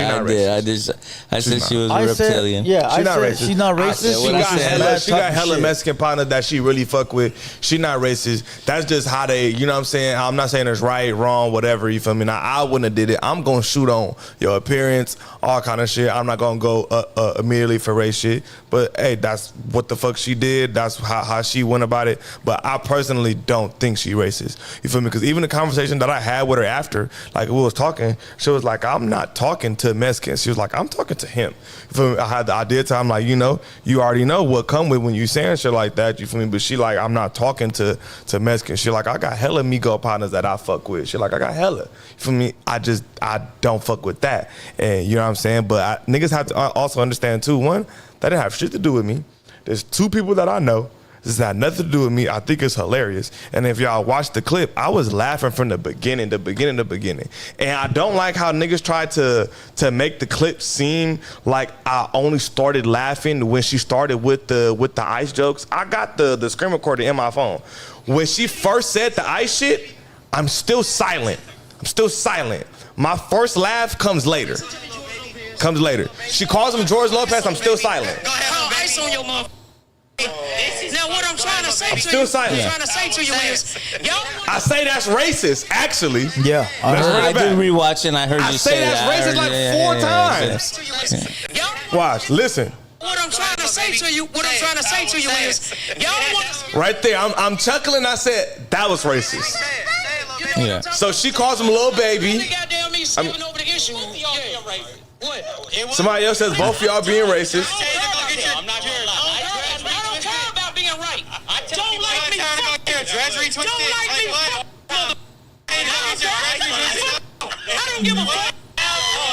I said she was a reptilian. She's not racist. She's not racist. She got hella Mexican partners that she really fuck with. She not racist. That's just how they. You know what I'm saying? I'm not saying it's right, wrong, whatever. You feel me? Now I wouldn't have did it. I'm gonna shoot on your appearance, all kind of shit. I'm not gonna go immediately for race shit. But hey, that's what the fuck she did. That's how she went about it. But I personally don't think she racist. You feel me? Because even the conversation that I had with her after, like we was talking, she was like, I'm not talking to Mexicans. She was like, I'm talking to him. You feel me? I had the idea to, I'm like, you know, you already know what come with when you saying shit like that. You feel me? But she like, I'm not talking to Mexicans. She like, I got hella Migo partners that I fuck with. She like, I got hella. You feel me? I don't fuck with that. And you know what I'm saying? But niggas have to also understand too, one, that didn't have shit to do with me. There's 2 people that I know. This had nothing to do with me. I think it's hilarious. And if y'all watch the clip, I was laughing from the beginning. And I don't like how niggas try to make the clip seem like I only started laughing when she started with the ice jokes. I got the screen recorder in my phone. When she first said the ice shit, I'm still silent. My first laugh comes later. She calls him George Lopez, I'm still silent. Go ahead, have ice on your mouth. Now what I'm trying to say to you is, I say that's racist, actually. Yeah. I did rewatch and I heard you say that's racist like 4 times. Watch, listen. What I'm trying to say to you is, right there, I'm chuckling. I said that was racist. Yeah. So she calls him little baby. Somebody else says both of y'all being racist. I'm not gonna lie. I don't care about being right. Don't like me. I don't give a fuck.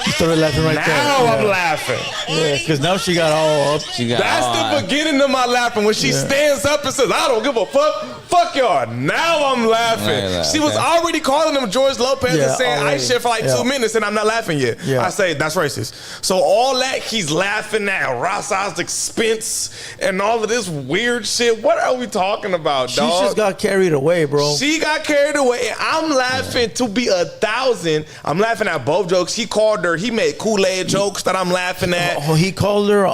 You started laughing right there. Now I'm laughing. Yeah, because now she got all up. That's the beginning of my laughing when she stands up and says, I don't give a fuck. Fuck y'all. Now I'm laughing. She was already calling him George Lopez and saying ice shit for like 2 minutes and I'm not laughing yet. I say, that's racist. So all that he's laughing at Rasa's expense and all of this weird shit. What are we talking about, dog? She just got carried away, bro. She got carried away and I'm laughing to be 1,000. I'm laughing at both jokes. He called her, he made Kool-Aid jokes that I'm laughing at. Oh, he called her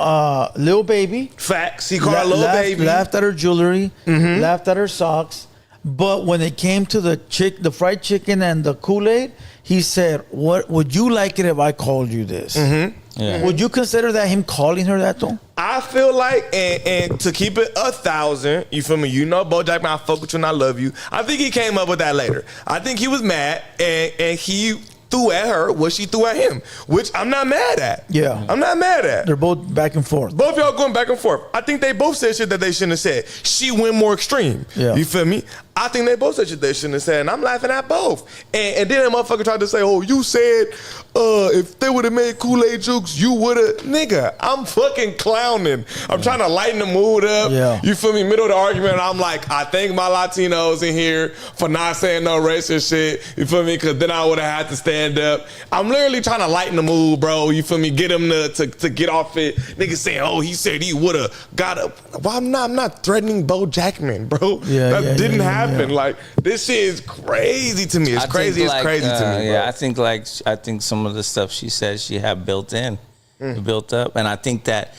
Lil Baby. Facts. He called her Lil Baby. Laughed at her jewelry. Laughed at her socks. But when it came to the fried chicken and the Kool-Aid, he said, "What would you like it if I called you this?" Yeah. Would you consider that him calling her that though? I feel like, and to keep it 1,000, you feel me? You know, Bo Jackman, I fuck with you and I love you. I think he came up with that later. I think he was mad and he threw at her what she threw at him, which I'm not mad at. Yeah. I'm not mad at. They're both back and forth. Both y'all going back and forth. I think they both said shit that they shouldn't have said. She went more extreme. Yeah. You feel me? I think they both said shit they shouldn't have said, and I'm laughing at both. And then that motherfucker tried to say, oh, you said if they would have made Kool-Aid jokes, you would have. Nigga, I'm fucking clowning. I'm trying to lighten the mood up. Yeah. You feel me? Middle of the argument, I'm like, I thank my Latinos in here for not saying no racist shit. You feel me? Because then I would have had to stand up. I'm literally trying to lighten the mood, bro. You feel me? Get him to get off it. Niggas saying, oh, he said he would have got up. Well, I'm not threatening Bo Jackman, bro. That didn't happen. Like, this shit is crazy to me. It's crazy to me, bro. Yeah, I think some of the stuff she said she had built up. And I think that,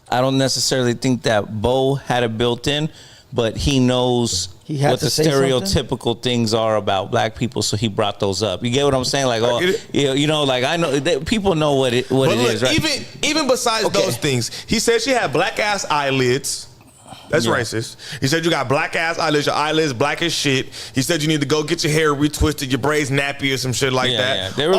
I don't necessarily think that Bo had it built in, but he knows what the stereotypical things are about black people, so he brought those up. You get what I'm saying? Like, oh, you know, like I know people know what it is, right? Even besides those things, he said she had black ass eyelids. That's racist. He said you got black ass eyelids, your eyelids black as shit. He said you need to go get your hair retwisted, your braids nappy or some shit like that. They were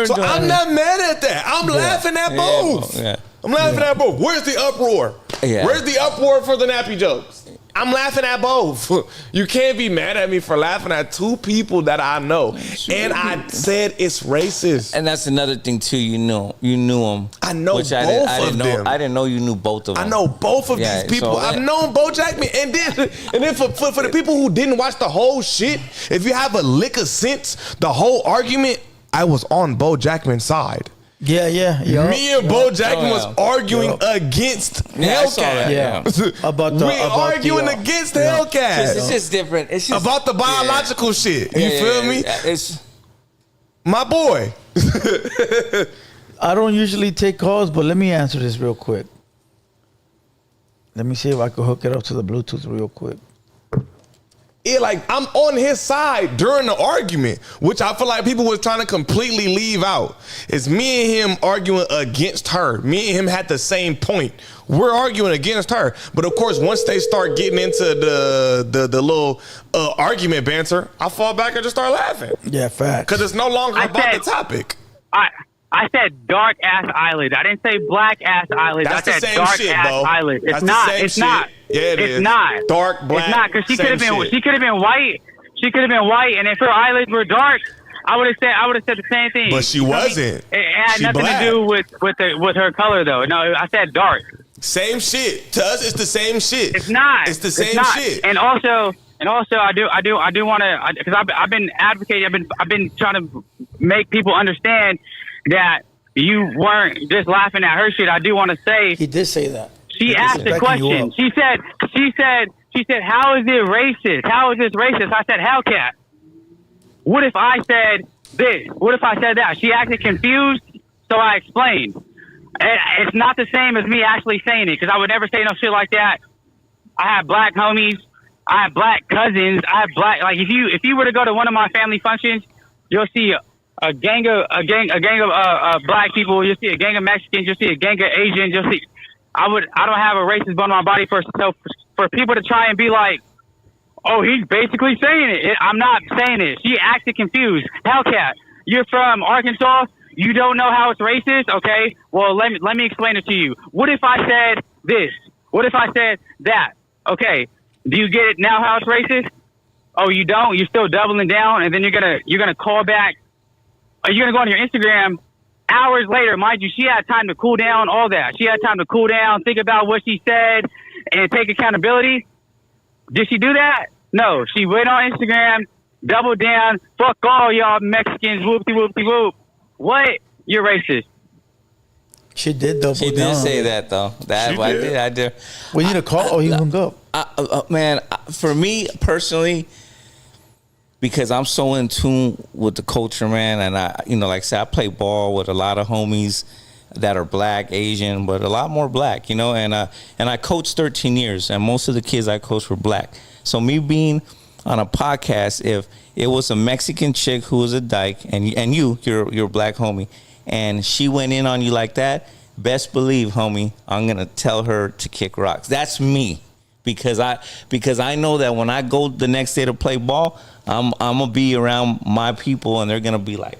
so I'm not mad at that. I'm laughing at both. I'm laughing at both. Where's the uproar? Where's the uproar for the nappy jokes? I'm laughing at both. You can't be mad at me for laughing at two people that I know. And I said it's racist. And that's another thing too. You knew them. I know both of them. I didn't know you knew both of them. I know both of these people. So, I've known Bo Jackman. And then for the people who didn't watch the whole shit, if you have a lick of sense, the whole argument, I was on Bo Jackman's side. Yeah. Me and Bo Jackman was arguing against Hellcat. Arguing against Hellcat. It's just different. It's just about the biological shit. You feel me? It's my boy. I don't usually take calls, but let me answer this real quick. Let me see if I can hook it up to the Bluetooth real quick. I'm on his side during the argument, which I feel like people was trying to completely leave out. It's me and him arguing against her. Me and him had the same point. We're arguing against her. But of course, once they start getting into the little argument banter, I fall back and just start laughing. Yeah, fact. Because it's no longer about the topic. I said dark ass eyelids. I didn't say black ass eyelids. That's I said the same dark shit, ass Bo. eyelids. That's it's not. Yeah, it's not. Dark, black. It's not, because she could have been. Shit. She could have been white. She could have been white, and if her eyelids were dark, I would have said the same thing. But she wasn't. It had nothing black. to do with her color, though. No, I said dark. Same shit. To us, it's the same shit. It's not. It's the same shit. And also, I do want to, because I've been advocating. I've been trying to make people understand that you weren't just laughing at her shit. I do want to say he did say that. She asked a question. She said, how is it racist? How is this racist? I said, Hellcat. What if I said this? What if I said that? She acted confused, so I explained. It's not the same as me actually saying it, because I would never say no shit like that. I have black homies. I have black cousins. I have black, like, if you were to go to one of my family functions, you'll see a gang of black people. You'll see a gang of Mexicans. You'll see a gang of Asians. You'll see. I don't have a racist bone in my body for people to try and be like, oh, he's basically saying it. I'm not saying it. She acted confused. Hellcat, you're from Arkansas. You don't know how it's racist? Okay. Well, let me explain it to you. What if I said this? What if I said that? Okay. Do you get it now how it's racist? Oh, you don't? You're still doubling down, and then you're gonna call back. You're gonna go on your Instagram hours later, mind you. She had time to cool down, all that. She had time to cool down, think about what she said, and take accountability. Did she do that? No. She went on Instagram, doubled down. Fuck all y'all Mexicans. Whoopty-whoopty-whoop. What? You're racist. She did double down. She did say that, though. I did. We need a call. Oh, you hung up. Man, for me personally, because I'm so in tune with the culture, man, and like I said, I play ball with a lot of homies that are black, Asian, but a lot more black, and I coached 13 years, and most of the kids I coached were black. So me being on a podcast, if it was a Mexican chick who was a dyke, and you're a black homie, and she went in on you like that, best believe, homie, I'm gonna tell her to kick rocks. That's me. Because I know that when I go the next day to play ball, I'm gonna be around my people, and they're gonna be like,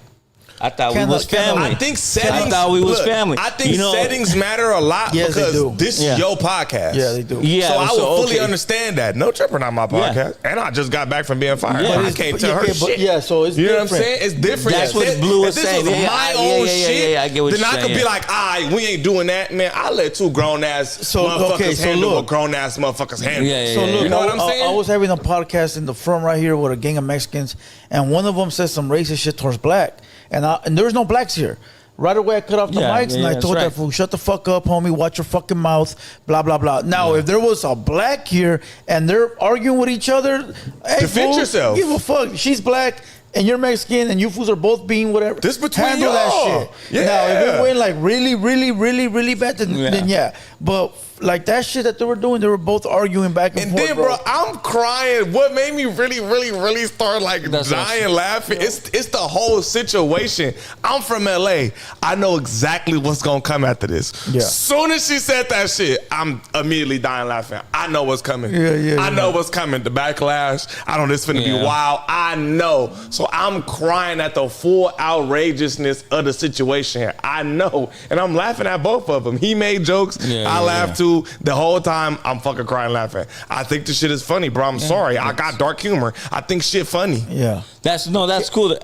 I thought we was family. I think settings. I thought we was family. I think settings matter a lot because this is your podcast. Yeah, they do. Yeah, so I would fully understand that. No Jumper, not my podcast, and I just got back from being fired. Yeah, I can't tell her shit. Yeah, so it's you know different. what I'm saying? It's different. That's what Blue was saying. If this was my own shit, I get what then you're I could saying. be like, all right, we ain't doing that, man. I let two grown ass motherfuckers handle what grown ass motherfuckers handle. So look, you know what I'm saying? I was having a podcast in the front right here with a gang of Mexicans, and one of them said some racist shit towards black, and there's no blacks here. Right away, I cut off the mics, and I told that fool, shut the fuck up, homie, watch your fucking mouth, blah, blah, blah. Now, if there was a black here, and they're arguing with each other, hey, defend fool, yourself. Give a fuck. She's black, and you're Mexican, and you fools are both being whatever. This between Handle that y'all. shit. Yeah. Now, if it went like really, really, really, really bad, then yeah. But like that shit that they were doing, they were both arguing back and forth. Then, bro, I'm crying. What made me really, really, really start That's dying laughing? It's the whole situation. I'm from LA. I know exactly what's gonna come after this. Yeah. Soon as she said that shit, I'm immediately dying laughing. I know what's coming. I know what's coming. The backlash. I know this finna be wild. I know. So I'm crying at the full outrageousness of the situation here. I know, and I'm laughing at both of them. He made jokes. I laughed too. The whole time I'm fucking crying laughing. I think this shit is funny, bro. I'm sorry. I got dark humor. I think shit funny. Yeah. That's cool.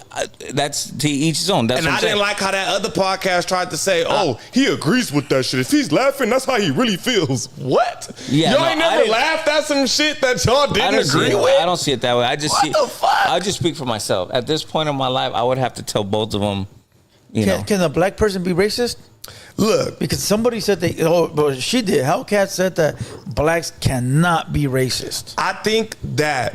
That's to each his own. That's and what I didn't like how that other podcast tried to say, oh, he agrees with that shit. If he's laughing, that's how he really feels. What? Yeah, y'all ain't never laughed at some shit that y'all didn't agree with? I don't see it that way. I just What the fuck? I just speak for myself. At this point in my life, I would have to tell both of them, Can a black person be racist? Look, because somebody said but she did. Hellcat said that blacks cannot be racist. I think that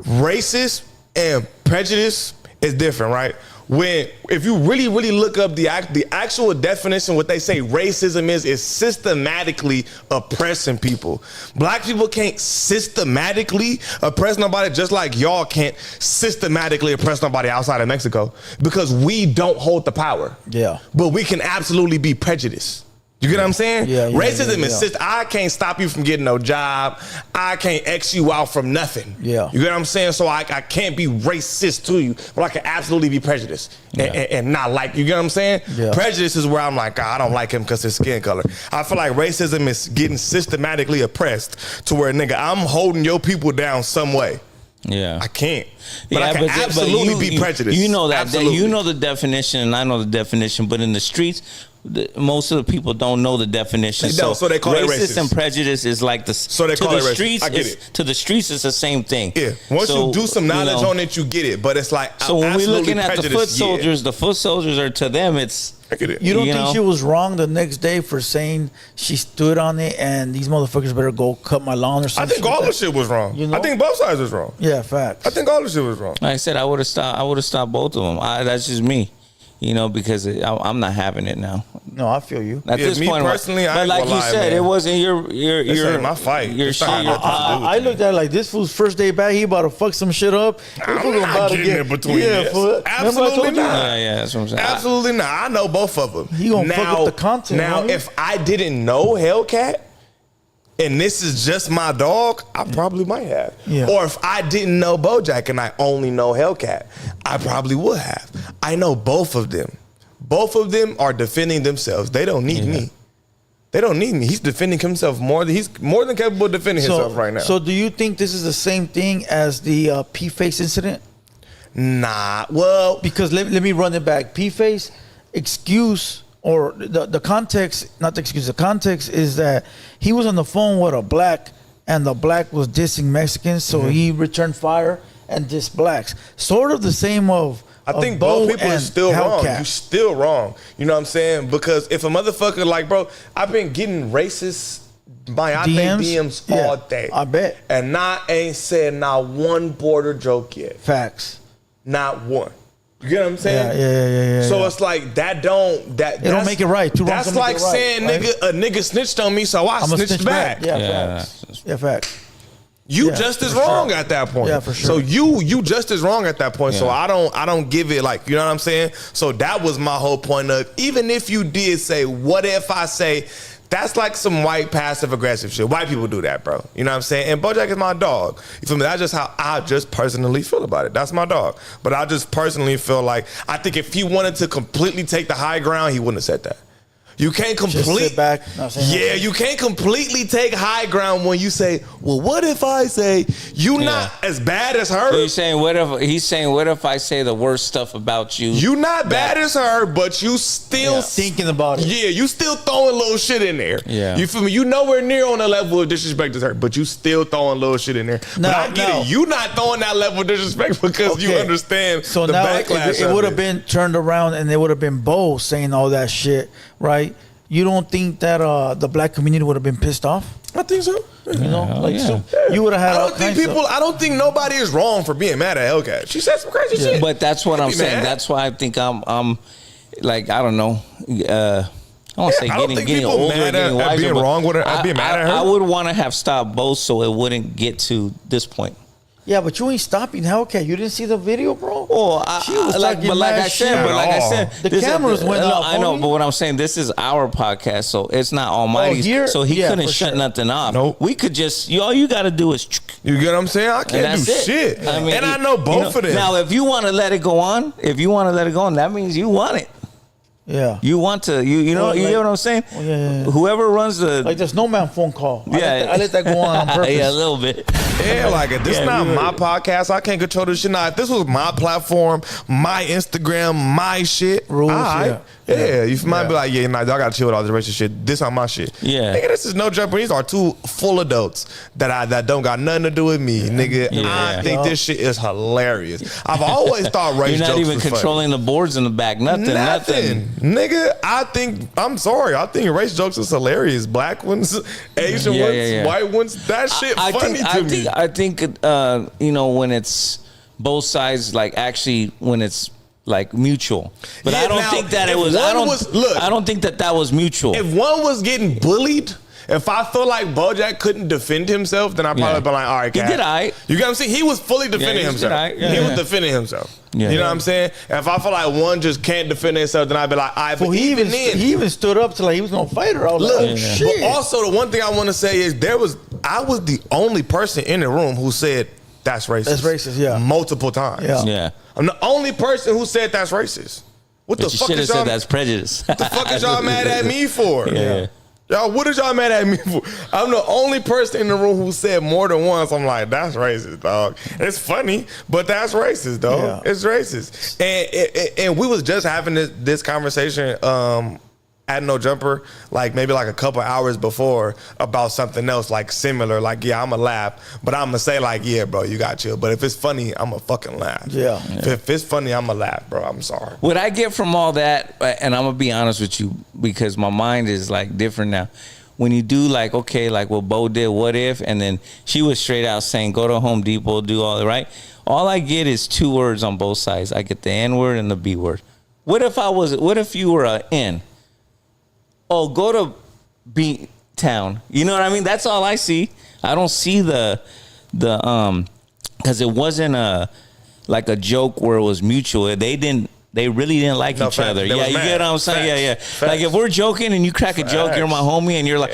racist and prejudice is different, right? If you really, really look up the actual definition, what they say racism is systematically oppressing people. Black people can't systematically oppress nobody, just like y'all can't systematically oppress nobody outside of Mexico, because we don't hold the power. Yeah. But we can absolutely be prejudiced. You get what I'm saying? Yeah, racism is I can't stop you from getting no job. I can't X you out from nothing. Yeah. You get what I'm saying? So I can't be racist to you, but I can absolutely be prejudiced and not like you. Get what I'm saying? Yeah. Prejudice is where I'm like, I don't like him because his skin color. I feel like racism is getting systematically oppressed to where, nigga, I'm holding your people down some way. Yeah, I can't. But I can absolutely be prejudiced. You know that. Absolutely. You know the definition, and I know the definition. But in the streets, most of the people don't know the definition. They don't, so they call it racist. And prejudice is like the. So they call it racist. I get it. To the streets, it's the same thing. Yeah. Once you do some knowledge on it, you get it. But it's like so when we're looking at the foot soldiers, yeah. the foot soldiers are to them. It's. I get it. You don't think she was wrong the next day for saying she stood on it and these motherfuckers better go cut my lawn or something? I think all the shit was wrong. You know? I think both sides was wrong. Yeah, facts. I think all the shit was wrong. Like I said, I would have stopped both of them. That's just me. Because I'm not having it now. No, I feel you. At this me point, personally, I but ain't like gonna you lie, said, man. it wasn't your my fight. Your shit. I looked at it like this fool's first day back. He about to fuck some shit up. I'm not getting in between this. Absolutely not. Yeah, that's what I'm saying. Absolutely not. I know both of them. He gonna fuck up the content. Now, if I didn't know Hellcat, and this is just my dog, I probably might have. Yeah. Or if I didn't know Bo Jackman and I only know Hellcat, I probably would have. I know both of them. Both of them are defending themselves. They don't need me. They don't need me. He's defending himself more. He's more than capable of defending himself right now. So do you think this is the same thing as the P-Face incident? Nah. Well, because let me run it back. P-Face excuse or the context, not the excuse. The context is that he was on the phone with a black, and the black was dissing Mexicans, so he returned fire and dissed blacks. Sort of the same of. I think both people are still wrong. You're still wrong. You know what I'm saying? Because if a motherfucker like, bro, I've been getting racist DMs all day. I bet. And ain't said not one border joke yet. Facts. Not one. You get what I'm saying? Yeah. So it's like that don't make it right. That's like saying a nigga snitched on me, so I snitched back. Yeah, facts. Yeah, facts. You just as wrong at that point. Yeah, for sure. So you just as wrong at that point. Yeah. So I don't give it like, you know what I'm saying? So that was my whole point of, even if you did say, what if I say That's like some white passive aggressive shit. White people do that, bro. You know what I'm saying? And BoJack is my dog. You feel me? That's just how I just personally feel about it. That's my dog. But I just personally feel like, I think if he wanted to completely take the high ground, he wouldn't have said that. You can't sit back. You can't completely take high ground when you say, well, what if I say you not as bad as her? So he's saying, what if I say the worst stuff about you? You not bad as her, but you still thinking about it. Yeah, you still throwing little shit in there. Yeah. You feel me? You nowhere near on the level of disrespect as her, but you still throwing little shit in there. But I get it. You not throwing that level of disrespect because you understand so the now backlash. It would have been turned around and it would have been Bo saying all that shit, right? You don't think that the black community would have been pissed off? I think so. You know, so you would have had. I don't think nobody is wrong for being mad at Hellcat. She said some crazy shit. But that's what I'm saying. That's why I think I'm like, I don't know. I don't say getting older, getting wiser. Being wrong with her, being mad at her. I would want to have stopped both so it wouldn't get to this point. Yeah, but you ain't stopping Hellcat. You didn't see the video, bro? Oh, like I said, the cameras went off. I know, but what I'm saying, this is our podcast, so it's not Almighty's. So he couldn't shut nothing off. Nope. We could just, all you got to do is. You get what I'm saying? I can't do shit. I mean, and I know both of them. Now, if you want to let it go on, that means you want it. Yeah, you want to, you know, you know what I'm saying? Whoever runs the like the snowman phone call. I let that go on purpose. Yeah, a little bit. Yeah, like if this is not my podcast, I can't control this shit. Now, if this was my platform, my Instagram, my shit, rules. You might be like, y'all gotta chill with all this racist shit. This on my shit. Yeah, nigga, this is no jumper. These are two full adults that don't got nothing to do with me, nigga. I think this shit is hilarious. I've always thought race jokes was funny. You're not even controlling the boards in the back. Nothing. Nigga, I'm sorry. I think race jokes is hilarious. Black ones, Asian ones, white ones. That shit funny to me. I think you know, when it's both sides, like actually when it's like mutual. But I don't think that it was. I don't think that was mutual. If one was getting bullied. If I feel like BoJack couldn't defend himself, then I'd probably be like, all right, Cat. He did all right. You get what I'm saying? He was fully defending himself. He was defending himself. You know what I'm saying? If I feel like one just can't defend himself, then I'd be like, all right, but he even stood up to like he was gonna fight her. I was like, shit. But also the one thing I want to say is I was the only person in the room who said that's racist. That's racist, yeah. Multiple times. Yeah. I'm the only person who said that's racist. What the fuck is y'all? That's prejudice. What the fuck is y'all mad at me for? Yeah. Y'all, what is y'all mad at me for? I'm the only person in the room who said more than once. I'm like, that's racist, dog. It's funny, but that's racist, dog. Yeah. It's racist. And we was just having this conversation at No Jumper, like maybe like a couple hours before about something else, like similar. Like, yeah, I'm going to laugh, but I'm going to say like, yeah, bro, you got chill. But if it's funny, I'm going to fucking laugh. Yeah. If it's funny, I'm going to laugh, bro. I'm sorry. What I get from all that, and I'm going to be honest with you, because my mind is like different now. When you do like, okay, like what Bo did, what if, and then she was straight out saying, go to Home Depot, do all that, right? All I get is two words on both sides. I get the N word and the B word. What if you were an N? Oh, go to B town. You know what I mean? That's all I see. I don't see the because it wasn't like a joke where it was mutual. They really didn't like each other. Yeah, you get what I'm saying? Facts. Yeah. Like if we're joking and you crack a joke, you're my homie, and you're like,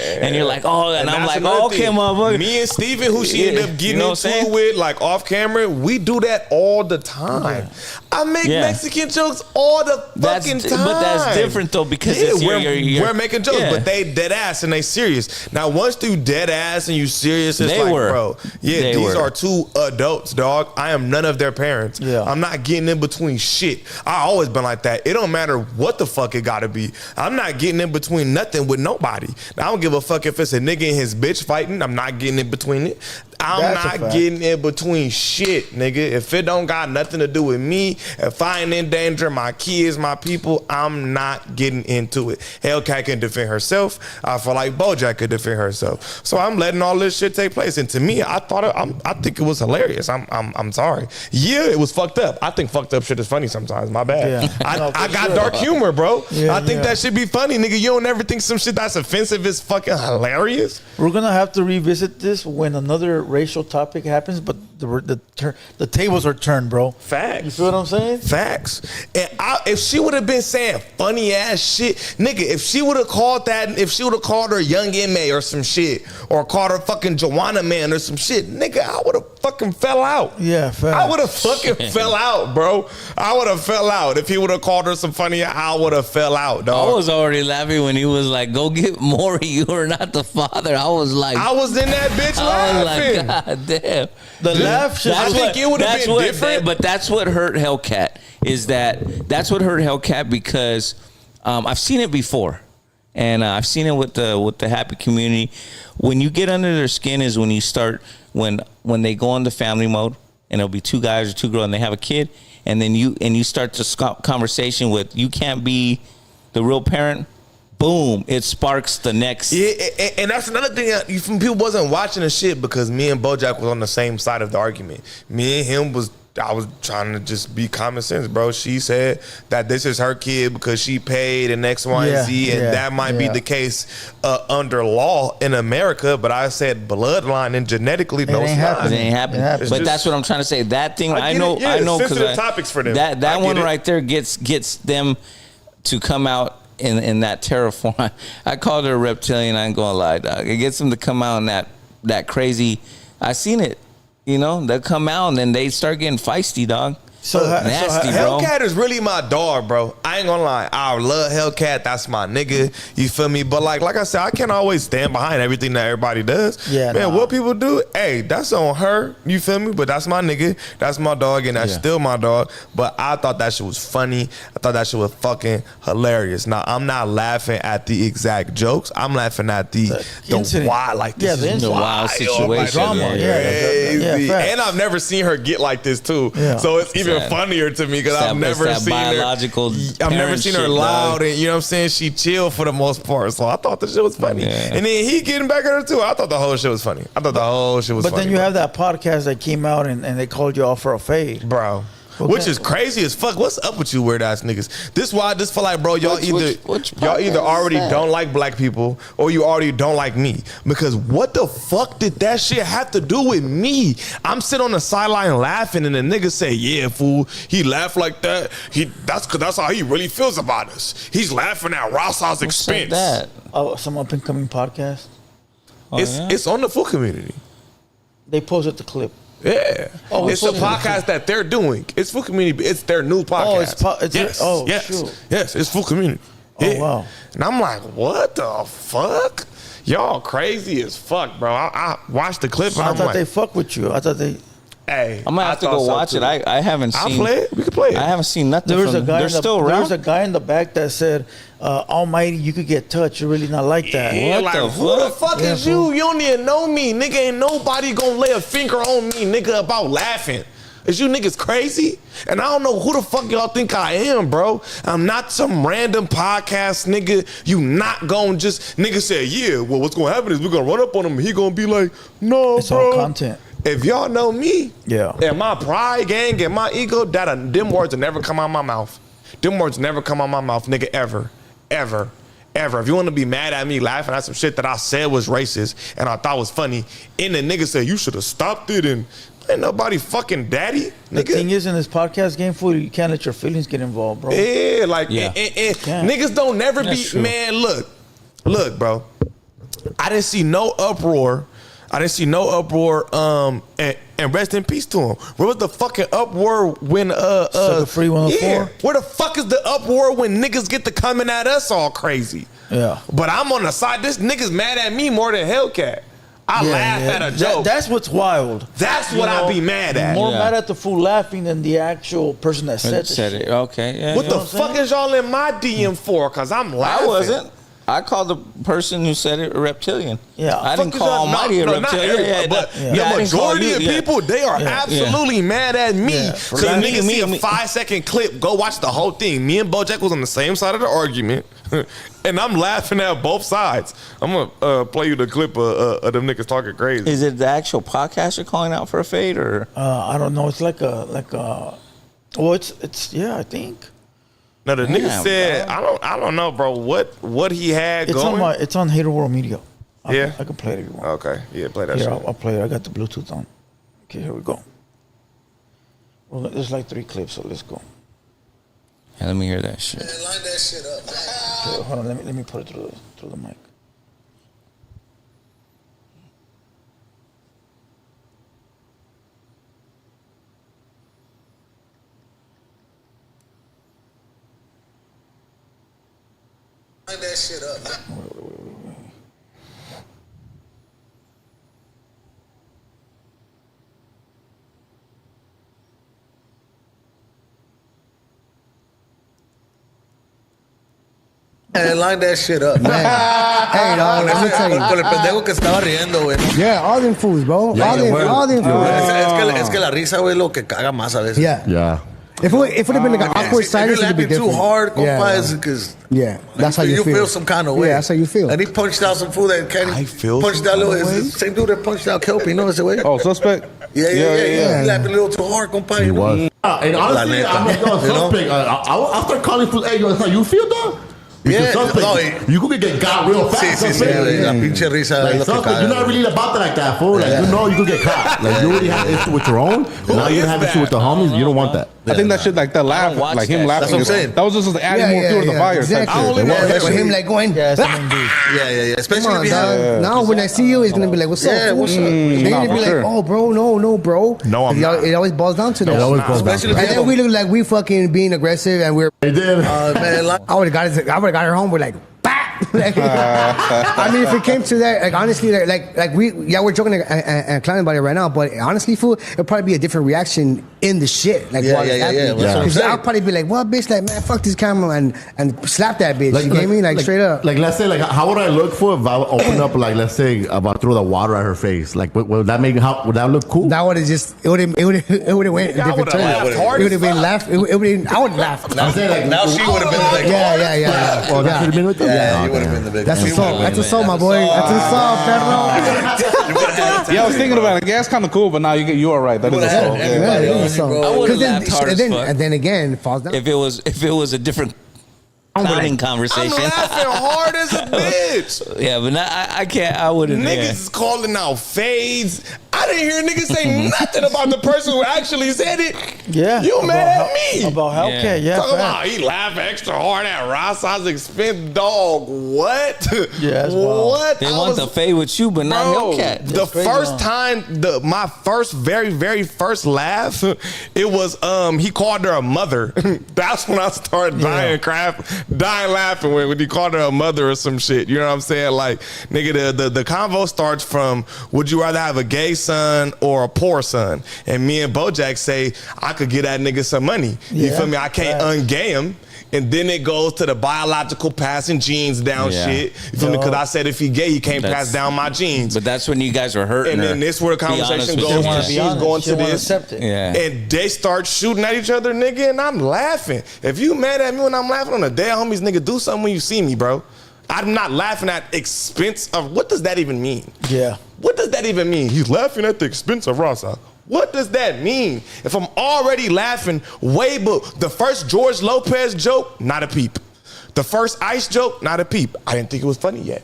oh, and I'm like, oh, okay, motherfucker. Me and Steven, who she ended up getting into it with, like off camera, we do that all the time. I make Mexican jokes all the fucking time. But that's different though, because we're making jokes, but they dead ass and they serious. Now, once you dead ass and you serious, it's bro, these are two adults, dog. I am none of their parents. Yeah. I'm not getting in between shit. I always been like that. It don't matter what the fuck it gotta be. I'm not getting in between nothing with nobody. I don't give a fuck if it's a nigga and his bitch fighting. I'm not getting in between it. I'm not getting in between shit, nigga. If it don't got nothing to do with me, if I ain't in danger, my kids, my people, I'm not getting into it. Hellcat can defend herself. I feel like BoJack could defend herself. So I'm letting all this shit take place. And to me, I think it was hilarious. I'm sorry. Yeah, it was fucked up. I think fucked up shit is funny sometimes. My bad. Yeah. I got dark humor, bro. I think that should be funny, nigga. You don't ever think some shit that's offensive is fucking hilarious? We're gonna have to revisit this when another racial topic happens, but the tables are turned, bro. Facts. You feel what I'm saying? Facts. And if she would have been saying funny ass shit, nigga, if she would have called her young inmate or some shit, or called her fucking Joanna man or some shit, nigga, I would have fucking fell out. Yeah, facts. I would have fucking fell out, bro. I would have fell out. If he would have called her some funny, I would have fell out, dog. I was already laughing when he was like, "Go get Maury, you are not the father." I was like, I was in that bitch laughing. Like, God damn. The laugh. I think it would have been different. But that's what hurt Hellcat. That's what hurt Hellcat because I've seen it before, and I've seen it with the happy community. When you get under their skin is when you start when they go into family mode, and it'll be 2 guys or 2 girls, and they have a kid, and then you start to conversation with you can't be the real parent. Boom! It sparks the next. Yeah, and that's another thing that people wasn't watching the shit because me and Bo Jack was on the same side of the argument. Me and him I was trying to just be common sense, bro. She said that this is her kid because she paid and X, Y, and Z, and that might be the case under law in America. But I said bloodline and genetically, no, it's not. It ain't happening. But that's what I'm trying to say. That thing, I know, because topics for them. That one right there gets them to come out in that terraform. I called her a reptilian. I ain't gonna lie, dog. It gets them to come out in that crazy. I seen it. You know, they'll come out and then they start getting feisty, dog. So nasty, bro. Hellcat is really my dog, bro. I ain't gonna lie. I love Hellcat. That's my nigga. You feel me? But like I said, I can't always stand behind everything that everybody does. Yeah, man. What people do, hey, that's on her. You feel me? But that's my nigga. That's my dog, and that's still my dog. But I thought that shit was funny. I thought that shit was fucking hilarious. Now I'm not laughing at the exact jokes. I'm laughing at the wild, like this is the wild situation. Drama. Crazy. And I've never seen her get like this too. Yeah. So it's even funnier to me because I've never seen her. I've never seen her loud, and you know what I'm saying. She chill for the most part, so I thought the shit was funny. And then he getting back at her too. I thought the whole shit was funny. But then you have that podcast that came out and they called you off for a fade, bro. Okay. Which is crazy as fuck. What's up with you weird ass niggas? This why I just feel like, bro, y'all either already don't like black people or you already don't like me. Because what the fuck did that shit have to do with me? I'm sitting on the sideline laughing and the nigga say, yeah, fool, he laughed like that. That's how he really feels about us. He's laughing at Ross's expense. That? Oh, some up and coming podcast. It's on the full community. They posted the clip. Yeah. Oh, it's a podcast that they're doing. It's full community. It's their new podcast. Yes, it's full community. Oh, wow. And I'm like, what the fuck? Y'all crazy as fuck, bro. I watched the clip. I thought they fuck with you. I thought they. Hey, I'm gonna have to go watch it. I haven't seen. I'll play it. We can play it. I haven't seen nothing. They're still around. There was a guy in the back that said, "Almighty, you could get touched. You're really not like that." Yeah, what the who the fuck is you? You don't even know me, nigga. Ain't nobody gonna lay a finger on me, nigga, about laughing. Is you niggas crazy? And I don't know who the fuck y'all think I am, bro. I'm not some random podcast nigga. You not gonna just nigga say, yeah. Well, what's gonna happen is we're gonna run up on him. And he gonna be like, no, it's bro. all content. If y'all know me, and my pride, gang, and my ego, them words will never come out my mouth. Them words never come out my mouth, nigga, ever. If you want to be mad at me laughing at some shit that I said was racist and I thought was funny, and the nigga said you should have stopped it, and ain't nobody fucking daddy, nigga. The thing is, in this podcast game, fool, you can't let your feelings get involved, bro. Yeah, like, and niggas don't never be, man, look, bro. I didn't see no uproar. And rest in peace to him. Where was the fucking uproar when Sucker Free 104? Yeah. Where the fuck is the uproar when niggas get to coming at us all crazy? Yeah. But I'm on the side. This nigga's mad at me more than Hellcat. I laugh at a joke. That's what's wild. That's what I be mad at. More mad at the fool laughing than the actual person that said it. Okay. Yeah, what the fuck is y'all in my DM for? Cause I'm laughing. I wasn't. I called the person who said it a reptilian. Yeah, I didn't call Almighty a reptilian. But the majority of people, they are absolutely mad at me. So the niggas see a 5-second clip, go watch the whole thing. Me and Bo Jack was on the same side of the argument, and I'm laughing at both sides. I'm gonna play you the clip of them niggas talking crazy. Is it the actual podcast you're calling out for a fade, or I don't know. It's like a well, it's I think. No, the nigga said, I don't know, bro. What he had going? It's on Hater World Media. I can play it if you want. Okay, yeah, play that Here, shit. I'll play it. I got the Bluetooth on. Okay, here we go. Well, there's like 3 clips, so let's go. Yeah, let me hear that shit. Man, line that shit up, man. Okay, hold on, let me put it through the mic. Line that shit up, man. Wait. Man, line that shit up, man. Hey, dog, let me tell you. Con el pendejo que estaba riendo, güey. Yeah, all them fools, bro. All them fools. Es que la risa, güey, lo que caga más a veces. Yeah. If it would have been like an awkward silence, it would be different. Too hard, compa, is because that's how you feel. Some kind of way. Yeah, that's how you feel. And he punched out some fool that can't. Punched out little. It's the same dude that punched out Kelpie. You know ese way? Oh, suspect. Yeah. He laughed a little too hard, compa. He was. And honestly, I'm like, suspect. I'll start calling for. Hey, that's how you feel, though. Because you could get got real fast. La pinche risa. Like, you're not really about it like that, fool. Like, you know you could get caught. Like, you already had issue with your own. Now you have issue with the homies. You don't want that. I think that shit, like that laugh, like him laughing. That's what I'm saying. That was just adding more fuel to the fire. Exactly. I only want with him like going. Yeah. Especially if you have. Now when I see you, it's gonna be like, "What's up?" Yeah, what's up? Then you're gonna be like, "Oh, bro, no, bro." No, I'm not. It always boils down to that. Especially And then we look like we fucking being aggressive, and we're. They did. Man, I would have got her home. We're like. Like, I mean, if it came to that, like honestly, we're joking and clowning about it right now, but honestly, fool, it'll probably be a different reaction in the shit. Like, because I'll probably be like, "Well, bitch, like, man, fuck this camera," and slap that bitch. You get me? Like straight up. Like, let's say, like, how would I look for if I would open up, like, let's say, if I throw the water at her face? Like, would that make would that look cool? That would have just it would have went a different turn. It would have been laugh. I would laugh. Now she would have been like, yeah. Oh, that should have been with them. Yeah, you would have been the big. That's a song, my boy. That's a song, perro. Yeah, I was thinking about it. Yeah, it's kind of cool, but now you are right. That is a song. I would have laughed hard as fuck. And then again, it falls down. If it was a different clowning conversation. I'm laughing hard as a bitch. Yeah, but I can't. I wouldn't. Niggas is calling out fades. I didn't hear niggas say nothing about the person who actually said it. Yeah. You mad at me. About Hellcat, yeah. Talking about he laughed extra hard at Rasa's expense, dog. What? Yeah, what? They want to fade with you, but not Hellcat. The first time, my very, very first laugh, it was he called her a mother. That's when I started dying laughing when he called her a mother or some shit. You know what I'm saying? Like, nigga, the convo starts from, would you rather have a gay son or a poor son? And me and Bo Jack say, I could get that nigga some money. You feel me? I can't ungay him. And then it goes to the biological passing genes down shit. You feel me? Because I said if he gay, he can't pass down my genes. But that's when you guys were hurting. And then this where the conversation goes. She's going to this. And they start shooting at each other, nigga, and I'm laughing. If you mad at me when I'm laughing on the day, homies, nigga, do something when you see me, bro. I'm not laughing at expense of, what does that even mean? Yeah. What does that even mean? He's laughing at the expense of Rasa. What does that mean? If I'm already laughing the first George Lopez joke, not a peep. The first Ice joke, not a peep. I didn't think it was funny yet.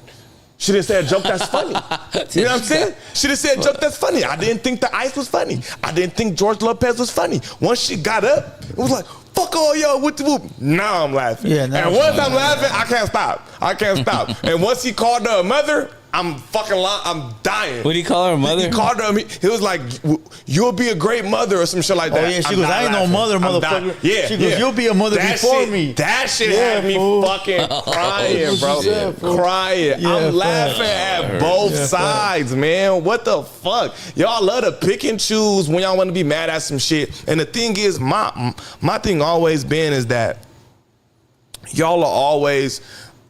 She didn't say a joke that's funny. You know what I'm saying? She didn't say a joke that's funny. I didn't think the Ice was funny. I didn't think George Lopez was funny. Once she got up, it was like, fuck all y'all, whoop the whoop. Now I'm laughing. Yeah, and once I'm laughing, I can't stop. And once he called her a mother, I'm dying. What did he call her, mother? He called her, he was like, you'll be a great mother or some shit like that. Oh, yeah, she goes, I ain't no mother, motherfucker. Yeah, she goes, you'll be a mother before me. That shit had me fucking crying, bro. Crying. I'm laughing at both sides, man. What the fuck? Y'all love to pick and choose when y'all want to be mad at some shit. And the thing is, my thing always been is that y'all are always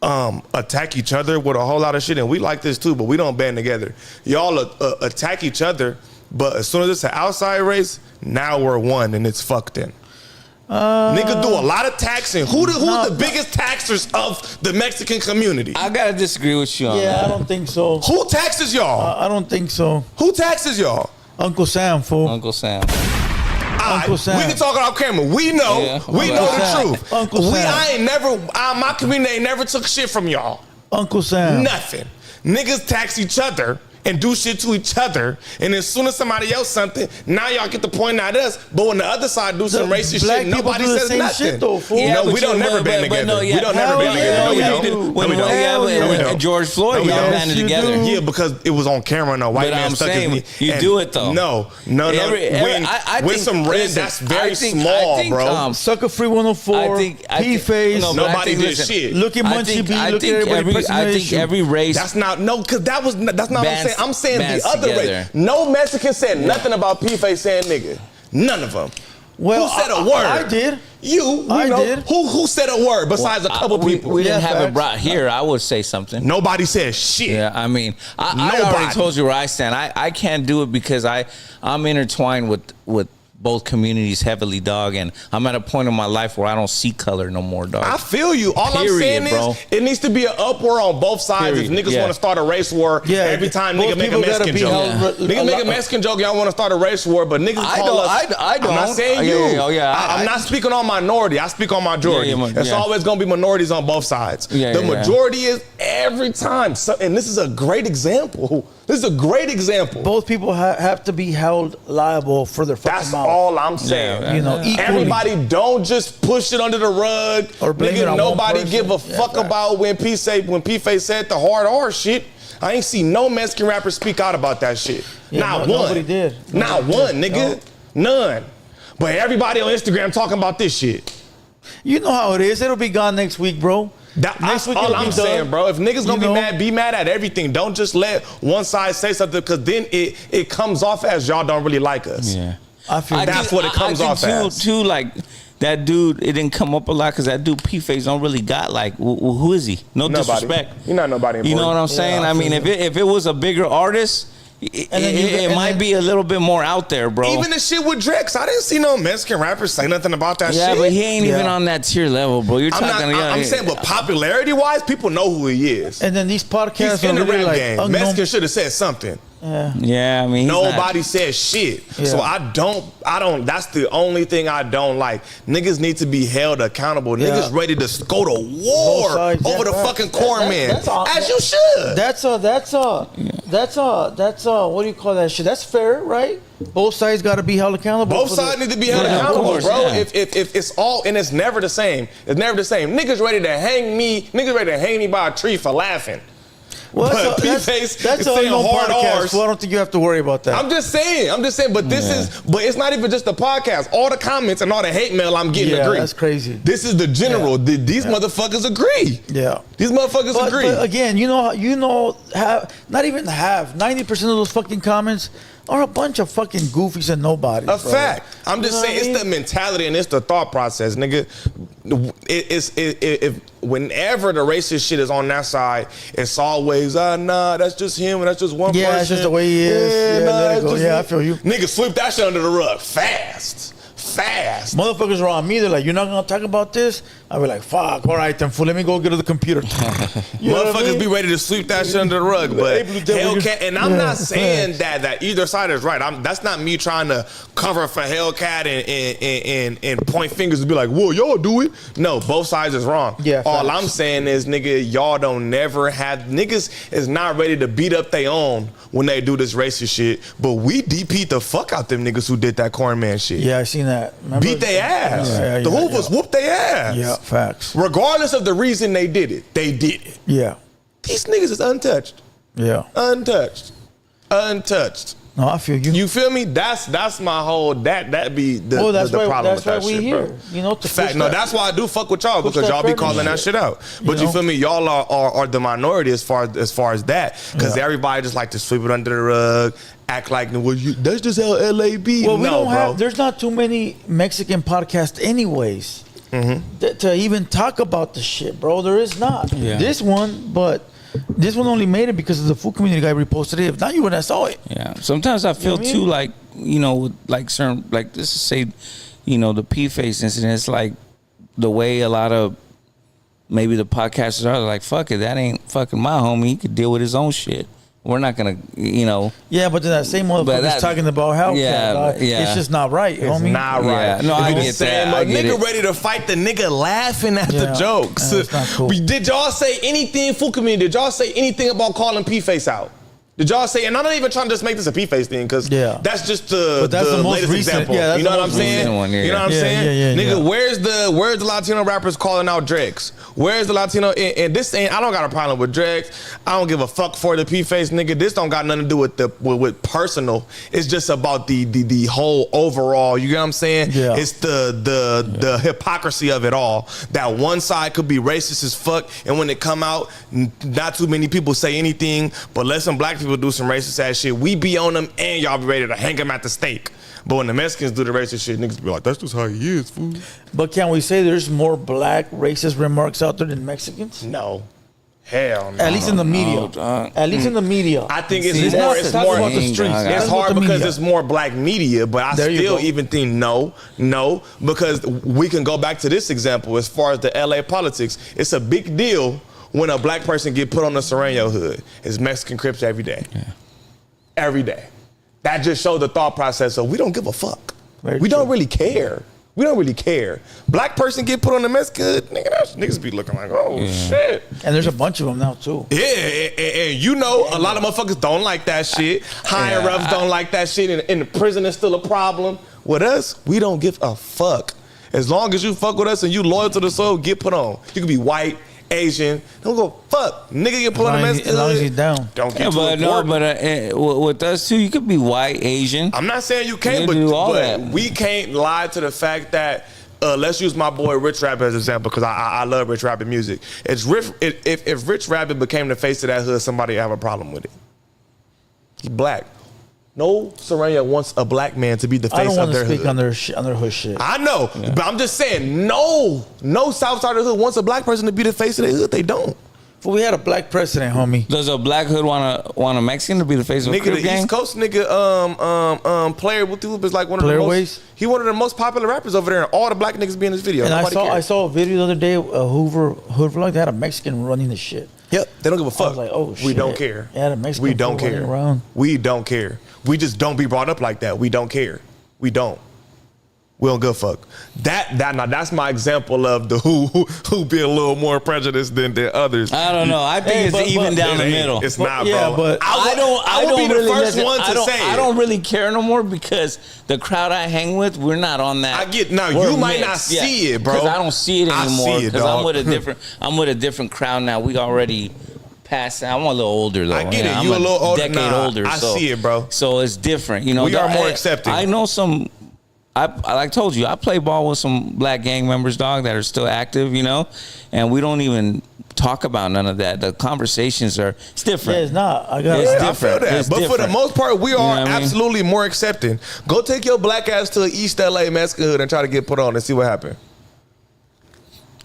attack each other with a whole lot of shit, and we like this too, but we don't band together. Y'all attack each other, but as soon as it's an outside race, now we're one, and it's fucked in. Nigga do a lot of taxing. Who the biggest taxers of the Mexican community? I gotta disagree with you on that. Yeah, I don't think so. Who taxes y'all? I don't think so. Who taxes y'all? Uncle Sam, fool. Uncle Sam. Uncle Sam. We can talk off camera. We know. We know the truth. Uncle Sam. My community ain't never took shit from y'all. Uncle Sam. Nothing. Niggas tax each other and do shit to each other, and as soon as somebody else something, now y'all get to point at us. But when the other side do some racist shit, nobody says nothing. Shit though, fool. No, we don't never band together. We don't never band together. No, we don't. When George Floyd, y'all banded together. Yeah, because it was on camera and a white man stuck his knee. You do it though. No. When some red, that's very small, bro. Sucker Free 104. P-Face. Nobody did shit. Look at Munchie B. Look at everybody. I think every race. That's not because that's not what I'm saying. I'm saying the other race. No Mexican said nothing about P-Face saying nigga. None of them. Well, who said a word? I did. I did. Who said a word besides a couple people? We didn't have it brought here. I would say something. Nobody said shit. Yeah, I mean, I already told you where I stand. I can't do it because I'm intertwined with both communities heavily, dog, and I'm at a point in my life where I don't see color no more, dog. I feel you. All I'm saying is it needs to be an uproar on both sides. If niggas want to start a race war, every time nigga make a Mexican joke. Nigga make a Mexican joke, y'all want to start a race war, but niggas call us. I don't. I'm not saying you. I'm not speaking on minority. I speak on majority. It's always going to be minorities on both sides. The majority is every time. And this is a great example. This is a great example. Both people have to be held liable for their fucking mouth. That's all I'm saying. You know, equally. Everybody don't just push it under the rug. Or blame it on nobody give a fuck about when P-Face said the hard R shit. I ain't seen no Mexican rapper speak out about that shit. Not one. Nobody did. Not one, nigga. None. But everybody on Instagram talking about this shit. You know how it is. It'll be gone next week, bro. That's all I'm saying, bro. If niggas gonna be mad at everything. Don't just let one side say something, because then it comes off as y'all don't really like us. Yeah, I feel that's what it comes off as. Too, like that dude, it didn't come up a lot because that dude P-Face don't really got like who is he? Nobody. Disrespect. You're not nobody important. You know what I'm saying? I mean, if it was a bigger artist, it might be a little bit more out there, bro. Even the shit with Drex, I didn't see no Mexican rapper say nothing about that shit. Yeah, but he ain't even on that tier level, bro. I'm saying, but popularity-wise, people know who he is. And then these podcasts He's in the rap game. Mexican should have said something. Yeah, I mean, nobody says shit. Yeah. So I don't. That's the only thing I don't like. Niggas need to be held accountable. Niggas ready to go to war over the fucking corn man, as you should. That's what do you call that shit? That's fair, right? Both sides got to be held accountable. Both sides need to be held accountable, bro. Yeah. If it's all, and it's never the same. It's never the same. Niggas ready to hang me. Niggas ready to hang me by a tree for laughing. Well, that's saying hard R's. Well, I don't think you have to worry about that. I'm just saying. But but it's not even just the podcast. All the comments and all the hate mail I'm getting agree. That's crazy. This is the general. These motherfuckers agree. Yeah. These motherfuckers agree. But again, not even half, 90% of those fucking comments are a bunch of fucking goofies and nobodies. A fact. I'm just saying, it's the mentality and it's the thought process, nigga. Whenever the racist shit is on that side, it's always nah, that's just him and that's just one person. Yeah, that's just the way he is. I feel you. Nigga, sweep that shit under the rug fast. Motherfuckers are on me. They're like, you're not gonna talk about this? I'll be like, fuck, all right then, fool, let me go get to the computer. Motherfuckers be ready to sweep that shit under the rug, but Hellcat, and I'm not saying that either side is right. That's not me trying to cover for Hellcat and point fingers and be like, whoa, y'all do it. No, both sides is wrong. Yeah. All I'm saying is, nigga, y'all don't never have, niggas is not ready to beat up their own when they do this racist shit, but we DP'd the fuck out them niggas who did that corn man shit. Yeah, I seen that. Remember? Beat their ass. The Hoovers whooped their ass. Yeah, facts. Regardless of the reason they did it, they did it. Yeah. These niggas is untouched. Yeah. Untouched. No, I feel you. You feel me? That's my whole that be the problem that's with why that we shit, here. bro. You know, that's why I do fuck with y'all, because y'all be calling that shit out. But you feel me? Y'all are the minority as far as that, because everybody just like to sweep it under the rug, act like that's just how LA be. Well, we don't have. There's not too many Mexican podcasts, anyways, to even talk about the shit, bro. There is not. Yeah. This one only made it because of the food community guy reposted it. If not, you wouldn't have saw it. Yeah. Sometimes I feel too like, like certain, like this is say, the P-Face incident. It's like the way a lot of maybe the podcasters are like, fuck it, that ain't fucking my homie. He could deal with his own shit. We're not gonna, Yeah, but then that same motherfucker's talking about Hellcat. It's just not right, homie. It's not right. Yeah. No, I get that. I get nigga ready to fight the nigga laughing at the jokes. That's not cool. Did y'all say anything, full community? Did y'all say anything about calling P-Face out? Did y'all say? And I'm not even trying to just make this a P-face thing because that's just the most latest recent example. Yeah, you know what I'm saying? One, you know what I'm saying? Yeah, Nigga, where's the Latino rappers calling out Drex? Where's the Latino? And this ain't. I don't got a problem with Drex. I don't give a fuck for the P-face, nigga. This don't got nothing to do with personal. It's just about the whole overall. You get what I'm saying? Yeah. It's the hypocrisy of it all. That one side could be racist as fuck, and when it come out, not too many people say anything, but let some black people do some racist ass shit. We be on them, and y'all be ready to hang them at the stake. But when the Mexicans do the racist shit, niggas be like, that's just how he is, fool. But can we say there's more black racist remarks out there than Mexicans? No. Hell no. At least in the media. At least in the media. I think it's See, more. It's It's not more. about the streets. It's hard because it's more black media, but I still even think no, because we can go back to this example as far as the LA politics. It's a big deal when a black person get put on the Sereno hood. It's Mexican Crips every day. Yeah. Every day. That just showed the thought process of we don't give a fuck. We don't really care. We don't really care. Black person get put on the Mexican hood, niggas be looking like, oh shit. And there's a bunch of them now too. Yeah, and you know a lot of motherfuckers don't like that shit. Higher ups don't like that shit, and the prison is still a problem. With us, we don't give a fuck. As long as you fuck with us and you loyal to the soul, get put on. You can be white, Asian, don't go fuck. Nigga get put on the Mexican hood. As long as he's down. Don't get with us too, you could be white, Asian. I'm not saying you can't, but we can't lie to the fact that let's use my boy Rich Rabbit as an example because I love Rich Rabbit music. If Rich Rabbit became the face of that hood, somebody would have a problem with it. He's black. No Sereno wants a black man to be the face of their hood. I don't want to speak on their hood shit. I know, but I'm just saying, no South Side of the hood wants a black person to be the face of their hood. They don't. Well, we had a black president, homie. Does a black hood want a Mexican to be the face of a Crip gang? East Coast nigga, Player Whoop is like one of the most. He one of the most popular rappers over there, and all the black niggas be in this video. And I saw a video the other day, Hood Vlog. They had a Mexican running the shit. Yep, they don't give a fuck. I was like, oh shit. We don't care. Yeah, the Mexican we don't care. Around. We don't care. We just don't be brought up like that. We don't care. We don't. We don't give a fuck. Now that's my example of the who be a little more prejudiced than others. I don't know. I think it's even down the middle. It's not, bro. But I would be the really first one to say it. I don't really care no more because the crowd I hang with, we're not on that. I get now. You might not see it, bro. Because I don't see it anymore. Because I'm with a different crowd now. We already past. I'm a little older though. I get it. You a little older. Decade older. I see it, bro. So it's different. You know, we are more accepting. I know some. I like told you, I play ball with some black gang members, dog, that are still active, you know, and we don't even talk about none of that. The conversations it's different. Yeah, it's not. It's different. I feel that. But for the most part, we are absolutely more accepting. Go take your black ass to East LA Mexican hood and try to get put on and see what happens.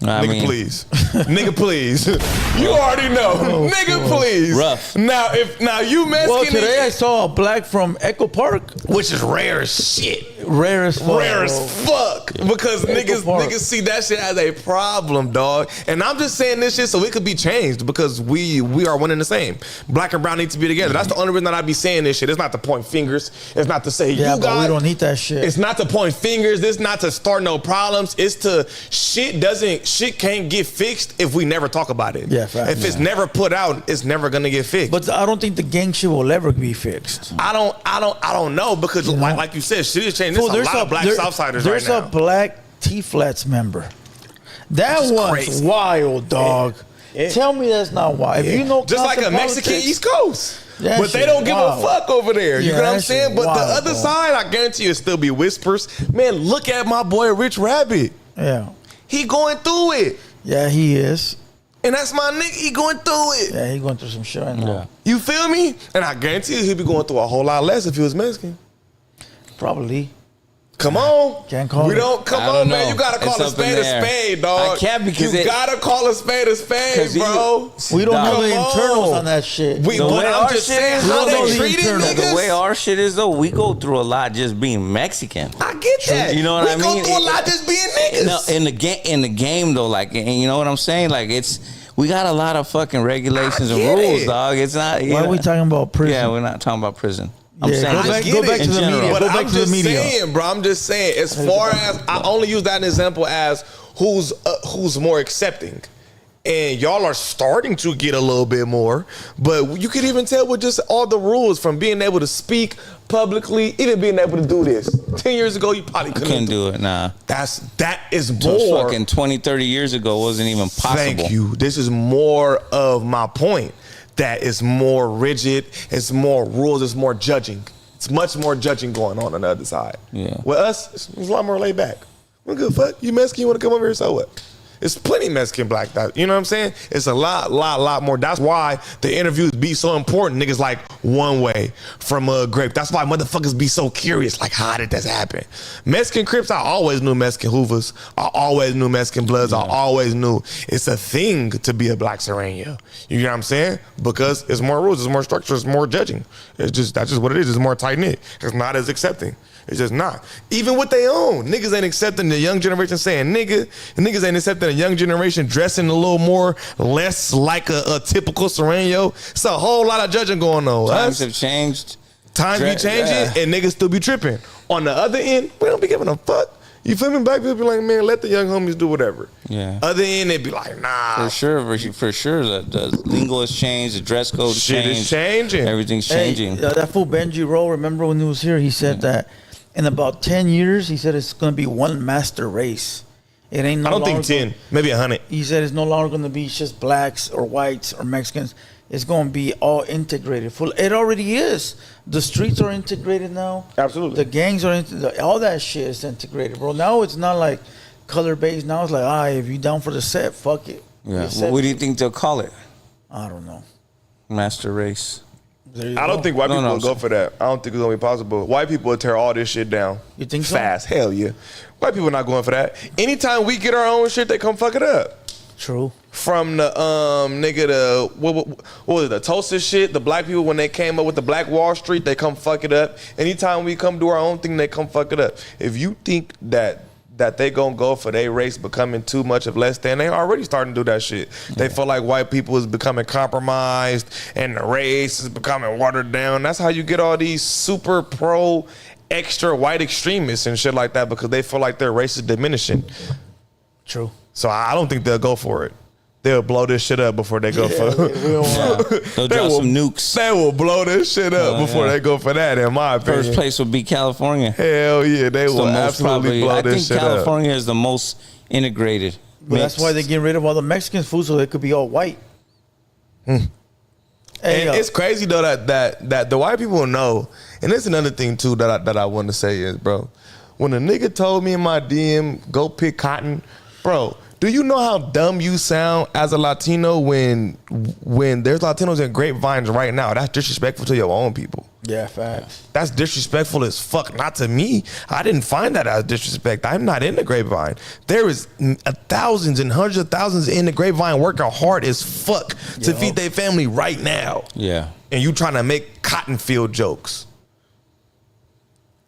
Nigga, please. Nigga, please. You already know. Nigga, please. Rough. Now, you Mexican. Well, today I saw a black from Echo Park, which is rare as shit. Rare as fuck. Rare as fuck. Because niggas see that shit as a problem, dog. And I'm just saying this shit so it could be changed because we are one and the same. Black and brown need to be together. That's the only reason that I be saying this shit. It's not to point fingers. It's not to say but we don't need that shit. It's not to point fingers. It's not to start no problems. It's to shit can't get fixed if we never talk about it. Yeah, fact. If it's never put out, it's never gonna get fixed. But I don't think the gang shit will ever be fixed. I don't know because like you said, shit is changing. There's a lot of black Southsiders right now. There's a black T-Flats member. That one's crazy. Wild, dog. Tell me that's not wild. If you know, just like a Mexican East Coast. But they don't give a fuck over there. You know what I'm saying? But the other side, I guarantee you, it'll still be whispers. Man, look at my boy Rich Rabbit. Yeah. He going through it. Yeah, he is. And that's my nigga. He going through it. Yeah, he going through some shit right now. Yeah. You feel me? And I guarantee you he'd be going through a whole lot less if he was Mexican. Probably. Come on. Can't call we don't. Come on, man. You gotta call a spade, dog. I can't because you gotta call a spade, bro. We don't know the internals on that shit. I'm just saying how they treating niggas. The way our shit is though, we go through a lot just being Mexican. I get that. You know what I mean? We go through a lot just being niggas. No, in the game though, like, and you know what I'm saying? Like we got a lot of fucking regulations and rules, dog. It's not. Why are we talking about prison? Yeah, we're not talking about prison. I'm saying go back to the media. But go back I'm to the just media. saying, bro. I'm just saying. As far as I only use that as an example as who's more accepting, And y'all are starting to get a little bit more, but you could even tell with just all the rules from being able to speak publicly, even being able to do this. 10 years ago, you probably couldn't do it. Nah. That is more. Just fucking 20, 30 years ago wasn't even possible. Thank you. This is more of my point. That is more rigid. It's more rules. It's more judging. It's much more judging going on the other side. Yeah. With us, it's a lot more laid back. What good fuck? You Mexican, you want to come over here, so what? It's plenty Mexican black guys. You know what I'm saying? It's a lot more. That's why the interviews be so important. Niggas like one way from a grape. That's why motherfuckers be so curious. Like, how did this happen? Mexican Crips, I always knew Mexican Hoovers. I always knew Mexican Bloods. I always knew it's a thing to be a black Sereno. You know what I'm saying? Because it's more rules, it's more structure, it's more judging. That's just what it is. It's more tight knit. It's not as accepting. It's just not. Even with their own. Niggas ain't accepting the young generation saying nigga. And niggas ain't accepting the young generation dressing a little more less like a typical Sereno. It's a whole lot of judging going on. Times have changed. Times be changing and niggas still be tripping. On the other end, we don't be giving a fuck. You feel me? Black people be like, man, let the young homies do whatever. Yeah. Other end, they be like, nah. For sure. The lingo has changed. The dress code has Shit changed. is changing. Everything's changing. That fool Benji Rowe, remember when he was here, he said that in about 10 years, he said it's going to be one master race. It ain't no I don't think 10, maybe 100. He said it's no longer going to be just blacks or whites or Mexicans. It's going to be all integrated. It already is. The streets are integrated now. Absolutely. The gangs are all that shit is integrated, bro. Now it's not like color based. Now it's like, if you down for the set, fuck it. Yeah. What do you think they'll call it? I don't know. Master race. I don't think white people will go for that. I don't think it's gonna be possible. White people will tear all this shit down. You think so? Fast. Hell yeah. White people not going for that. Anytime we get our own shit, they come fuck it up. True. From the what was it, the Tulsa shit, the black people when they came up with the Black Wall Street, they come fuck it up. Anytime we come do our own thing, they come fuck it up. If you think that they gonna go for their race becoming too much of less than, they already starting to do that shit. They feel like white people is becoming compromised and the race is becoming watered down. That's how you get all these super pro extra white extremists and shit like that, because they feel like their race is diminishing. True. So I don't think they'll go for it. They'll blow this shit up before they go for it. They'll drop some nukes. They will blow this shit up before they go for that, in my opinion. First place would be California. Hell yeah, they will absolutely blow this shit up. I think California is the most integrated. But that's why they get rid of all the Mexican food so they could be all white. Hey, and it's crazy though that the white people know, and there's another thing too that I want to say is, bro, when a nigga told me in my DM, go pick cotton, bro, do you know how dumb you sound as a Latino when there's Latinos in grapevines right now? That's disrespectful to your own people. Yeah, facts. That's disrespectful as fuck. Not to me. I didn't find that as disrespect. I'm not in the grapevine. There is thousands and hundreds of thousands in the grapevine working hard as fuck to feed their family right now. Yeah. And you trying to make cotton field jokes.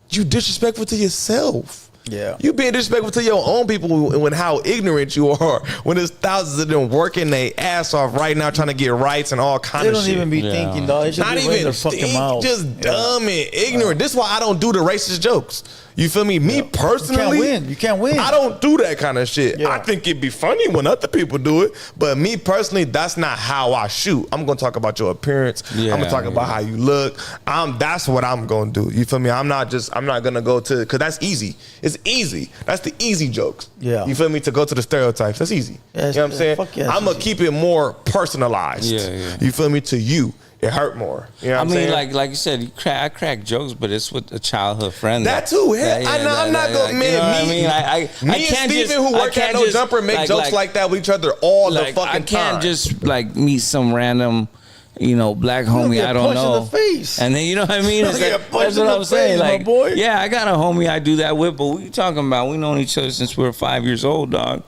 You disrespectful to yourself. Yeah. You being disrespectful to your own people when how ignorant you are, when there's thousands of them working their ass off right now trying to get rights and all kind of shit. They don't even be thinking, dog. They should Not be even their fucking mouth. just dumb and ignorant. This is why I don't do the racist jokes. You feel me? Me personally, You can't win. I don't do that kind of shit. I think it'd be funny when other people do it, but me personally, that's not how I shoot. I'm gonna talk about your appearance. I'm gonna talk about how you look. That's what I'm gonna do. You feel me? I'm not gonna go to, because that's easy. It's easy. That's the easy jokes. Yeah. You feel me? To go to the stereotypes. That's easy. Yeah, you know what I'm saying? I'm gonna keep it more personalized. Yeah. You feel me? To you. It hurt more. You know what I'm saying? like you said, I crack jokes, but it's with a childhood friend. That too. I'm not going to, man. You know what I mean? Me and Steven, who work at No Jumper, make jokes like that with each other all the fucking time. I can't just like meet some random, black homie I don't know. In the face. And then, you know what I mean? That's what I'm saying. Like, boy. Yeah, I got a homie I do that with, but what you talking about? We known each other since we were 5 years old, dog.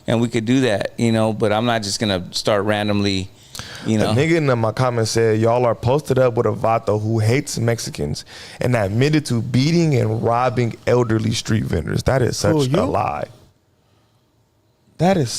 And we could do that, but I'm not just going to start randomly. A nigga in my comments said, y'all are posted up with a vato who hates Mexicans and admitted to beating and robbing elderly street vendors. That is such a lie. That is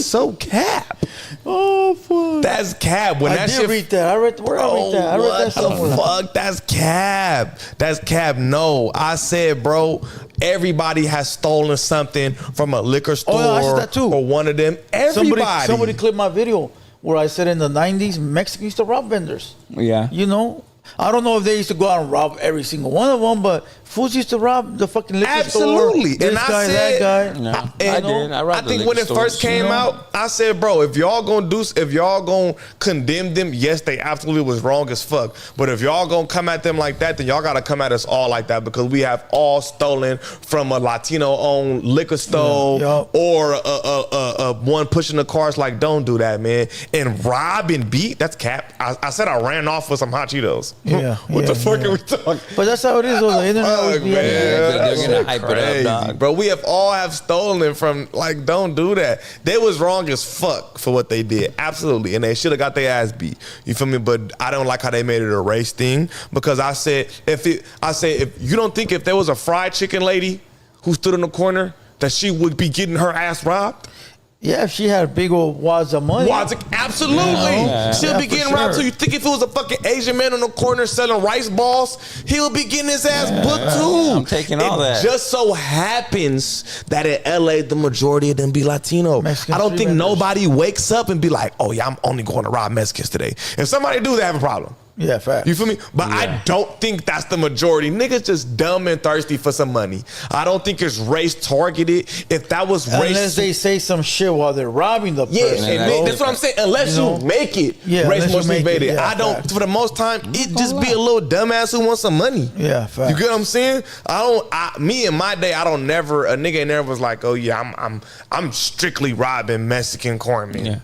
so cap. Oh, fuck. That's cap. When I that did shit, read that. I read that somewhere. Fuck, that's cap. That's cap. No, I said, bro, everybody has stolen something from a liquor store I said that too. or one of them. Everybody. Somebody clipped my video where I said in the 90s, Mexicans used to rob vendors. Yeah. You know? I don't know if they used to go out and rob every single one of them, but fools used to rob the fucking liquor store. Absolutely. This And I guy, said- that guy. No, And I did. I robbed the think liquor when it stores, first came you know? out, I said, bro, if y'all gonna condemn them, yes, they absolutely was wrong as fuck. But if y'all gonna come at them like that, then y'all gotta come at us all like that, because we have all stolen from a Latino-owned liquor store or a one pushing the cars. Like, don't do that, man. And rob and beat, that's cap. I said I ran off with some hot Cheetos. Yeah. What the fuck are we talking? But that's how it is. The internet always be They're gonna hype it up, dog. Bro, we have stolen from, like, don't do that. They was wrong as fuck for what they did. Absolutely. And they should have got their ass beat. You feel me? But I don't like how they made it a race thing, because I said, if you don't think if there was a fried chicken lady who stood in the corner that she would be getting her ass robbed? Yeah, if she had big old wads of money. Absolutely. Yeah. She'll be getting robbed. So you think if it was a fucking Asian man on the corner selling rice balls, he'll be getting his ass booked too. I'm taking all that. Just so happens that in LA, the majority of them be Latino. Mexican I don't street think vendors. nobody wakes up and be like, oh yeah, I'm only going to rob Mexicans today. If somebody do, they have a problem. Yeah, fact. You feel me? But I don't think that's the majority. Niggas just dumb and thirsty for some money. I don't think it's race targeted. If that was race, unless they say some shit while they're robbing the person. and that's what I'm saying. Unless you make it race motivated. I don't. fact. For the most time, it just be a little dumbass who wants some money. Yeah, fact. You get what I'm saying? Me in my day, a nigga never was like, oh yeah, I'm strictly robbing Mexican cornmen. Yeah.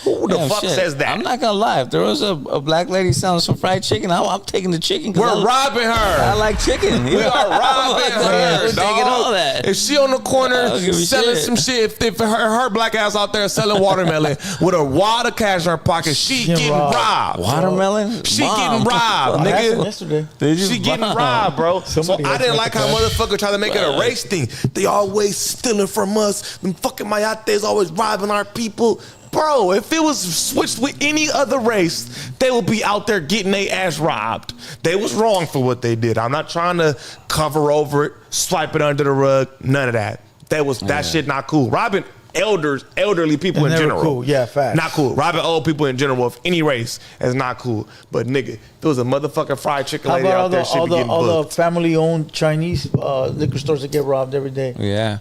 Who the fuck says that? I'm not gonna lie. If there was a black lady selling some fried chicken, I'm taking the chicken. We're robbing her. I like chicken. We are robbing her. We're taking all that. If she on the corner selling some shit, if her black ass out there selling watermelon with a wad of cash in her pocket, she getting robbed. Watermelon? She getting robbed, nigga. Yesterday. She getting robbed, bro. So I didn't like how motherfuckers try to make it a race thing. They always stealing from us. Them fucking mayates always robbing our people. Bro, if it was switched with any other race, they would be out there getting their ass robbed. They was wrong for what they did. I'm not trying to cover over it, swipe it under the rug, none of that. That shit not cool. Robbing elderly people in general. Cool. Yeah, fact. Not cool. Robbing old people in general of any race is not cool. But nigga, if there was a motherfucking fried chicken lady out there, she'd be getting all the booked. family-owned Chinese liquor stores that get robbed every day. Yeah.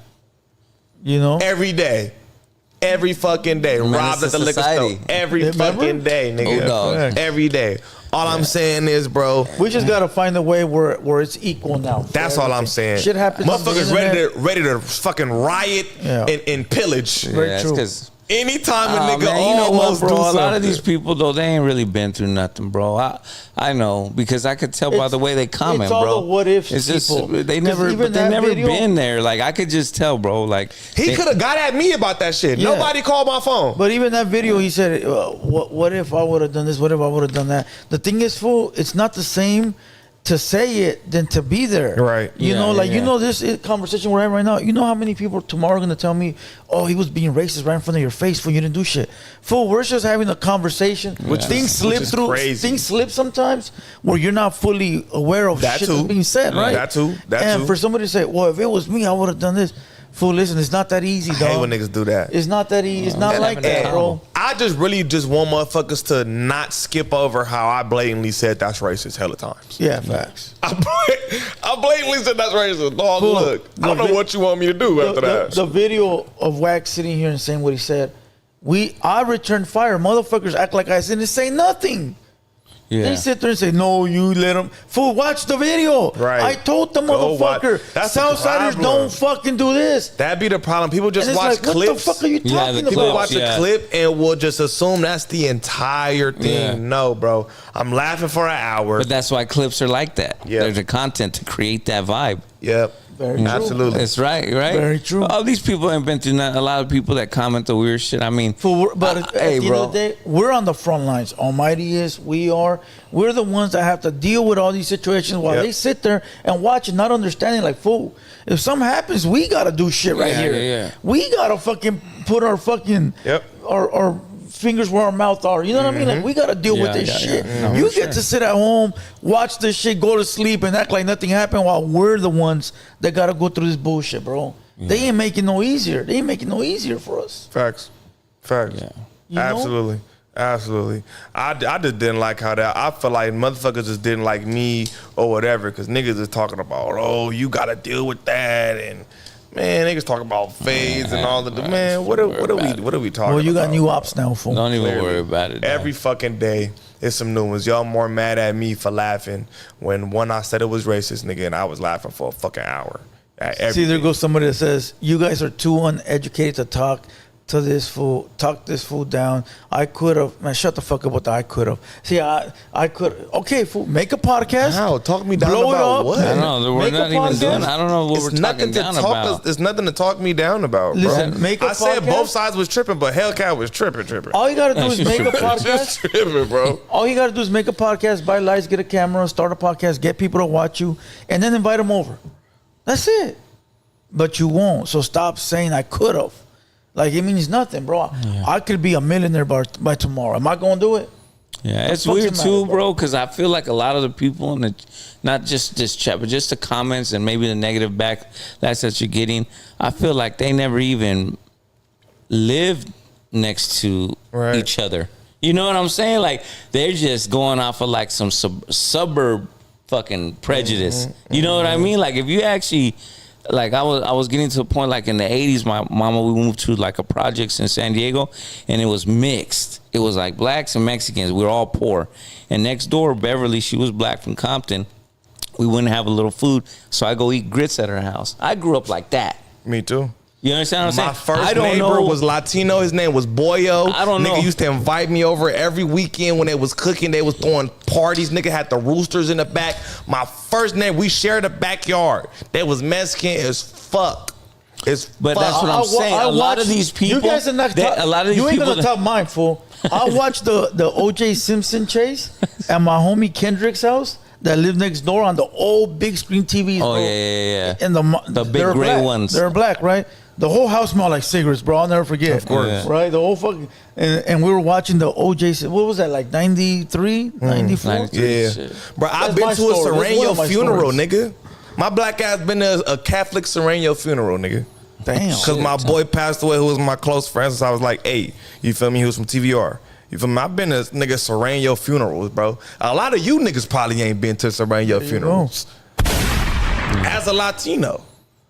You know? Every day. Every fucking day. Robbed at the liquor store. Every fucking day, nigga. dog. Every day. All I'm saying is, bro, we just gotta find a way where it's equal now. That's all I'm saying. Shit happens. Motherfuckers ready to fucking riot and pillage. Yeah, because anytime a nigga man, you know what, almost bro? do A lot of something. these people though, they ain't really been through nothing, bro. I know because I could tell by the way they comment, it's all bro. the what ifs It's just people. they 'Cause never even that never video- been there. Like I could just tell, bro. Like He could have got at me about that shit. Yeah. Nobody called my phone. But even that video, he said, "What if I would have done this? What if I would have done that?" The thing is, fool, it's not the same to say it than to be there. Right. You know, you know this conversation we're having right now. You know how many people tomorrow are gonna tell me, "Oh, he was being racist right in front of your face when you didn't do shit." Fool, we're just having a conversation. Things slip through. Crazy. Things slip sometimes where you're not fully aware of That shit too. that's being said. Right. That too. That and too. for somebody to say, "Well, if it was me, I would have done this." Fool, listen, it's not that easy, I dog. hate when niggas do that. It's not that easy. It's not like that, bro. I just really just want motherfuckers to not skip over how I blatantly said that's racist hella times. Yeah, facts. I blatantly said that's racist. Dog, Fool, look, I don't know what you want me to do after that. The video of Wax sitting here and saying what he said, I returned fire. Motherfuckers act like I didn't say nothing. Yeah. They sit there and say, "No, you let them." Fool, watch the video. Right. I told the Go watch. motherfucker, That's the Southsiders problem. don't fucking do this. That'd be the problem. People just And it's watch like, what clips. the fuck are you talking People about? watch a clip and will just assume that's the entire thing. Yeah. No, bro. I'm laughing for an hour. But that's why clips are like that. Yeah. There's a content to create that vibe. Yep. Very true. Absolutely. That's right. Very true. All these people ain't been through nothing. A lot of people that comment the weird shit. I mean, But at the end of the day, we're on the front lines. Almighty is, we are. We're the ones that have to deal with all these situations while they sit there and watch it, not understanding. Like, fool, if something happens, we gotta do shit right here. Yeah. We gotta fucking put our fucking our fingers where our mouth are. You know what I mean? Like, we got to deal with this shit. No, you get to sit at home, watch this shit, go to sleep, and act like nothing happened while we're the ones that got to go through this bullshit, bro. They ain't making no easier. They ain't making no easier for us. Facts. Yeah. Absolutely. Absolutely. I just didn't like how that. I feel like motherfuckers just didn't like me or whatever, because niggas is talking about, oh, you got to deal with that, and man, niggas talking about fades and all of the man. What are we talking about? Well, you got new ops now, fool. Don't even worry about it. Every fucking day, it's some new ones. Y'all more mad at me for laughing when I said it was racist, nigga, and I was laughing for a fucking hour. See, there goes somebody that says you guys are too uneducated to talk to this fool. Talk this fool down. I could have. Man, shut the fuck up with the I could have. See, I could. Okay, fool. Make a podcast. How? Talk me down blow about it up. what? I don't know. We're not even doing. I don't know what we're talking down about. There's nothing to talk me down about, bro. Listen, make a I said both sides was tripping, but Hellcat was tripping. All you gotta do is make a podcast. Just tripping, bro. All you gotta do is make a podcast, buy lights, get a camera, start a podcast, get people to watch you, and then invite them over. That's it. But you won't. So stop saying I could have. Like, it means nothing, bro. Yeah. I could be a millionaire by tomorrow. Am I going to do it? Yeah, it's weird too, bro, because I feel like a lot of the people in the, not just this chat, but just the comments and maybe the negative backlash that you're getting, I feel like they never even lived next to each other. You know what I'm saying? Like, they're just going off of like some suburb fucking prejudice. You know what I mean? Like, if you actually... Like I was getting to a point like in the 80s, my mama, we moved to like a projects in San Diego, and it was mixed. It was like blacks and Mexicans. We were all poor. And next door, Beverly, she was black from Compton. We wouldn't have a little food, so I go eat grits at her house. I grew up like that. Me too. You understand what I'm saying? My first neighbor was Latino. His name was Boyo. I don't know. Nigga used to invite me over every weekend when they was cooking. They was throwing parties. Nigga had the roosters in the back. My first neighbor, we shared a backyard. They was Mexican as fuck. But that's what I'm saying. A lot of these people. You guys are not. A lot of these you ain't people gonna top mine, fool. I watched the O.J. Simpson chase at my homie Kendrick's house that lived next door on the old big screen TVs. Oh, bro. yeah. And the big gray black. ones. They're black, right? The whole house smelled like cigarettes, bro. I'll never forget. Of course. Yeah. Right? The whole fucking... And we were watching the OJ... What was that, like 93? 94? 93, yeah. shit. Bro, I've been to a Sereno funeral, nigga. My black ass been to a Catholic Sereno funeral, nigga. Damn. Because my boy passed away, who was my close friend since I was like 8. You feel me? He was from TVR. You feel me? I've been to nigga Sereno funerals, bro. A lot of you niggas probably ain't been to Sereno funerals. As a Latino.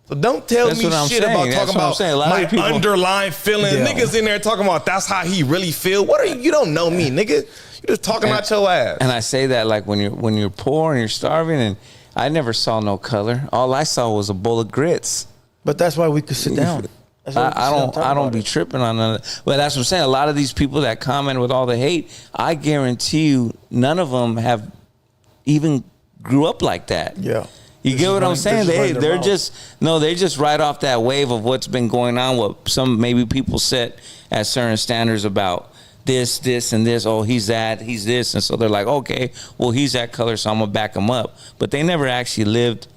So don't tell me shit about talking about my underlying feelings. Yeah. Niggas in there talking about that's how he really feel. What are you don't know me, nigga. You just talking out your ass. And I say that like when you're poor and you're starving, and I never saw no color. All I saw was a bowl of grits. But that's why we could sit down. I don't be tripping on none of that. But that's what I'm saying. A lot of these people that comment with all the hate, I guarantee you none of them have even grew up like that. Yeah. You get what I'm saying? They're just right off that wave of what's been going on, what some maybe people set as certain standards about this, and this. Oh, he's that, he's this. And so they're like, okay, well, he's that color, so I'm going to back him up. But they never actually lived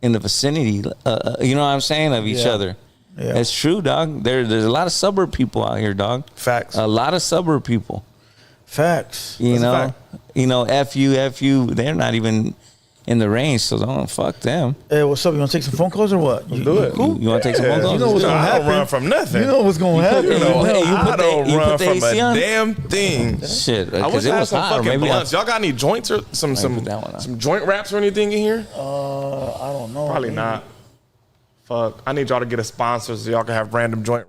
in the vicinity, you know what I'm saying, of each other. Yeah. It's true, dog. There's a lot of suburb people out here, dog. Facts. A lot of suburb people. Facts. You know, F you, they're not even in the range, so don't fuck them. Hey, what's up? You want to take some phone calls or what? You do it. You want to take some phone calls? You know what's going to happen. I don't run from nothing. You know what's going to happen. I don't run from a damn thing. Shit. I wish I had some fucking blunts. Y'all got any joints or some joint wraps or anything in here? I don't know. Probably not. Fuck. I need y'all to get a sponsor so y'all can have random joint wraps.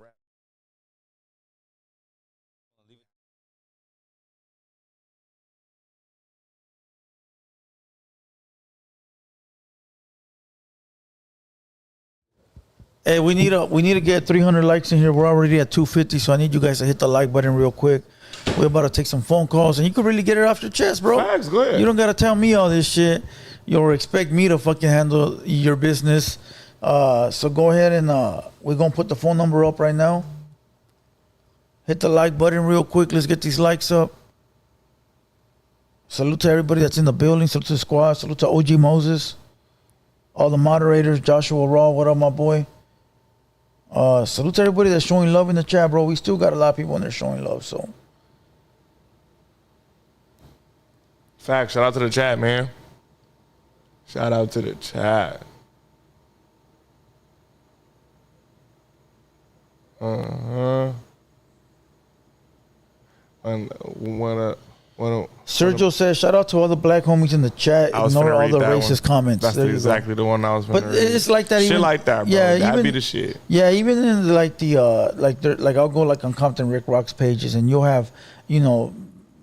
Hey, we need to get 300 likes in here. We're already at 250, so I need you guys to hit the like button real quick. We're about to take some phone calls, and you can really get it off your chest, bro. Facts, go ahead. You don't gotta tell me all this shit. You'll expect me to fucking handle your business. So go ahead and we're gonna put the phone number up right now. Hit the like button real quick. Let's get these likes up. Salute to everybody that's in the building. Salute to the squad. Salute to OG Moses. All the moderators. Joshua Raw, what up, my boy? Salute to everybody that's showing love in the chat, bro. We still got a lot of people in there showing love, so Fact. Shout out to the chat, man. Shout out to the chat. Sergio says, shout out to all the black homies in the chat. Ignore all the racist comments. That's exactly the one I was But it's like that. Shit even, like that, bro. Yeah, That'd even, be the shit. Yeah, even in like the like I'll go like on Compton Rick Rock's pages, and you'll have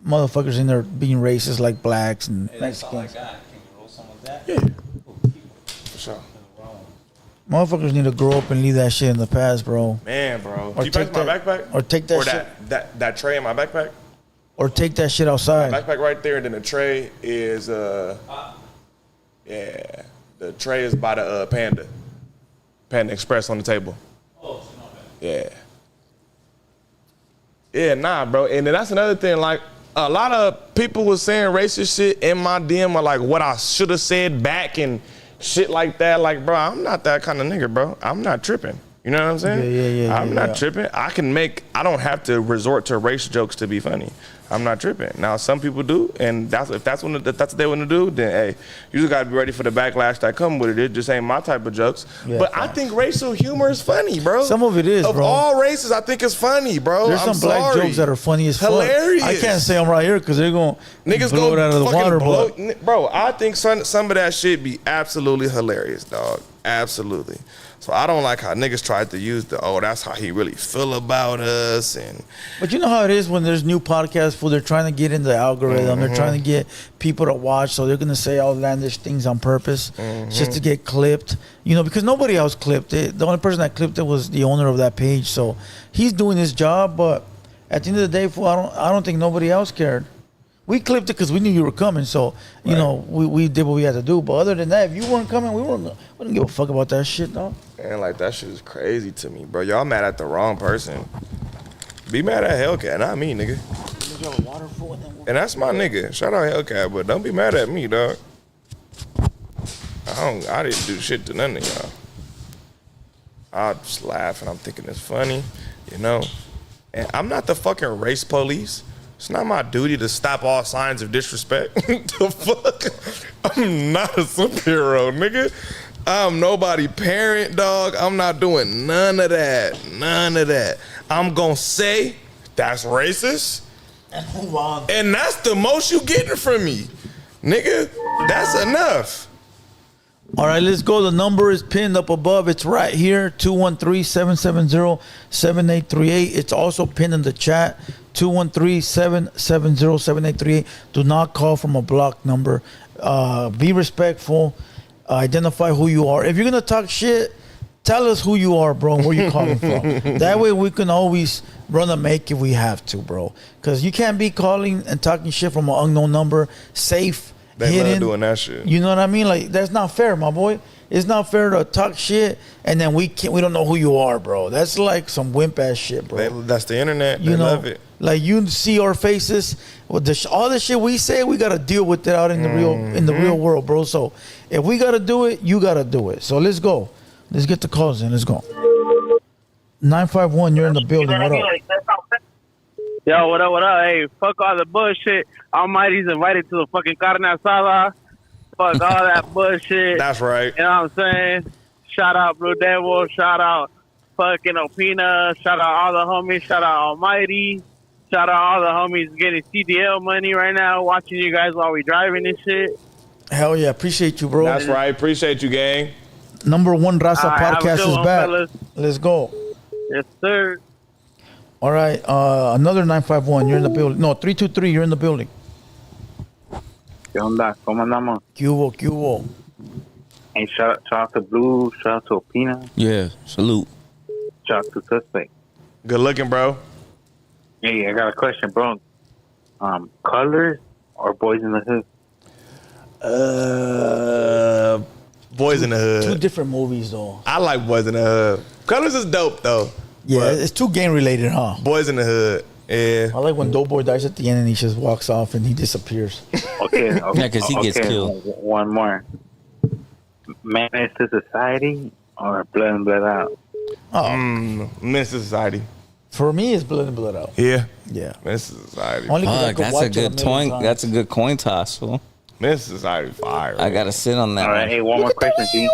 motherfuckers in there being racist like blacks and Mexicans. Can you roll some of that? Yeah. For sure. Motherfuckers need to grow up and leave that shit in the past, bro. Man, bro. Or Can you pass my backpack? Or take that or shit. that tray in my backpack? Or take that shit outside. My backpack right there, and then the tray is the tray is by the Panda Express on the table. Oh, it's not bad. Yeah, nah, bro. And then that's another thing. Like a lot of people was saying racist shit in my DM, or like what I should have said back and shit like that. Like, bro, I'm not that kind of nigga, bro. I'm not tripping. You know what I'm saying? Yeah. I'm not tripping. I don't have to resort to race jokes to be funny. I'm not tripping. Now, some people do, and if that's what they want to do, then hey, you just gotta be ready for the backlash that come with it. It just ain't my type of jokes. Yeah, but I think racial humor is funny, bro. Some of it is, of bro. all races, I think it's funny, bro. There's some black jokes that are funny as fuck. Hilarious. I can't say them right here because they're going to blow it out of the fucking water. Bro, I think some of that shit be absolutely hilarious, dog. Absolutely. So I don't like how niggas tried to use that's how he really feel about us. But you know how it is when there's new podcasts, they're trying to get in the algorithm. They're trying to get people to watch, so they're going to say outlandish things on purpose just to get clipped. Because nobody else clipped it. The only person that clipped it was the owner of that page. So he's doing his job, but at the end of the day, fool, I don't think nobody else cared. We clipped it because we knew you were coming, so we did what we had to do. But other than that, if you weren't coming, we didn't give a fuck about that shit, dog. And like that shit is crazy to me, bro. Y'all mad at the wrong person. Be mad at Hellcat, not me, nigga. And that's my nigga. Shout out Hellcat, but don't be mad at me, dog. I didn't do shit to none of y'all. I just laugh and I'm thinking it's funny, And I'm not the fucking race police. It's not my duty to stop all signs of disrespect. The fuck? I'm not a superhero, nigga. I'm nobody parent, dog. I'm not doing none of that. None of that. I'm gonna say that's racist. And move on. And that's the most you getting from me. Nigga, that's enough. All right, let's go. The number is pinned up above. It's right here, 213-770-7838. It's also pinned in the chat, 213-770-7838. Do not call from a blocked number. Be respectful. Identify who you are. If you're going to talk shit, tell us who you are, bro, and where you're calling from. That way we can always run a make if we have to, bro. Because you can't be calling and talking shit from an unknown number, safe, They hidden. love doing that shit. You know what I mean? Like, that's not fair, my boy. It's not fair to talk shit and then we don't know who you are, bro. That's like some wimp ass shit, bro. That's the internet. They love it. Like, you see our faces with all the shit we say, we gotta deal with it out in the real world, bro. So if we gotta do it, you gotta do it. So let's go. Let's get the calls in. Let's go. 951, you're in the building. What up? Yo, what up, what up? Hey, fuck all the bullshit. Almighty's invited to the fucking carne asada. Fuck all that bullshit. That's right. You know what I'm saying? Shout out Blue Devil. Shout out fucking Opina. Shout out all the homies. Shout out Almighty. Shout out all the homies getting CDL money right now, watching you guys while we driving and shit. Hell yeah. Appreciate you, bro. That's right. Appreciate you, gang. Number one Raza podcast is back. Fellas. Let's go. Yes, sir. All right. Another 951. You're in the building. No, 323. You're in the building. ¿Qué onda? ¿Cómo andamos? ¿Qué hubo? Hey, shout out to Blue. Shout out to Opina. Yeah, salute. Shout out to Suspect. Good looking, bro. Hey, I got a question, bro. Colors or Boys in the Hood? Boys in the Hood. Two different movies, though. I like Boys in the Hood. Colors is dope, though. Yeah, it's too gang related, huh? Boys in the Hood. Yeah. I like when Doughboy dies at the end and he just walks off and he disappears. Okay. Yeah, because he gets killed. One more. Menace to Society or Blood and Blood Out? Menace to Society. For me, it's blood in, blood out. Yeah. Yeah. This society. Only 'cause I could That's watch a it good million coin. times. That's a good coin toss, fool. This society fire. I gotta sit on that. All right, one. hey, one more question, G.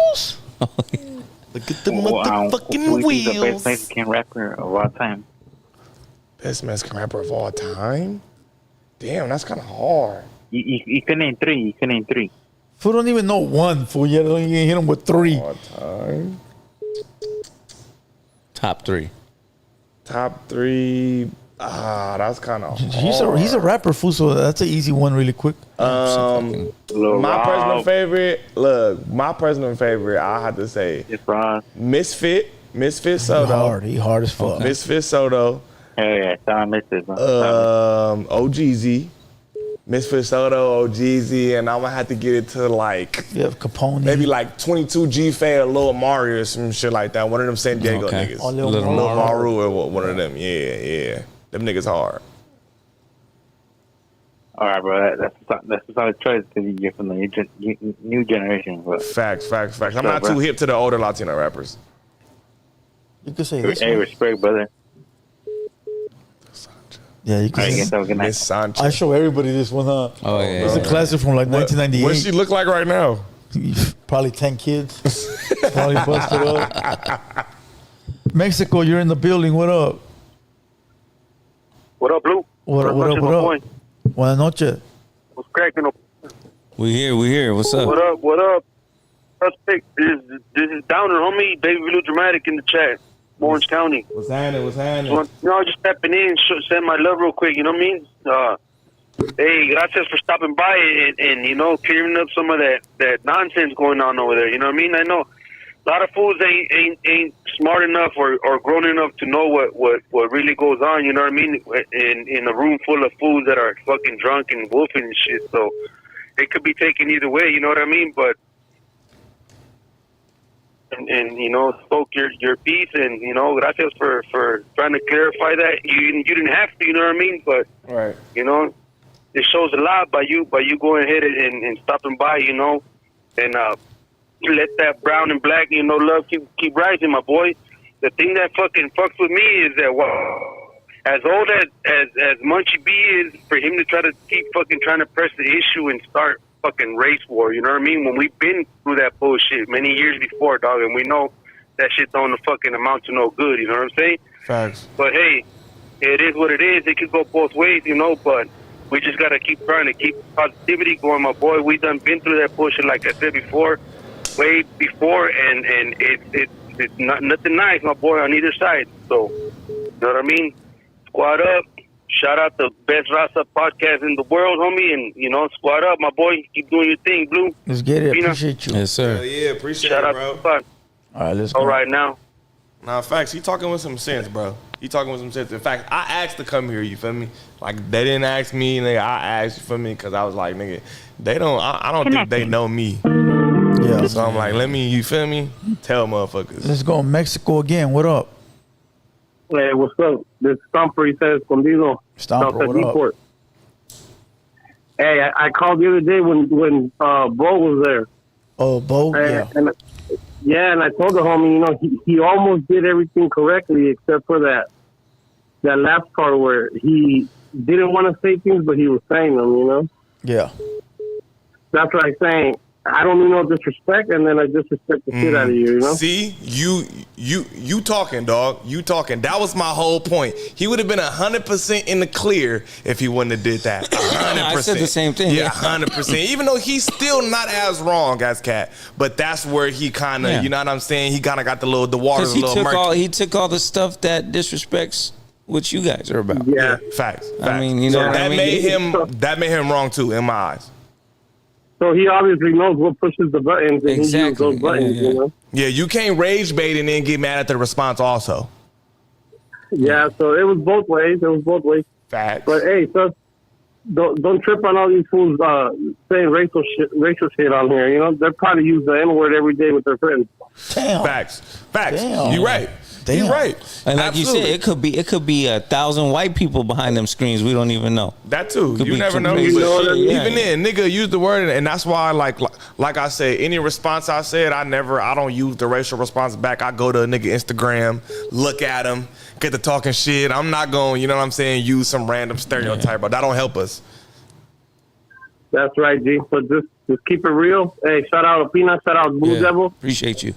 Look at the Who motherfucking is the best wheels. Mexican rapper of all time? Best Mexican rapper of all time? Damn, that's kind of hard. You can name three. You can name three. Fool don't even know one. Fool, you don't even hit him with 3. All time. Top 3. Top 3. That's kind of hard. He's a rapper, fool. So that's an easy one, really quick. My personal favorite. Look, my personal favorite. I have to say, Misfit Soto. He hard as fuck. Misfit Soto. Yeah, Tom Misfit. OGZ. Misfit Soto, OGZ, and I'm gonna have to get it to like Capone. Maybe like 22 G Fay or Lil Mario or some shit like that. One of them San Diego niggas. Oh, Lil Maru or one of them. Yeah. Them niggas hard. All right, bro. That's a solid choice because you're from the new generation. But. Facts. I'm not too hip to the older Latino rappers. You could say this. Hey, respect, brother. Yeah, you can say Miss Sanchez. I show everybody this one, huh? Oh, yeah. It's a classic from like 1998. What does she look like right now? Probably 10 kids. Probably busted up. Mexico, you're in the building. What up? What up, Blue? What up? Buenas noches. What's cracking up? We here. What's up? What up? Suspect, this is Downer, homie. Baby Blue Dramatic in the chat. Orange County. What's happening? Just stepping in, send my love real quick, you know what I mean? Hey, gracias for stopping by and you know, clearing up some of that nonsense going on over there, you know what I mean? I know a lot of fools ain't smart enough or grown enough to know what really goes on, you know what I mean? In a room full of fools that are fucking drunk and wolfing and shit, so it could be taken either way, you know what I mean? But and you know, spoke your piece, and you know, gracias for trying to clarify that. You didn't have to, you know what I mean? But right, you know, it shows a lot by you going ahead and stopping by, you know, and let that brown and black, you know, love keep rising, my boy. The thing that fucking fucks with me is that as old as Munchie B is, for him to try to keep fucking trying to press the issue and start fucking race war, you know what I mean? When we've been through that bullshit many years before, dog, and we know that shit don't fucking amount to no good, you know what I'm saying? Facts. But hey, it is what it is. It could go both ways, you know, but we just gotta keep trying to keep positivity going, my boy. We done been through that bullshit, like I said before, way before, and it's not nothing nice, my boy, on either side. So, you know what I mean? Squad up. Shout out the best Raza podcast in the world, homie, and you know, squad up, my boy. Keep doing your thing, Blue. Let's get it. Pina. Appreciate you. Yes, sir. Yeah, appreciate Shout it, out bro. to the fun. All right, let's go. All right, now. Nah, facts. He talking with some sense, bro. He talking with some sense. In fact, I asked to come here. You feel me? Like they didn't ask me, nigga. I asked, you feel me? Because I was like, nigga, they don't. I don't think they know me. Yeah. So I'm like, let me. You feel me? Tell motherfuckers. Let's go Mexico again. What up? Hey, what's up? This Stomper, he says, Escondido. Stomper, what up? Hey, I called the other day when Bo was there. Oh, Bo? Yeah. And I told the homie, you know, he almost did everything correctly except for that last part where he didn't want to say things, but he was saying them, you know? Yeah. That's what I'm saying. I don't mean no disrespect, and then I disrespect the shit out of you, you know? See, you talking, dog. You talking. That was my whole point. He would have been 100% in the clear if he wouldn't have did that. 100%. I said the same thing. Yeah, 100%. Even though he's still not as wrong as Cat, but that's where he kind of, you know what I'm saying? He kind of got the waters a little murky. He took all the stuff that disrespects what you guys are about. Yeah, facts. I mean, you know, so that I mean? made him wrong too in my eyes. So he obviously knows what pushes the buttons, and he uses those buttons, you know? Yeah, you can't rage bait and then get mad at the response also. Yeah, so it was both ways. Facts. But hey, so don't trip on all these fools saying racial shit on here. You know, they probably use the N-word every day with their friends. Damn. Facts. Damn. You right. He's right. And like Absolutely. you said, it could be 1,000 white people behind them screens. We don't even know. That too. Could You be never know. crazy But shit, yeah. even then, nigga, use the word, and that's why, like I said, any response I said, I don't use the racial response back. I go to a nigga Instagram, look at him, get to talking shit. I'm not going, you know what I'm saying, use some random stereotype, but that don't help us. That's right, G. So just keep it real. Hey, shout out Pina, shout out Blue Devil. Appreciate you.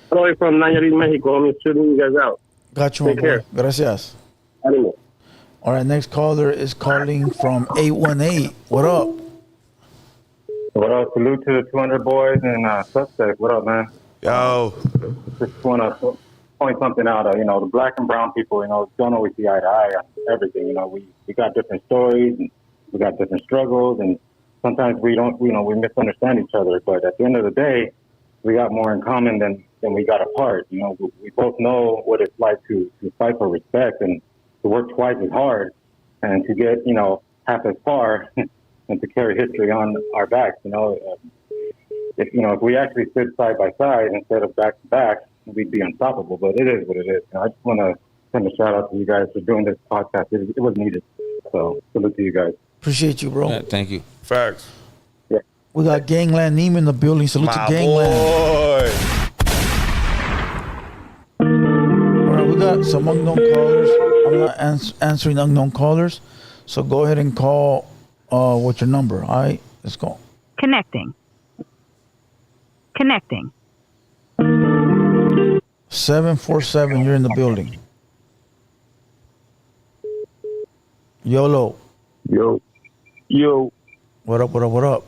Sorry from Nayarit, Mexico. I'm shooting you guys out. Got you, Take my care. boy. Gracias. Anyway. All right, next caller is calling from 818. What up? What up? Salute to the 200 boys and Suspect. What up, man? Yo. Just want to point something out. The black and brown people, don't always see eye to eye on everything. We got different stories and we got different struggles, and sometimes we don't, we misunderstand each other. But at the end of the day, we got more in common than we got apart. We both know what it's like to fight for respect and to work twice as hard and to get, half as far and to carry history on our backs. If we actually stood side by side instead of back to back, we'd be unstoppable. But it is what it is. I just want to send a shout out to you guys for doing this podcast. It was needed. So salute to you guys. Appreciate you, bro. Yeah, thank you. Facts. Yeah. We got Gangland Neem in the building. Salute to Gangland. Boy. All right, we got some unknown callers. I'm not answering unknown callers. So go ahead and call what's your number. All right, let's go. Connecting. 747, you're in the building. YOLO. Yo. What up, what up, what up?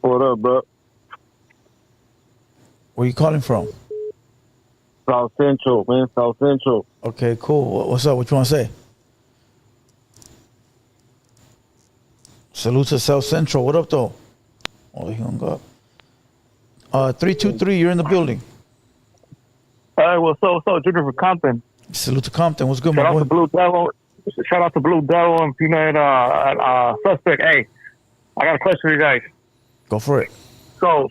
What up, bro? Where you calling from? South Central, man. South Central. Okay, cool. What's up? What you want to say? Salute to South Central. What up, though? Oh, he hung up. 323, you're in the building. All right, well, so Junior from Compton. Salute to Compton. What's good, Shout my out boy? to Blue Devil. Shout out to Blue Devil and Peanut Suspect. Hey, I got a question for you guys. Go for it. So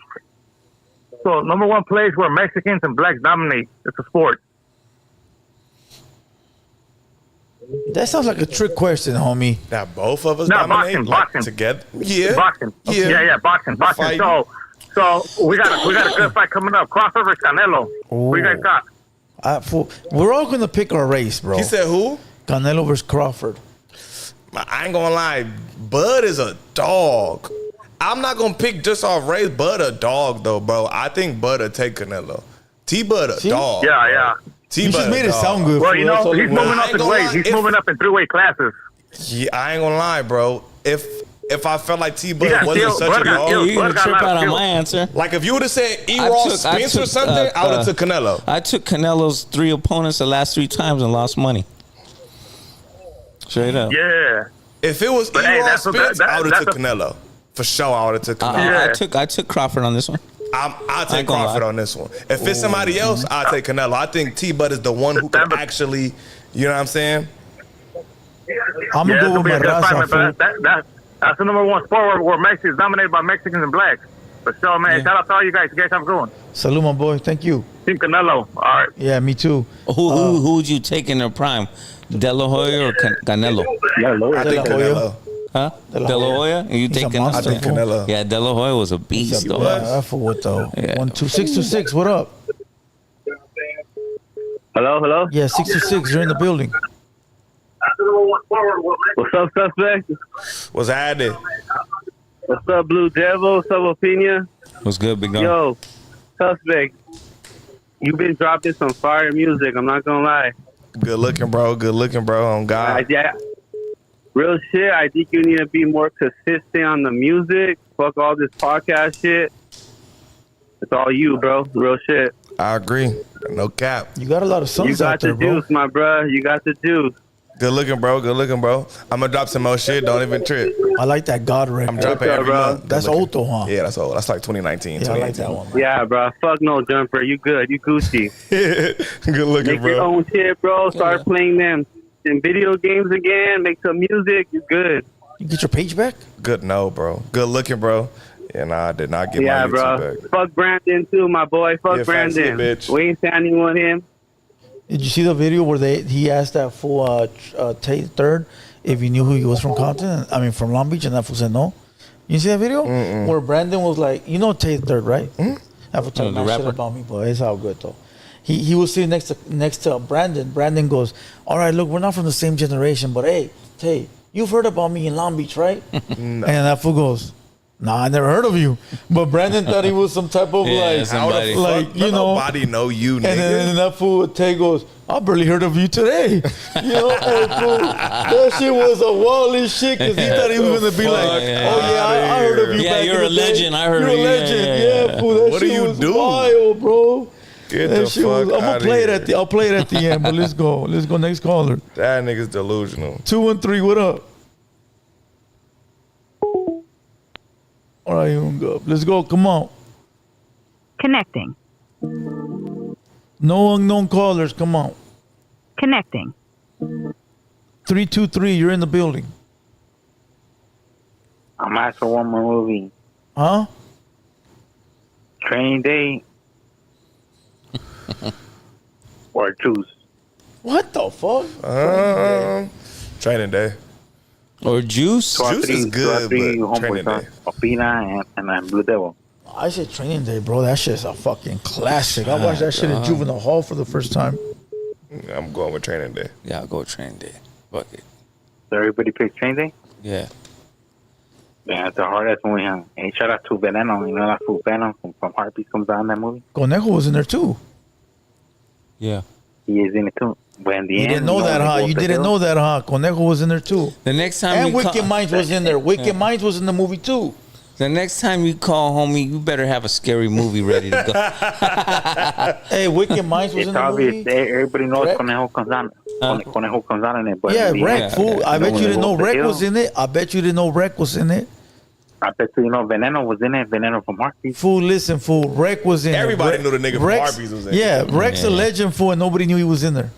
number one place where Mexicans and blacks dominate. It's a sport. That sounds like a trick question, homie. That both of us No, dominate boxing. together. Yeah. Boxing. Yeah. Yeah, boxing. Fighting. So we got a good fight coming up. Crawford versus Canelo. Who you guys got? We're all going to pick our race, bro. He said who? Canelo versus Crawford. I ain't gonna lie, Bud is a dog. I'm not gonna pick just off race. Bud a dog though, bro. I think Bud will take Canelo. T-Bud a dog. Yeah. T-Bud You just made it sound good. Well, fool. That's all he's it moving was. up in weight. He's moving up in 3-weight classes. Yeah, I ain't gonna lie, bro. If I felt like T-Bud got wasn't skills. such Bud a got dog, skills. You gonna trip out on my answer? like if you would have said E-Ross Spence or something, I would have took Canelo. I took Canelo's 3 opponents the last 3 times and lost money. Straight up. Yeah. If it was But hey, E-Ross Spence, I would have that's took Canelo. For sure, I would have took Canelo. I took Crawford on this one. I'll take Crawford on this one. If it's somebody else, I'll take Canelo. I think T-Bud is the one who can actually, you know what I'm saying? I'm going to go with my raza, fool. That's the number one sport where Mexico is dominated by Mexicans and blacks. For sure, man. Shout out to all you guys. You guys have a good one. Salute, my boy. Thank you. Team Canelo. All right. Yeah, me too. Who would you take in their prime? De La Hoya or Canelo? I think Canelo. Huh? De La Hoya? And you He's take a monster, I think Canelo. Yeah, De La Hoya was a beast, though. Yeah, I forgot though. Yeah. 12626. What up? Hello? Yeah, 626. You're in the building. What's up, Suspect? What's happening? What's up, Blue Devil? What's up, Opinion? What's good, big dog? Yo, Suspect, you've been dropping some fire music. I'm not gonna lie. Good looking, bro. On God. Real shit. I think you need to be more consistent on the music. Fuck all this podcast shit. It's all you, bro. Real shit. I agree. No cap. You got a lot of songs You got out there, the bro. juice, my bro. You got the juice. Good looking, bro. I'm gonna drop some more shit. Don't even trip. I like that God record. I'm dropping every month. That's old though, huh? Yeah, that's old. That's like 2019. Yeah, I like that one. Yeah, bro. Fuck no jumper. You good. You Gucci. Good looking, Make bro. your own shit, bro. Start playing them in video games again. Make some music. You good. You get your page back? Good, no, bro. Good looking, bro. Yeah, nah, I did not get my Yeah, YouTube bro. back. Fuck Brandon too, my boy. Fuck Yeah, facts, Brandon. yeah, bitch. We ain't standing with him. Did you see the video where he asked that fool Tate Third if he knew who he was from Compton? I mean, from Long Beach, and that fool said no. You see that video where Brandon was like, you know Tate Third, right? That fool talking shit about me, but it's all good though. He was sitting next to Brandon. Brandon goes, all right, look, we're not from the same generation, but hey, Tate, you've heard about me in Long Beach, right? And that fool goes, nah, I never heard of you. But Brandon thought he was some type of nobody know you, nigga. And then that fool Tay goes, I barely heard of you today. That shit was a wally shit because he thought he was gonna be like, I heard of you. Yeah, you're a legend. I heard of you. You're a legend. Yeah, fool. That shit was wild, bro. Get the fuck I'm gonna play it I'll play it at the end, but let's go. Let's go next caller. That nigga's delusional. 213, what up? All right, let's go. Come on. Connecting. No unknown callers. Come on. Connecting. 323. You're in the building. I'm asking one more movie. Huh? Training Day. Or Juice. What the fuck? Training Day. Or Juice? Juice is good, but Training Day. Opina and Blue Devil. I said Training Day, bro. That shit's a fucking classic. I watched that shit in Juvenile Hall for the first time. I'm going with Training Day. Yeah, I'll go with Training Day. Fuck it. So everybody picked Training Day? Yeah. Yeah, it's the hardest movie, huh? And shout out to Veneno. You know that fool Venom from Heartbeat comes out in that movie? Conejo was in there too. Yeah. He is in it too. But in the end, you didn't know that, huh? You didn't know that, huh? Conejo was in there too. The next time and Wicked Minds was in there. Wicked Minds was in the movie too. The next time you call, homie, you better have a scary movie ready to go. Hey, Wicked Minds was in the movie. Everybody knows Conejo comes on. Conejo comes on in it. But Wreck, fool. I bet you didn't know Wreck was in it. I bet you didn't know Wreck was in it. I bet you know Veneno was in it. Veneno from Heartbeat. Fool, listen, fool. Wreck was in it. Everybody knew the nigga from Heartbeat was in it. Yeah, Wreck's a legend, fool, and nobody knew he was in there.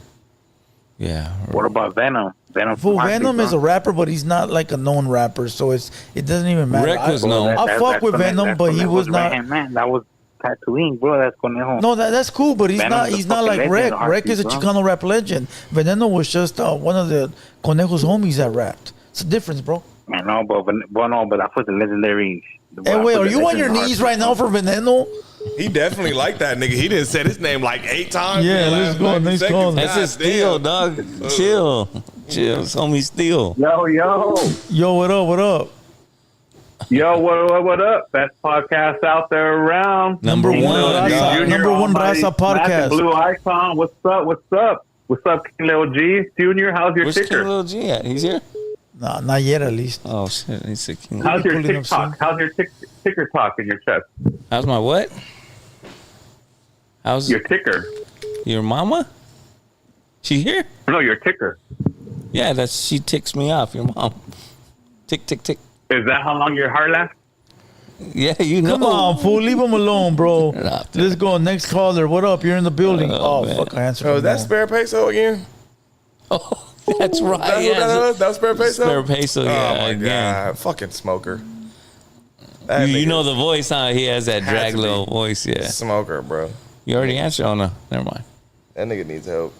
Yeah. What about Venom? Venom is a rapper, but he's not like a known rapper, so it doesn't even matter. Wreck was known. I fuck with Venom, but he was not. Man, that was Tatooine, bro. That's Conejo. No, that's cool, but he's not. He's not like Wreck. Wreck is a Chicano rap legend. Veneno was just one of the Conejo's homies that rapped. It's a difference, bro. I know, but that was the legendary. Hey, wait, are you on your knees right now for Veneno? He definitely liked that nigga. He didn't say his name like 8 times. Yeah, let's go. Next call. That's his Steel, dog. Chill. It's homie Steel. Yo, what up? Yo, what up? Best podcast out there around. Number one Raza podcast. Blue Icon. What's up? What's up, King Lil G? Junior, how's your ticker? King Lil G at? He's here? No, not yet at least. Oh, shit. He's a King. How's your TikTok? How's your ticker talk in your chest? How's my what? How's your ticker? Your mama? She here? No, your ticker. Yeah, she ticks me off. Your mom. Tick, tick, tick. Is that how long your heart lasts? Yeah, you know. Come on, fool. Leave him alone, bro. Let's go. Next caller. What up? You're in the building. Fuck. I answered. Oh, that's Spare Peso again? Oh, that's right. That was Spare Peso? Spare Peso, yeah. Oh, my God. Fucking smoker. You know the voice, huh? He has that drag little voice, yeah. Smoker, bro. You already answered on never mind. That nigga needs help.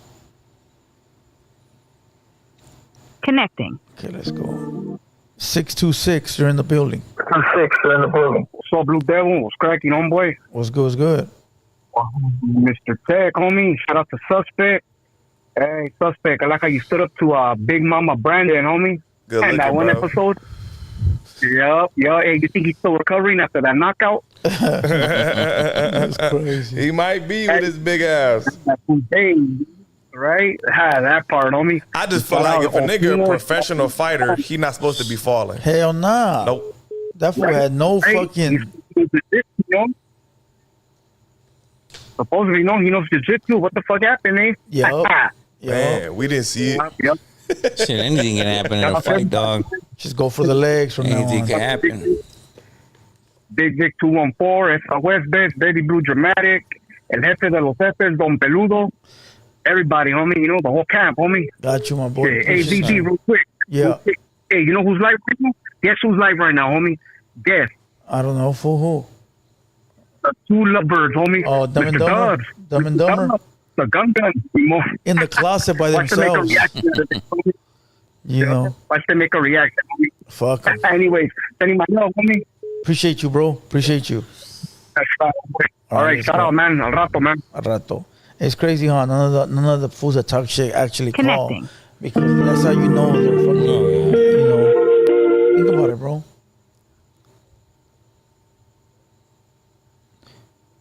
Connecting. Okay, let's go. 626, you're in the building. 6, you're in the building. So Blue Devil, what's cracking, homeboy? What's good? Mr. Tech, homie. Shout out to Suspect. Hey, Suspect, I like how you stood up to Big Mama Brandon, homie. Good and that one bro. episode. Yup. Hey, you think he's still recovering after that knockout? That's crazy. He might be with his big ass. Hey, right? That part, homie. I just feel like if a nigga a professional fighter, he not supposed to be falling. Hell nah. Nope. That fool had no fucking... Supposedly, he knows jiu-jitsu. What the fuck happened, eh? Yup. Man, we didn't see it. Yep. Shit, anything can happen in a fight, dog. Just go for the legs from now Anything on. can happen. Big Vic 214, Esa West Best, Baby Blue Dramatic, El Jefe de los Jefes, Don Peludo. Everybody, homie, the whole camp, homie. Got you, my boy. Hey, AVD, real quick. Yeah. Real quick. Hey, you know who's live right now? Guess who's live right now, homie? Guess. I don't know, fool who? The two lovebirds, homie. Oh, Dumb and Mr. Dumber. Dubs. Dumb and Dumber. The gun more in the closet by themselves. You know. Watch them make a reaction. Fuck 'em. Anyways, sending my love, homie. Appreciate you, bro. Appreciate you. All right, shout out, man. Al rato, man. Al rato. It's crazy, huh? None of the fools that talk shit actually Connecting. call. Because that's how you know they're fucking, you know. Think about it, bro.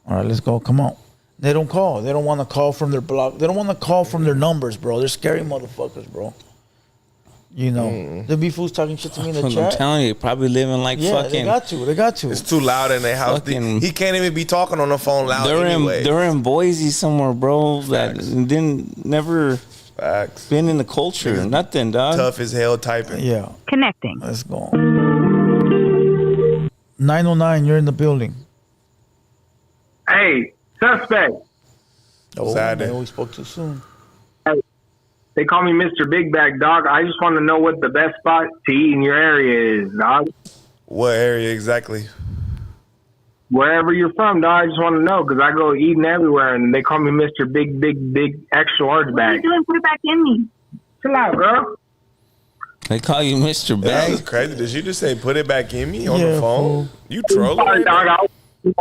All right, let's go. Come on. They don't call. They don't want to call from their block. They don't want to call from their numbers, bro. They're scary motherfuckers, bro. You know, there be fools talking shit to me in the chat. I'm telling you, probably living like fucking. They got to. They got to. It's too loud in their house. He can't even be talking on the phone loud anyway. They're in Boise somewhere, bro. That never been in the culture. Nothing, dog. Tough as hell typing. Yeah. Connecting. Let's go. 909, you're in the building. Hey, suspect. Oh, man, we spoke too soon. Hey, they call me Mr. Big Bag, dog. I just want to know what the best spot to eat in your area is, dog. What area exactly? Wherever you're from, dog. I just want to know because I go eating everywhere, and they call me Mr. Big Extra Large Bag. What are you doing? Put it back in me. Chill out, girl. They call you Mr. Bag. That's crazy. Did you just say put it back in me on the phone? You trolling? Sorry, dog. I was in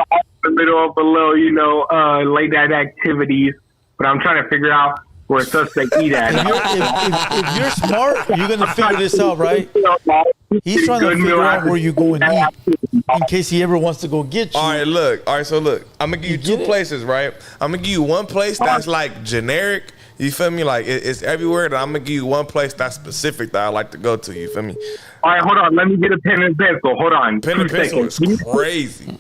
the middle of a little, late night activities, but I'm trying to figure out where suspect eat at. If you're smart, you're gonna figure this out, right? He's trying to figure out where you go and eat in case he ever wants to go get you. All right, so look, I'm gonna give you two places, right? I'm gonna give you one place that's like generic. You feel me? Like it's everywhere. And I'm gonna give you one place that's specific that I like to go to. You feel me? All right, hold on. Let me get a pen and pencil. Hold on. Pen and pencil is crazy.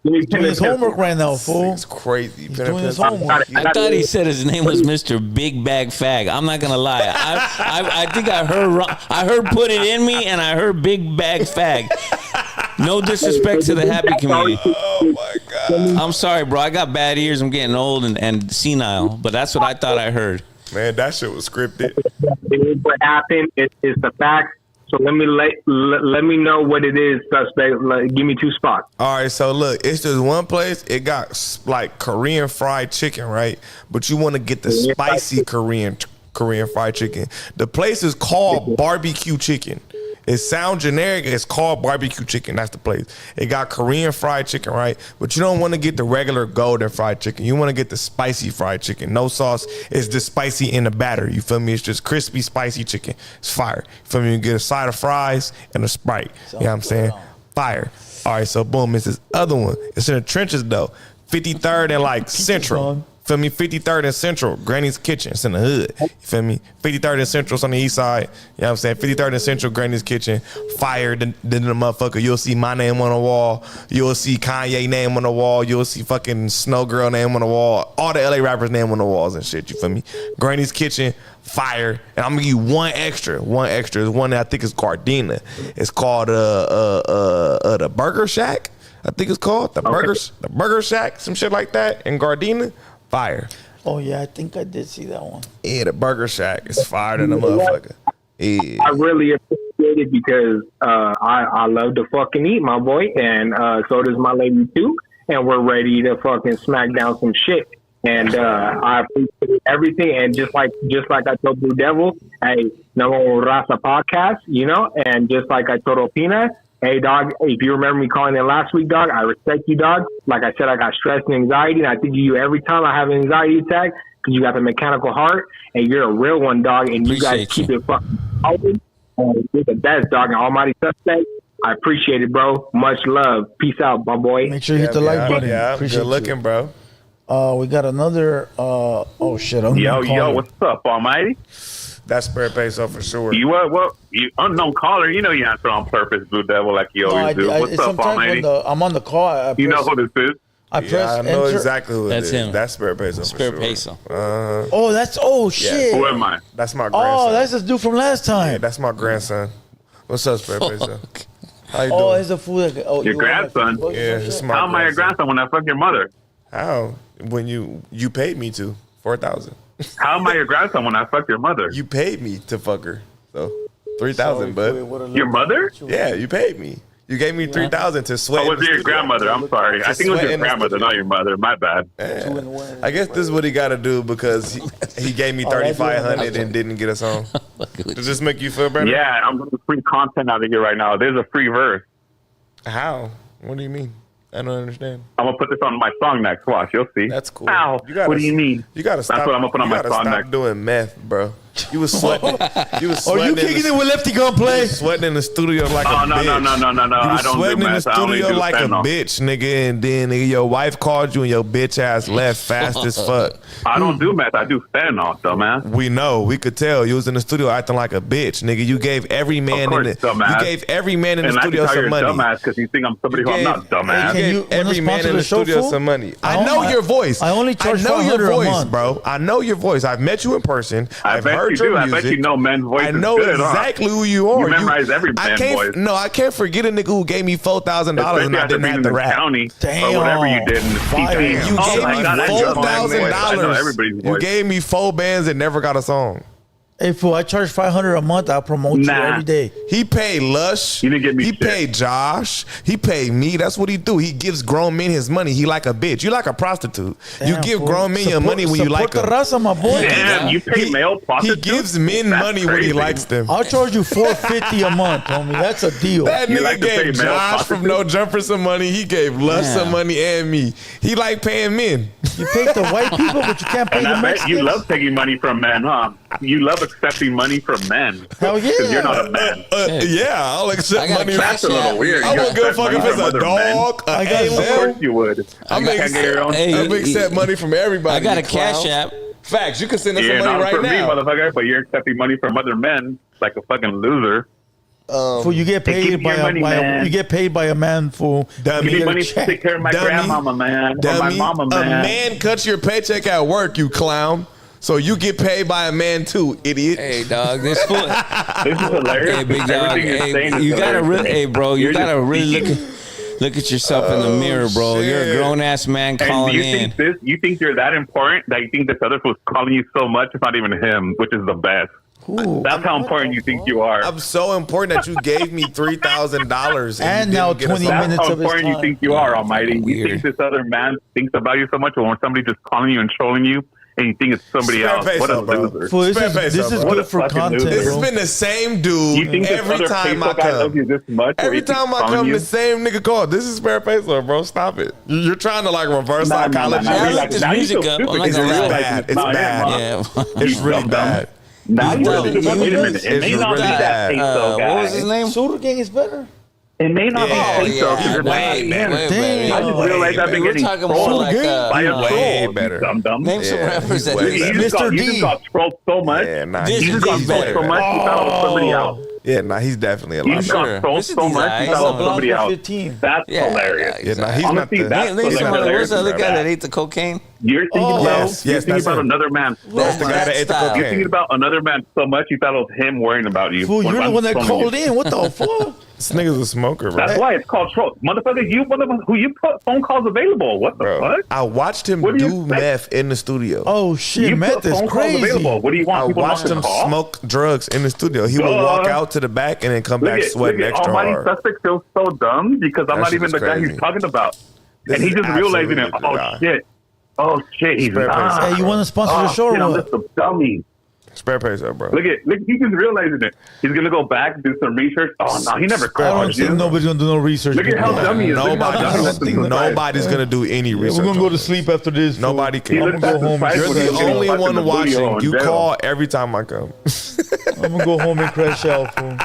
He's doing his homework right now, fool. It's crazy. He's doing his homework. I thought he said his name was Mr. Big Bag Fag. I'm not gonna lie. I think I heard wrong. I heard put it in me, and I heard Big Bag Fag. No disrespect to the happy community. Oh my god. I'm sorry, bro. I got bad ears. I'm getting old and senile. But that's what I thought I heard. Man, that shit was scripted. What happened is the fact. So let me know what it is, suspect. Give me two spots. All right, so look, it's just one place. It got like Korean fried chicken, right? But you want to get the spicy Korean fried chicken. The place is called Barbecue Chicken. It sounds generic. It's called Barbecue Chicken. That's the place. It got Korean fried chicken, right? But you don't want to get the regular golden fried chicken. You want to get the spicy fried chicken. No sauce. It's just spicy in the batter. You feel me? It's just crispy, spicy chicken. It's fire. You feel me? You get a side of fries and a Sprite. You know what I'm saying? Fire. All right, so boom, it's this other one. It's in the trenches, though. 53rd and like Central. Feel me? 53rd and Central, Granny's Kitchen. It's in the hood. You feel me? 53rd and Central's on the east side. You know what I'm saying? 53rd and Central, Granny's Kitchen. Fire than the motherfucker. You'll see my name on the wall. You'll see Kanye name on the wall. You'll see fucking Snow Girl name on the wall. All the LA rappers name on the walls and shit. You feel me? Granny's Kitchen, fire. And I'm gonna give you one extra. One extra is one that I think is Gardena. It's called the Burger Shack. I think it's called the Burger Shack, some shit like that in Gardena. Fire. Oh yeah, I think I did see that one. Yeah, the Burger Shack is fire than a motherfucker. Yeah. I really appreciate it because I love to fucking eat, my boy, and so does my lady too. And we're ready to fucking smack down some shit. And I appreciate everything. And just like I told Blue Devil, hey, no Raza podcast, and just like I told Opina. Hey, dog, if you remember me calling in last week, dog, I respect you, dog. Like I said, I got stress and anxiety, and I think of you every time I have an anxiety attack because you got the mechanical heart, and you're a real one, dog, and you guys keep it fucking open. And you're the best, dog, and almighty suspect. I appreciate it, bro. Much love. Peace out, my boy. Make sure you hit the like button. Yeah, good looking, bro. We got another, oh, shit. Yo, what's up, almighty? That's Spirit Peso for sure. You unknown caller, you answer on purpose, Blue Devil, like you always do. What's up, almighty? I'm on the call. You know who this is? I know exactly who it is. Him. That's Spirit Peso. Spirit Peso. Shit. Who am I? That's my grandson. Oh, that's this dude from last time. Yeah, that's my grandson. What's up, Spirit Peso? How you doing? Oh, it's a fool. Your grandson? Yeah, it's my How am I your grandson when I fuck your mother? How? When you paid me to $4,000. How am I your grandson when I fuck your mother? You paid me to fuck her, so $3,000, bud. Your mother? Yeah, you paid me. You gave me 3,000 to sweat. Oh, was it your grandmother? I'm sorry. I think it was your grandmother, not your mother. My bad. I guess this is what he got to do because he gave me 3,500 and didn't get us on. Does this make you feel better? Yeah, I'm getting free content out of here right now. There's a free verse. How? What do you mean? I don't understand. I'm gonna put this on my song next. Watch, you'll see. That's cool. Ow. What do you mean? You gotta stop. That's what I'm gonna put on my song next. Stop doing meth, bro. You was sweating. You was Are sweating. you kicking it with Lefty Gun Play? Sweating in the studio like a bitch. No. You I was don't sweating do in the meth. I only studio do like a fentanyl. bitch, nigga, and then nigga, your wife called you and your bitch ass left fast as fuck. I don't do meth. I do fentanyl, dumbass. We know. We could tell. You was in the studio acting like a bitch, nigga. You gave every man in the dumbass. you gave every man in the And studio I can tell some you're money. dumbass because you think I'm somebody who I'm not dumbass. You gave every man in the studio some money. I know your voice. I only charge know your $500 a voice, month. bro. I know your voice. I've met you in person. I've heard your music. I bet you know men's voices. I know good, exactly huh? who you are. You memorize every man's voice. No, I can't forget a nigga who gave me $4,000 and I didn't have to rap. County, or whatever you did in the Fire. You gave me $4,000. You gave me 4 bands and never got a song. Hey, fool, I charge $500 a month. I'll promote you every day. He paid Lush. You didn't get me He paid Josh. He paid me. That's what he do. He gives grown men his money. He like a bitch. You like a prostitute. You give grown men your money when you like them. Raza, my boy. Damn, you pay male prostitutes? He gives men money when he likes them. I'll charge you $450 a month, homie. That's a deal. That nigga gave Josh from No Jumper some money. He gave Lush some money and me. He like paying men. You pay the white people, but you can't pay And the I bet Mexicans. you love taking money from men, huh? You love accepting money from men. Hell yeah. Because you're not a man. Yeah, I'll accept money. That's a little weird. I You won't give a accept fuck if money it's from a other dog, men. an Of course alien. you would. I'm You can't get your own. accept money from everybody. I got a you clowns. cash app. Facts. You can send us Yeah, some money not right for me, now. motherfucker, but you're accepting money from other men like a fucking loser. Fool, you get Hey, give paid me by your money, man. you get paid by a man, fool. Give me You get a money to check. take care of my grandmama, man. Or my Dummy. mama, A man. man cuts your paycheck at work, you clown. So you get paid by a man too, idiot. Hey, dog, this fool. This is hilarious. Hey, big dog. Everything you're saying Hey, is you gotta hilarious. really, hey, bro, you You're gotta just really speaking. look at yourself in the mirror, bro. You're a shit. grown ass man And do calling you in. think this? You think you're that important that you think this other fool's calling you so much? It's not even him, which is the best. Ooh. That's how important you think you are. I'm so important that you gave me $3,000 And you now didn't get us 20 on. That's minutes how of his important you time. think you are, Almighty. You Weird. think this other man thinks about you so much, or when somebody just calling you and trolling you, and you think it's somebody Spare else? peso, What a bro. loser! Fool, this Spare is peso, bro. What good a for fucking content, loser. This has bro. been the same You dude think this every other time I Facebook guy loves come. you this much? or Every he keeps time I calling come, you? the same nigga call. This is spare peso, bro. Stop it. You're trying to like reverse psychology. I You're like this now you music feel up. stupid I'm not It's because gonna you're really lie. realizing bad. It's not bad. him, huh? Yeah. It's really bad. Now you dumb. wait a minute. It may It's not be really that bad. peso guy. What was his name? Soda Gang is better. It may not Yeah. be peso because it's way not better. him. Damn. I just realized I've been We're getting talking more trolled like by a way troll. better. You dumb. name some Yeah, rappers that way You better. just got- Mr. you just D. got trolled so much. Yeah, nah, This he's You just got D's trolled better. so much. You thought it was somebody else. Yeah, nah, he's definitely a You lot just better. got trolled Mr. so D's much. alright. You thought it was Block somebody else. 15. That's Yeah, hilarious. Yeah, nah, he's not Honestly, the. that's Name what's some other. hilarious. What's the other guy about that that. ate the cocaine? You're thinking Oh, about yes, you're yes, thinking that's about him. another man. That's the guy that ate the style. You're cocaine. thinking about another man so much you thought it was him worrying about you. Fool, When you're the I'm one that telling called you. in. What the fuck? This nigga's a smoker, bro. That's why it's called troll. Motherfucker, who you put phone calls available. What the Bro, fuck? I watched him What do you do expect? meth in the studio. Oh shit, You meth put is phone calls crazy. available. What do you want? I People not watched to him call? smoke drugs in the studio. He would walk out to the back and then come back sweating extra Almighty hard. Suspect feels so dumb because I'm That not shit even is the guy crazy. he's talking about. This And he's is just realizing it. absolutely Oh the guy. shit. Oh shit, he's Spare not. peso. Hey, you want to sponsor the show or shit, I'm what? just a dummy. Spare peso, bro. Look, he's just realizing it. He's gonna go back, do some research. Oh no, he never I don't called think you. nobody's gonna do no research. Look at how bro. dumb he is. Look at how dumb he is. Nobody's gonna do any Yeah, research. we're gonna go on to this. sleep after this. fool. Nobody can. I'm gonna go home. You're You're When the he's getting only fucked in one the booty hole watching. in You jail. call every time I come. I'm gonna go home and crash out. Fool.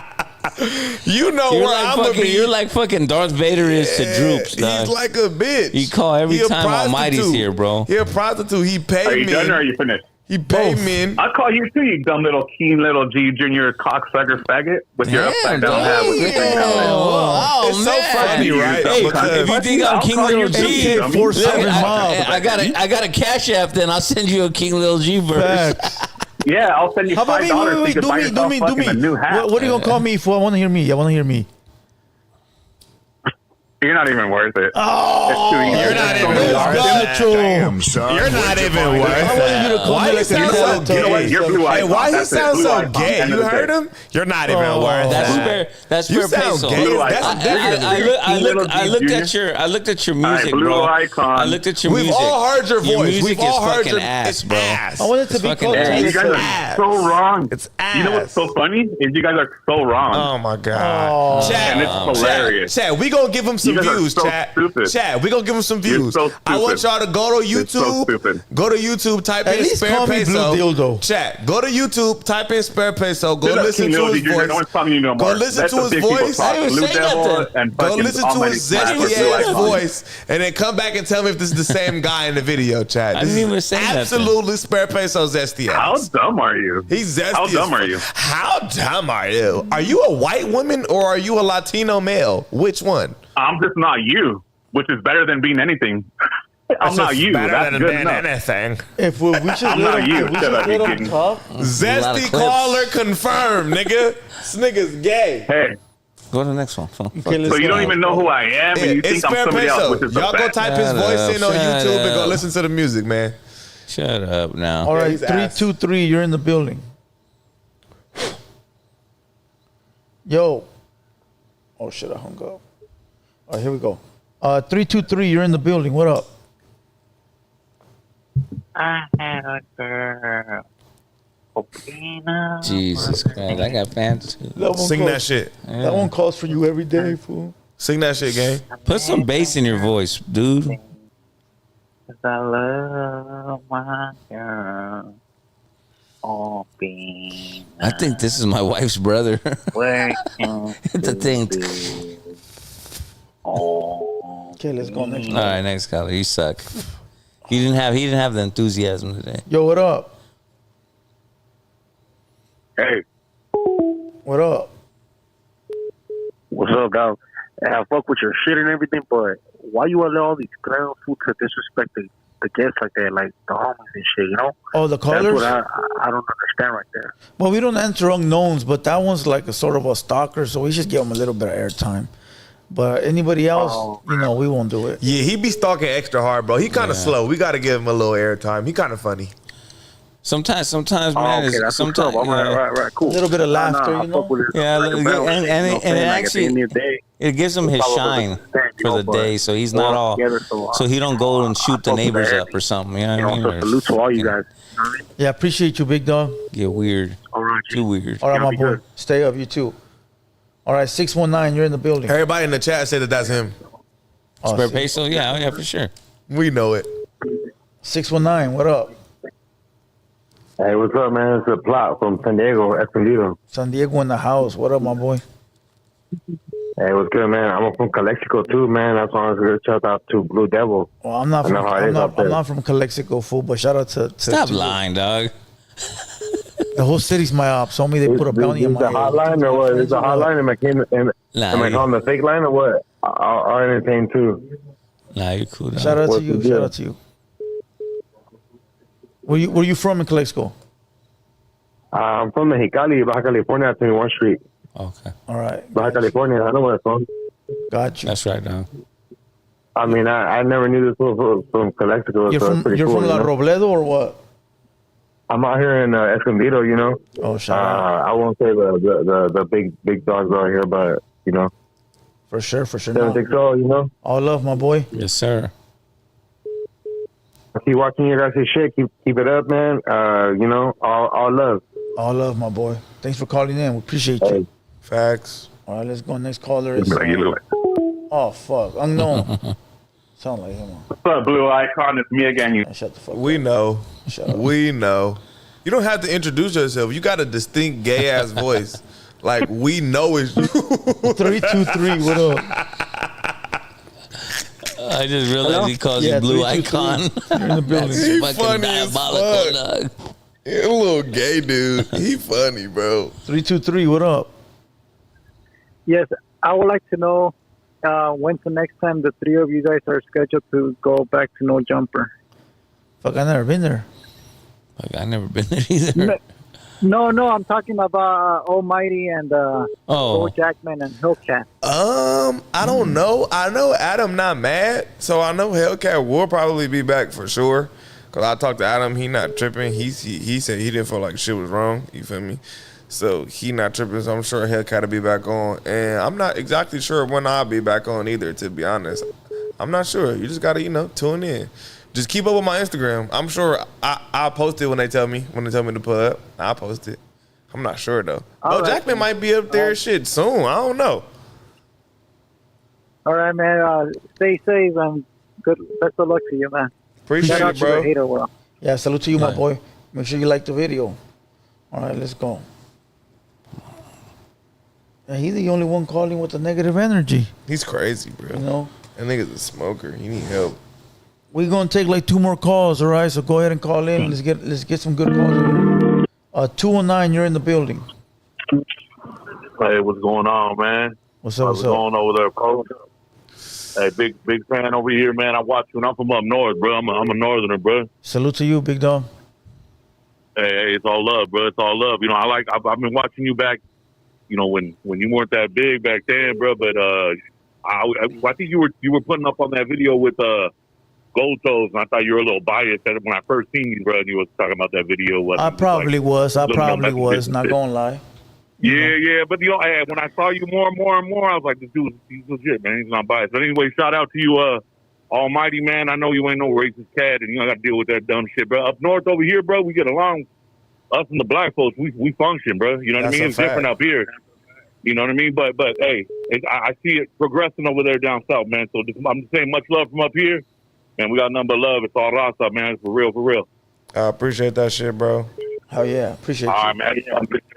You know You're where like I'm gonna fucking. be. You're like fucking Darth Vader is to Droops, dog. He's like a bitch. You call every He a time Almighty's prostitute. here, bro. He a prostitute. He Are paid you done or are men. you finished? He paid men. I call you too, you dumb little keen little G Junior cocksucker faggot with your upside down hat with your thing on it. Oh, It's so man. funny, right? Hey, Because- if you think I'm I'll King call Little you G, dummy. AK-47 mob. I got a cash app. Then I'll send you a King Little G verse. Facts. Yeah, I'll send you How about $5 me? so Wait, you can buy yourself fucking a new hat. What are you gonna call me for? I want to hear me. I want to hear me. You're not even worth it. Oh, you're not even worth it. Damn, son. You're not even worth wanted you to it. call Why me you like sound a so cat. gay? You know what? You're blue Hey, why he That's it. sound Blue so icon. gay? End You of the heard day. him? You're not even worth That's that. fair. That's You fair sound peso. gay. Blue That's icon. different. I looked at your music, Blue bro. icon. I looked at your We've music. all heard your voice. music We've all is heard fucking your ass, bro. ass. I wanted to It's be fucking called ass. You guys are so wrong. It's ass. You know what's so funny? Is you guys are so wrong. Oh my god. Chad, And it's hilarious. Chad, we gonna give him some You guys are views, so Chad. stupid. Chad, we gonna give him some You're views. so stupid. I want y'all to go to You're so YouTube. stupid. Go to YouTube, type At in least Spare call me Peso. Blue Dildo. Chat, go to YouTube, type in Spare Peso. Go Shut up, listen King to Lil his DJ. voice. No one's talking to you no Go more. listen Let to the his big people voice. talk. I didn't Blue say Devil nothing. and Go fucking listen to Almighty his Smash with zesty Blue ass Icon. voice, and then come back and tell me if this is the same guy in the video, Chad. I This didn't is even say nothing. absolutely Spare Peso zesty How ass. dumb are you? He's zesty. How dumb as are you? How dumb are you? Are you a white woman or are you a Latino male? Which one? I'm just not you, which is better than being anything. I'm not you. Better That's than good being enough. anything. If we just I'm let not him, you. if we Shut just up, let you him kidding. talk. Zesty caller confirmed, nigga. This nigga's gay. Hey, Go to the next one. Fuck. Okay, let's so you go. don't even know who I am, and you It's think I'm Spare somebody else, Peso. which is the Y'all go best. type his Shut voice up, in on shut YouTube and go up. listen to the music, man. Shut up now. All right, he's ass. 323, you're in the building. Yo. Oh shit, I hung up. All right, here we go. 323, you're in the building. What up? I had a girl. Jesus Christ, I got fans too. Sing that shit. That one calls for you every day, fool. Sing that shit, gang. Put some bass in your voice, dude. I love my girl. Oh, being I think this is my wife's brother. The thing. Okay, let's go next. All right, next caller. You suck. He didn't have the enthusiasm today. Yo, what up? Hey, What up? what's up, dog? I fuck with your shit and everything, but why you allow all these clown food to disrespect the guests like that, like the homies and shit, you know? Oh, the callers? That's what I don't understand right there. Well, we don't answer unknowns, but that one's like a sort of a stalker, so we just give him a little bit of airtime. But anybody else, we won't do it. Yeah, he be stalking extra hard, bro. He kind of slow. We got to give him a little airtime. He kind of funny. Sometimes, man. Okay, that's what's up. All right, cool. A little bit of laughter, I you know? fuck with it. Yeah, Like a battle shit, you know what I'm and saying? it Like, at the actually end of the day, it gives him his follow shine the stand, you for know, the but day, so he's we're not all all. together, So he don't go and shoot the fuck with neighbors that. up or something. You know You what I know, mean? so salute to all you guys. You know what I mean? Yeah, appreciate you, big dog. Get weird. All right, Too weird. All right, Yeah, my be boy. good. Stay up, you too. All right, 619, you're in the building. Everybody in the chat said that that's him. Spare peso? Yeah, for sure. We know it. 619, what up? Hey, what's up, man? It's a plot from San Diego, Escondido. San Diego in the house. What up, my boy? Hey, what's good, man? I'm from Calexico too, man. That's why I was going to shout out to Blue Devil. Well, I'm not I from know how it is out there. I'm not from Calexico, fool, but shout out to Stop lying, dog. The whole city's my op. Told me they put a bounty Is on the my head. hotline or what? Is the hotline? Am I calling the fake line or what? I'll entertain too. Nah, you're cool, dog. Shout out to What's you. the deal? Shout out to you. Where you from in Calexico? I'm from Mexicali, Baja California, 21st Street. Okay. All right. Baja California. I know where it's from. Got you. That's right, dog. I mean, I never knew this was from Calexico. You're so it's from pretty cool, La you know? Robledo or what? I'm out here in Escondido, you know. Oh, shout out. I won't say the big dogs out here, but you know, For sure. No. 760, you know. All love, my boy. Yes, sir. I keep watching your guys' shit. Keep it up, man. You know, all love. All love, my boy. Thanks for calling in. We appreciate you. Facts. All right, let's go. Next caller is. Oh, fuck. Unknown. Sound like him. What's up, Blue Icon? It's me again. You. Shut the fuck We know. Shut up. We know. You don't have to introduce yourself. You got a distinct gay ass voice. Like we know it's you. 323, what up? I just realized he calls you Blue Icon. You're in the building. That's He fucking funny as diabolical, fuck. dog. He a little gay dude. He funny, bro. 323, what up? Yes, I would like to know when's the next time the three of you guys are scheduled to go back to No Jumper. Fuck, I never been there. Fuck, I never been there either. No, I'm talking about Almighty and Bo Jackman and Hellcat. I don't know. I know Adam not mad, so I know Hellcat will probably be back for sure. Cause I talked to Adam, he not tripping. He said he didn't feel like shit was wrong. You feel me? So he not tripping. So I'm sure Hellcat will be back on, and I'm not exactly sure when I'll be back on either. To be honest, I'm not sure. You just gotta tune in. Just keep up with my Instagram. I'm sure I'll post it when they tell me to put up. I'll post it. I'm not sure though. Bo Jackman might be up there shit soon. I don't know. All right, man. Stay safe and good. Best of luck to you, man. Appreciate it, bro. Hater world. Yeah, salute to you, my boy. Make sure you like the video. All right, let's go. Yeah, he's the only one calling with the negative energy. He's crazy, bro. You know? That nigga's a smoker. He need help. We're gonna take like 2 more calls, all right? So go ahead and call in. Let's get some good calls. 209, you're in the building. Hey, what's going on, man? What's up? What's going over there, bro? Hey, big fan over here, man. I watch you, and I'm from up north, bro. I'm a northerner, bro. Salute to you, big dog. Hey, it's all love, bro. It's all love. I've been watching you back, when you weren't that big back then, bro. But I think you were putting up on that video with Gold Toes, and I thought you were a little biased at it when I first seen you, bro. And you was talking about that video. I probably was. Not gonna lie. Yeah. But when I saw you more and more, I was like, this dude, he's legit, man. He's not biased. But anyway, shout out to you, Almighty, man. I know you ain't no racist cat, and you don't got to deal with that dumb shit, bro. Up north over here, bro, we get along. Us and the black folks, we function, bro. You know what I mean? It's different up here. You know what I mean? But hey, I see it progressing over there down south, man. So I'm just saying, much love from up here. Man, we got nothing but love. It's all Rasta, man. It's for real. I appreciate that shit, bro. Oh, yeah. Appreciate all you. All right, man.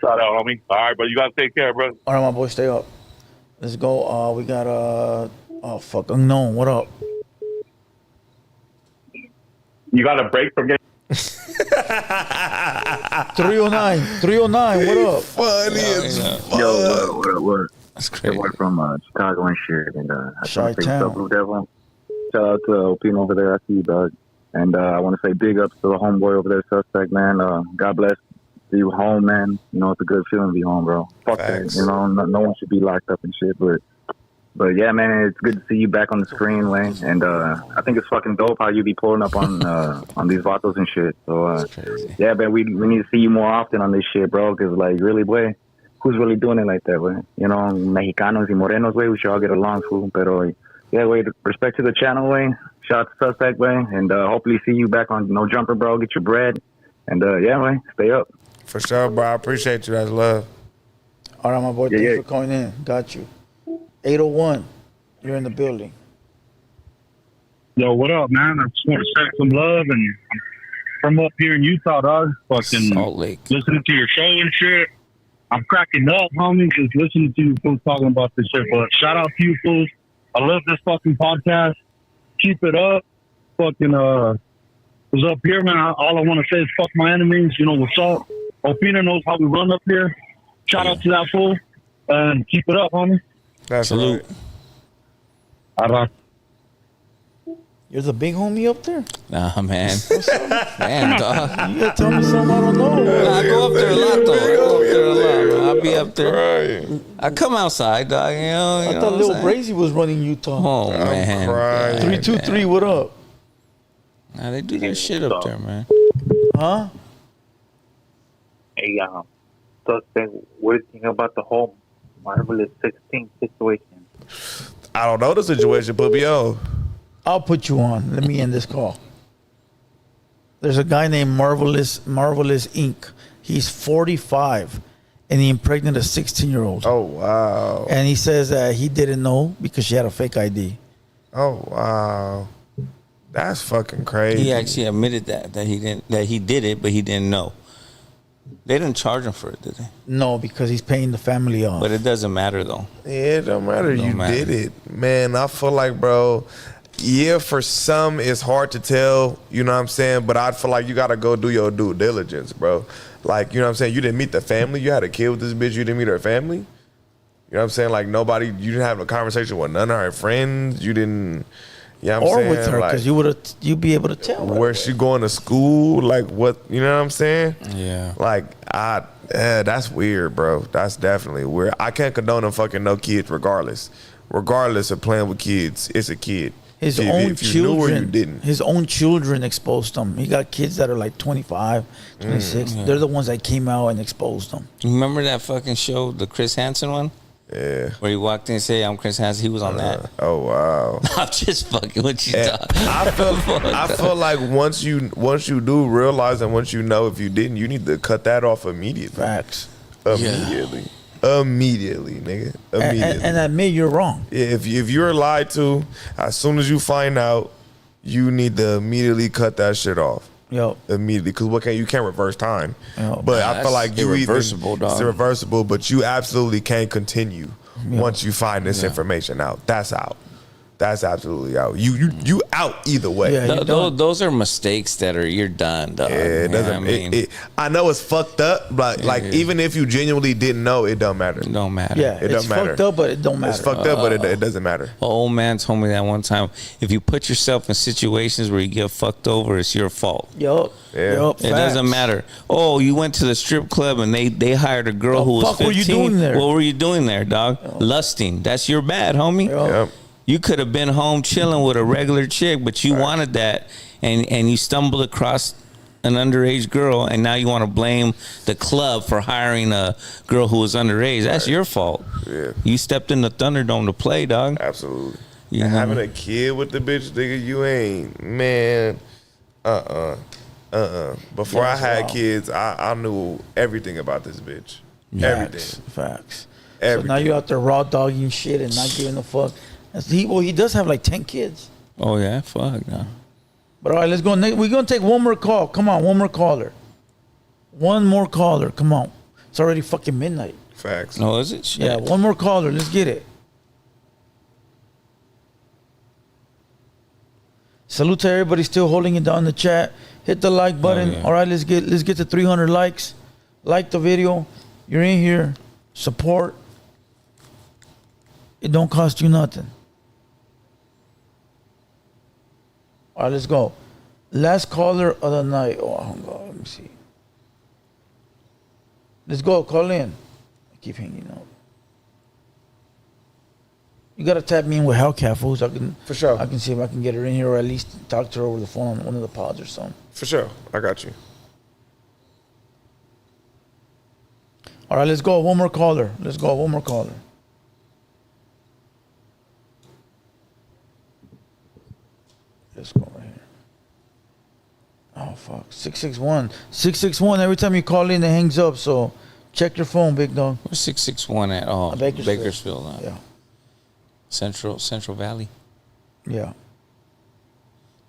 Shout out, homie. All right, bro. You got to take care, bro. All right, my boy. Stay up. Let's go. We got, Unknown. What up? You got a break from getting... 309. What up? Funny as fuck. Yo, what? That's crazy. We're from Chicago and shit. And I just want to say what's up, Blue Devil. Shout out to Opino over there. I see you, dog. And I want to say big ups to the homeboy over there, Suspect, man. God bless you home, man. It's a good feeling to be home, bro. Fuck that. No one should be locked up and shit. But yeah, man, it's good to see you back on the screen, Wayne. And I think it's fucking dope how you be pulling up on these vatos and shit. So yeah, man, we need to see you more often on this shit, bro. Because like, really, boy, who's really doing it like that, boy? Mexicanos y Morenos, way, we should all get along, fool. Pero yeah, way, respect to the channel, way. Shout out to Suspect, way. And hopefully see you back on No Jumper, bro. Get your bread. And yeah, way, stay up. For sure, bro. I appreciate you. That's love. All right, my boy. Thanks for calling in. Got you. 801, you're in the building. Yo, what up, man? I just want to send some love, and I'm from up here in Utah, dog. Fucking Salt Lake. Listening to your show and shit. I'm cracking up, homie, just listening to you fools talking about this shit. But shout out to you fools. I love this fucking podcast. Keep it up. Fucking was up here, man. All I want to say is fuck my enemies. What's up? Opina knows how we run up here. Shout out to that fool. And keep it up, homie. That's salute. Right. You're the big homie up there? Nah, man. Man, dog. You gotta tell me something I don't know. I go up there a lot, though. I'll be up there. I come outside, dog. I thought Lil Brazy was running Utah. Oh, man. 323, what up? Nah, they do their shit up there, man. Huh? Hey, Suspect, what do you think about the whole Marvelous 16 situation? I don't know the situation. Put me on. I'll put you on. Let me end this call. There's a guy named Marvelous Inc. He's 45, and he impregnated a 16-year-old. Oh, wow. And he says that he didn't know because she had a fake ID. Oh, wow. That's fucking crazy. He actually admitted that he did it, but he didn't know. They didn't charge him for it, did they? No, because he's paying the family off. But it doesn't matter, though. Yeah, it don't matter. Did it. Man, I feel like, bro, yeah, for some, it's hard to tell, you know what I'm saying? But I feel like you got to go do your due diligence, bro. Like, you know what I'm saying? You didn't meet the family. You had a kid with this bitch. You didn't meet her family. You know what I'm saying? Like, you didn't have a conversation with none of her friends. You didn't... Yeah, or with her, because you'd be able to tell. Where she going to school, like what, you know what I'm saying? Yeah. Like, Yeah, that's weird, bro. That's definitely weird. I can't condone them fucking no kids regardless. Regardless of playing with kids, it's a kid. His If- own if you knew or you children, didn't. his own children exposed him. He got kids that are like 25, 26. Yeah. They're the ones that came out and exposed him. You remember that fucking show, the Chris Hansen one? Yeah. Where he walked in and said, "I'm Chris Hansen." He was on that. Oh wow. I'm just fucking with you, Yeah, dog. I feel like once you do realize and once you know if you didn't, you need to cut that off immediately. Facts. Immediately. Immediately, nigga. Immediately. And admit you're wrong. Yeah, if you're lied to, as soon as you find out, you need to immediately cut that shit off. Yo. Immediately, because you can't reverse time. Yo. But I feel like you irreversible, even, dog. it's irreversible, but you absolutely can't continue Yo. once you find this information out. That's out. That's absolutely out. You out either way. Yeah, Those are mistakes that you're done, dog. Yeah, it doesn't. I mean, I know it's fucked up, but like even if you genuinely didn't know, it don't matter. it don't matter. Yeah, It it's don't matter. fucked up, but it don't matter. It's fucked up, but it doesn't matter. An old man told me that one time. If you put yourself in situations where you get fucked over, it's your fault. Yup. Yeah. Yup. It doesn't matter. Oh, you went to the strip club and they hired a girl who was fuck 15. were you doing there? What were you doing there, dog? Lusting. That's your bad, homie. Yep. You could have been home chilling with a regular chick, but you wanted that, and you stumbled across an underage girl, and now you want to blame the club for hiring a girl who was underage. That's your fault. Yeah. You stepped in the Thunderdome to play, dog. Absolutely. You And know? having a kid with the bitch, nigga, you ain't, man. Before Yeah, I had wow. kids, I knew everything about this bitch. Everything. Facts. Everything. So now you're out there raw dogging shit and not giving a fuck. He does have like 10 kids. Oh yeah, fuck no. But all right, let's go. We're gonna take one more call. Come on, one more caller. One more caller. Come on. It's already fucking midnight. Facts. No, is it? Shit. Yeah, one more caller. Let's get it. Salute to everybody still holding it down in the chat. Hit the like button. yeah. All right, let's get to 300 likes. Like the video. You're in here. Support. It don't cost you nothing. All right, let's go. Last caller of the night. Oh, hold on. Let me see. Let's go. Call in. I keep hanging up. You gotta tap me in with Hellcat, fools. I can For sure. I can see if I can get her in here, or at least talk to her over the phone on one of the pods or something. For sure. I got you. All right, let's go. One more caller. Let's go. One more caller. Let's go right here. Oh fuck. 661. 661. Every time you call in, it hangs up. So check your phone, big dog. Where's 661 at? Oh, Bakersfield. Bakersfield. Yeah. Central Valley. Yeah.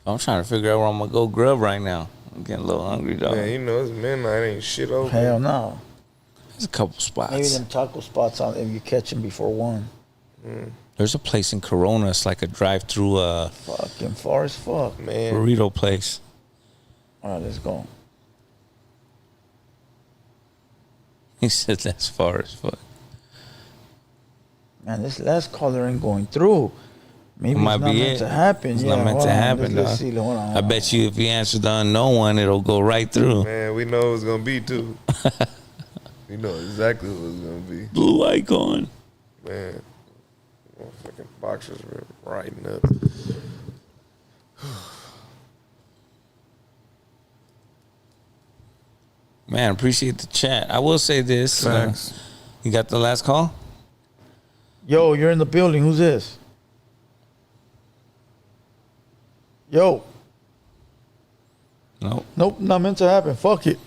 I'm trying to figure out where I'm gonna go grub right now. I'm getting a little hungry, dog. Man, you know it's midnight. Ain't shit over. Hell no. There's a couple spots. Maybe them taco spots on if you catch them before 1. There's a place in Corona. It's like a drive-through Fucking far as fuck. Man. burrito place. All right, let's go. He said that's far as fuck. Man, this last caller ain't going through. Maybe It might it's not be meant it. to happen. It's yeah, not meant hold to on. happen, Let's dog. see. Hold on. I bet you if you answer the unknown one, it'll go right through. Man, we know it's gonna be too. We know exactly what it's gonna be. Blue icon. Man, fucking boxers were riding up. Man, appreciate the chat. I will say this. Facts. You got the last call? Yo, you're in the building. Who's this? Yo. Nope. Nope, not meant to happen. Fuck it.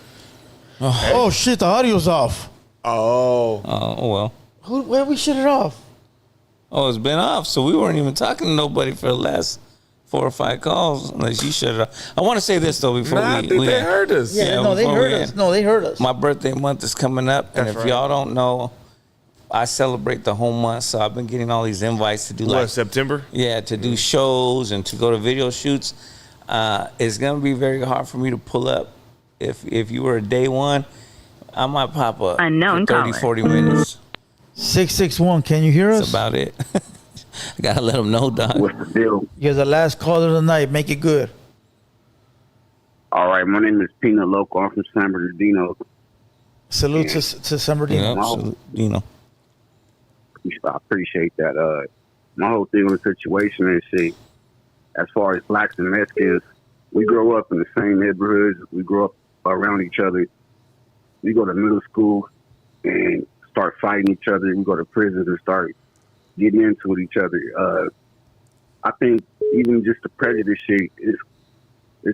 Oh shit, the audio's off. Oh. Oh, well. Where we shut it off? Oh, it's been off, so we weren't even talking to nobody for the last 4 or 5 calls, unless you shut it off. I want to say this, though, before Nah, I think they heard us. Yeah, no, they before we heard us. end. No, they heard us. My birthday month is coming up, and That's if right. y'all don't know, I celebrate the whole month, so I've been getting all these invites to do What, like September? Yeah, to do shows and to go to video shoots. It's gonna be very hard for me to pull up. If you were a day one, I might pop up Unknown for 30, caller. 40 minutes. 661, can you hear us? That's about it. I gotta let them know, dog. What's the deal? You're the last caller of the night. Make it good. All right, my name is Peanut Loco. I'm from San Bernardino. Salute to San Bernardino. I appreciate that. My whole thing on the situation is, see, as far as blacks and Mexicans, we grow up in the same neighborhoods. We grow up around each other. We go to middle school and start fighting each other. We go to prisons and start getting into each other. I think even just the prejudice shit is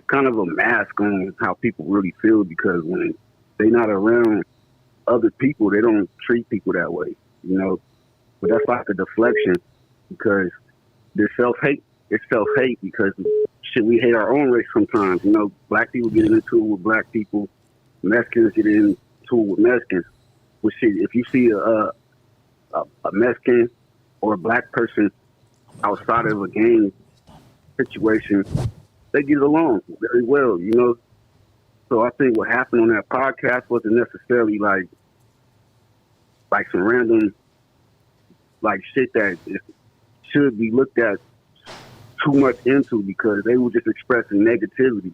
kind of a mask on how people really feel, because when they're not around other people, they don't treat people that way, you know. But that's like a deflection, because there's self-hate. It's self-hate because shit, we hate our own race sometimes. You know, black people get into it with black people. Mexicans get into it with Mexicans. But shit, if you see a Mexican or a black person outside of a gang situation, they get along very well, you know. So I think what happened on that podcast wasn't necessarily like some random like shit that should be looked at too much into, because they were just expressing negativity.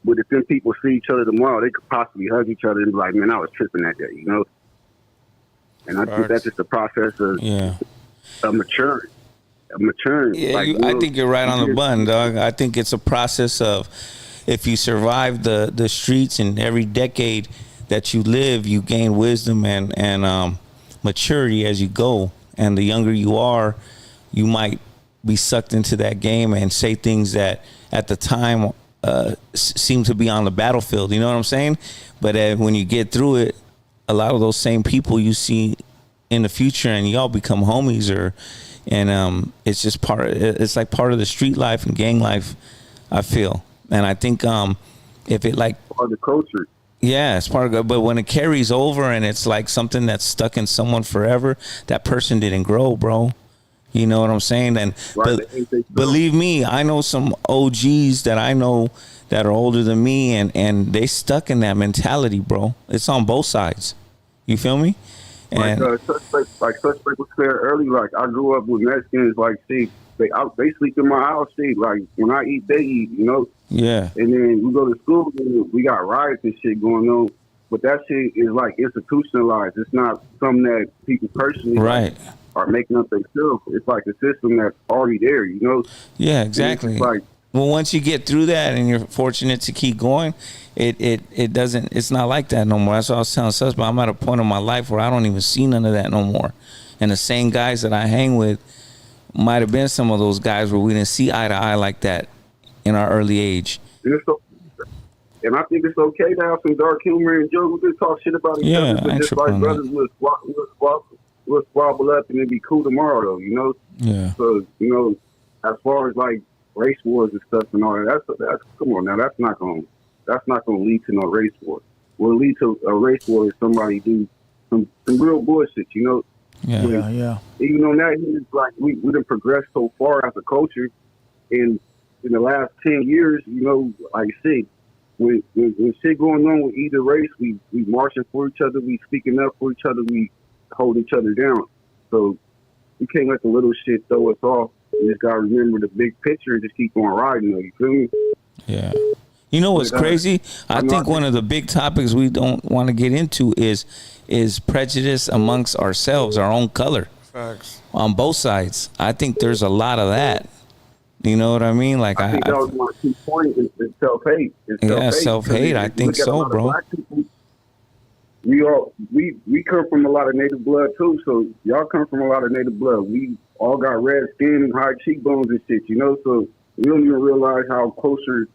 But if them people see each other tomorrow, they could possibly hug each other and be like, man, I was tripping that day, you know? And I think that's just the process of maturing. Yeah, like, I think you're right on the button, dog. I think it's a process of, if you survive the streets and every decade that you live, you gain wisdom and maturity as you go. And the younger you are, you might be sucked into that game and say things that at the time seem to be on the battlefield. You know what I'm saying? But when you get through it, a lot of those same people you see in the future, and y'all become homies, it's just it's like part of the street life and gang life, I feel. And I think if it like part of the culture. Yeah, it's part of it. But when it carries over and it's like something that's stuck in someone forever, that person didn't grow, bro. You know what I'm saying? And believe me, I know some OGs that I know that are older than me, and they stuck in that mentality, bro. It's on both sides. You feel me? And Suspect was said earlier, like I grew up with Mexicans, like, see, they sleep in my house, see, like when I eat, they eat, you know? Yeah. And then we go to school and we got riots and shit going on. But that shit is like institutionalized. It's not something that people personally are making up themselves. It's like a system that's already there, you know? Yeah, exactly. Well, once you get through that and you're fortunate to keep going, it's not like that no more. That's what I was telling Suspect. I'm at a point in my life where I don't even see none of that no more. And the same guys that I hang with might have been some of those guys where we didn't see eye to eye like that in our early age. And I think it's okay to have some dark humor and jokes. We can talk shit about each other. But just like brothers, we'll squabble up and it'll be cool tomorrow, though, you know? Yeah. So, you know, as far as like race wars and stuff and all that, that's come on now, that's not gonna lead to no race war. What will lead to a race war is somebody do some real bullshit, you know? Yeah. Even on that, it's like we done progressed so far as a culture in the last 10 years, you know, like I said, when shit going on with either race, we marching for each other, we speaking up for each other, we hold each other down. So we can't let the little shit throw us off. We just gotta remember the big picture and just keep on riding, you feel me? Yeah. You know what's crazy? I think one of the big topics we don't want to get into is prejudice amongst ourselves, our own color. Facts. On both sides. I think there's a lot of that. You know what I mean? Like I think that was my key point is self-hate. Yeah, self-hate. I think so, bro. People, we come from a lot of native blood too, so y'all come from a lot of native blood. We all got red skin and high cheekbones and shit, you know, so we don't even realize how closer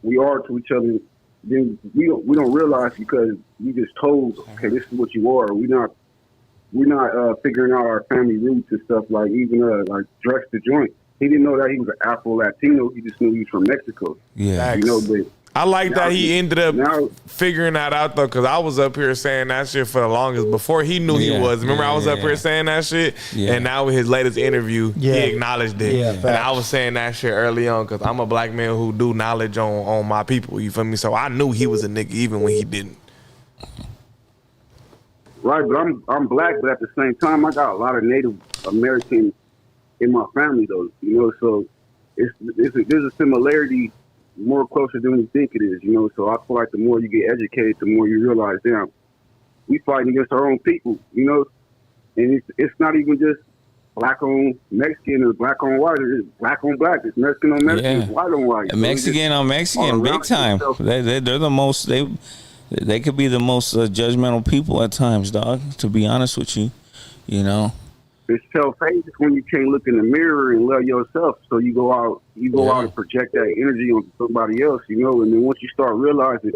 we are to each other. Then we don't realize because we just told, okay, this is what you are. We're not figuring out our family roots and stuff, like even like Drex the Joint. He didn't know that he was an Afro-Latino. He just knew he was from Mexico. Yeah. You know, but I like that he ended up figuring that out, though, because I was up here saying that shit for the longest before he knew he was. Remember, I was up here saying that shit? Yeah. And now with his latest interview, he acknowledged it. Yeah, and I was saying that shit early on because I'm a black man who do knowledge on my people. You feel me? So I knew he was a nigga even when he didn't. Right, but I'm black, but at the same time, I got a lot of Native American in my family, though. You know, so there's a similarity more closer than we think it is, you know. So I feel like the more you get educated, the more you realize, damn, we fighting against our own people, you know. And it's not even just black on Mexican or black on white. It's black on black. It's Mexican on Mexican. Yeah. It's white on white. Mexican on Mexican, big time. They're the most. They could be the most judgmental people at times, dog. To be honest with you, you know. It's self-hate when you can't look in the mirror and love yourself. So you go out and project that energy on somebody else, you know. And then once you start realizing,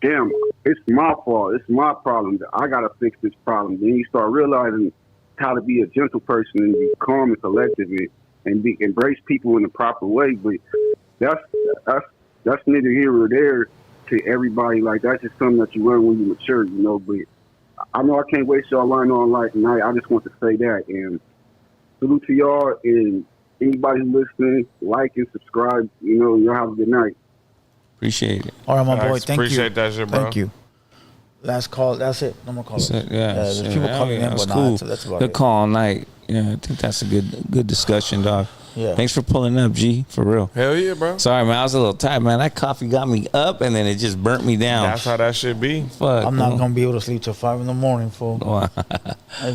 damn, it's my fault. It's my problem. I gotta fix this problem. Then you start realizing how to be a gentle person and be calm and collective and embrace people in the proper way. But that's neither here or there to everybody. Like, that's just something that you learn when you mature, you know. But I know I can't waste y'all line on life tonight. I just want to say that. And salute to y'all, and anybody who's listening, like and subscribe. You know, y'all have a good night. Appreciate it. All right, my boy. Thank you. Appreciate that shit, bro. Thank you. Last call. That's it. No more calls. Yeah, there's people calling in, that's but cool. that's about Good it. call all night. Yeah, I think that's a good discussion, dog. Yeah. Thanks for pulling up, G. For real. Hell yeah, bro. Sorry, man. I was a little tired, man. That coffee got me up, and then it just burnt me down. That's how that should be. Fuck. I'm not gonna be able to sleep till 5 in the morning, fool. I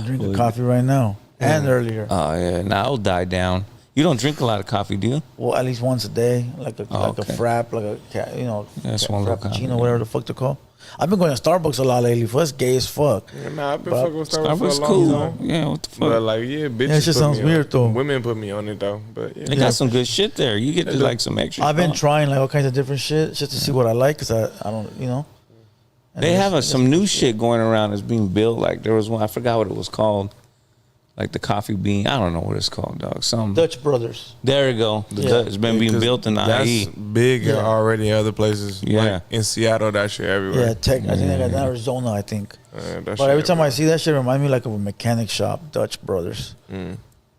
drink a coffee right now and earlier. Oh yeah. Now I'll die down. You don't drink a lot of coffee, do you? Well, at least once a day, like a frap, like one little coffee, frappuccino, whatever the fuck they're called. I've been going to Starbucks a lot lately. That's gay as fuck. Yeah, nah, I've been fucking with Starbucks for a long cool. time. Yeah, what the fuck? But like, yeah, bitches. Yeah, it just sounds weird though. Women put me on it though, but yeah. They got some good shit there. You get to like some extra. I've been trying like all kinds of different shit just to see what I like, because I don't, you know. They have some new shit going around that's being built. Like there was one, I forgot what it was called. Like the coffee bean. I don't know what it's called, dog. Some Dutch Brothers. There you go. It's been being built in the IE. That's big already in other places. Yeah. Like in Seattle, that shit everywhere. Yeah, I think I got in Arizona, I think. That But shit every time everywhere. I see that shit, it reminds me like of a mechanic shop, Dutch Brothers. Mm.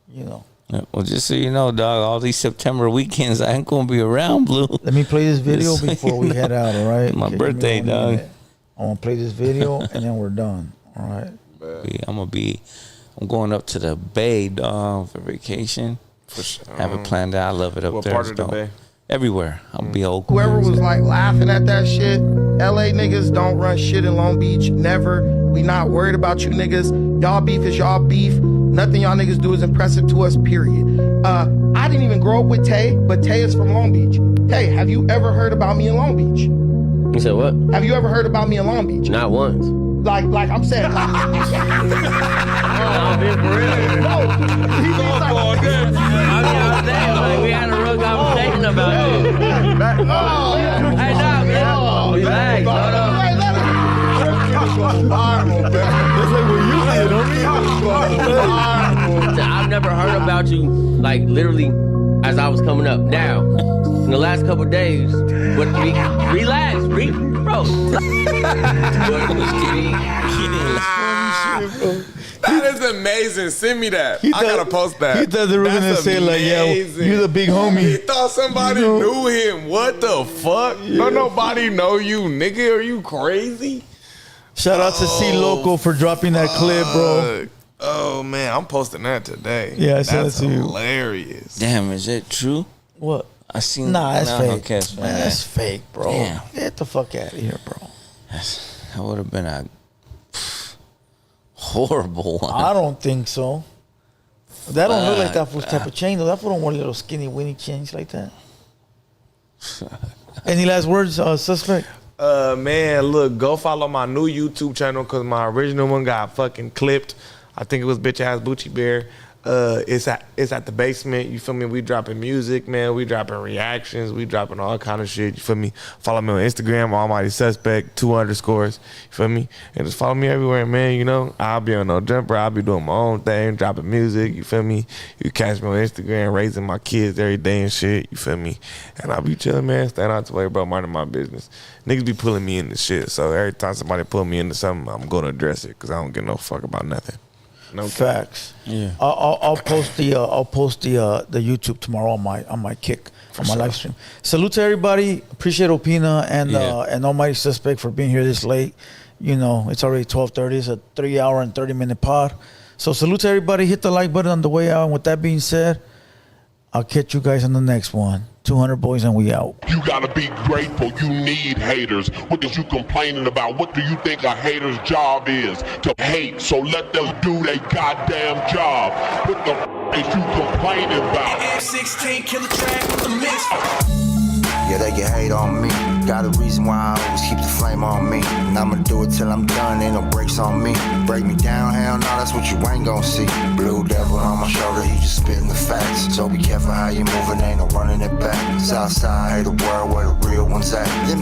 You know. Yeah, well, just so you know, dog, all these September weekends, I ain't gonna be around, Blue. Let me play this video before we head out, all right? My Okay, birthday, give me 1 dog. minute. I want to play this video, and then we're done, all right? I'm going up to the Bay, dog, for vacation. For sure. Have it planned out. I love it up What there. part It's of the dope. Bay? Everywhere. I'll be old. Whoever was like laughing at that shit, LA niggas don't run shit in Long Beach. Never. We not worried about you niggas. Y'all beef is y'all beef. Nothing y'all niggas do is impressive to us, period. I didn't even grow up with Tay, but Tay is from Long Beach. Tay, have you ever heard about me in Long Beach? You said what? Have you ever heard about me in Long Beach? Not once. Like I'm saying. No, he's like, we had a real conversation about it. Hey, nah, man. Relax, I've never heard about you, like, literally, as I was coming up. Now, in the last couple of days, but relax, bro. That is amazing. Send me that. I gotta post that. He thought they were gonna say like, "Yeah, you're the big homie." He thought somebody knew him. What the fuck? Don't nobody know you, nigga. Are you crazy? Shout out to C Loco for dropping that clip, bro. Oh man, I'm posting that today. Yeah, I sent That's it to you. hilarious. Damn, is it true? What? I seen. Nah, that's fake. Okay, it's Man, that's fake, bro. Damn. Get the fuck out of here, bro. That would have been a horrible one. I don't think so. That don't look like that fool's type of chain, though. That fool don't wear little skinny, winny chains like that. Any last words, suspect? Man, look, go follow my new YouTube channel because my original one got fucking clipped. I think it was bitch ass Bucci Bear. It's at the basement. You feel me? We dropping music, man. We dropping reactions. We dropping all kind of shit. You feel me? Follow me on Instagram, Almighty Suspect 2_. You feel me? And just follow me everywhere, man. You know, I'll be on No Jumper. I'll be doing my own thing, dropping music. You feel me? You catch me on Instagram, raising my kids every day and shit. You feel me? And I'll be chilling, man. Stand out to way, bro. Minding my business. Niggas be pulling me into shit. So every time somebody pull me into something, I'm gonna address it because I don't give no fuck about nothing. No Facts. Yeah. I'll post the YouTube tomorrow on my kick on my live stream. Salute to everybody. Appreciate Opina and Almighty Suspect for being here this late. You know, it's already 12:30. It's a 3-hour and 30-minute pod. So salute to everybody. Hit the like button on the way out. And with that being said, I'll catch you guys on the next one. 200 boys and we out. You gotta be grateful. You need haters. What is you complaining about? What do you think a hater's job is? To hate. So let them do their goddamn job. What the is you complaining about? F16 killer track with the mix. Yeah, they can hate on me. Got a reason why I always keep the flame on me. And I'ma do it till I'm done, ain't no brakes on me. Break me down, hell no, that's what you ain't gon' see. Blue devil on my shoulder, he just spitting the facts. So be careful how you moving, ain't no running it back. Southside, hate the world where the real ones at. Them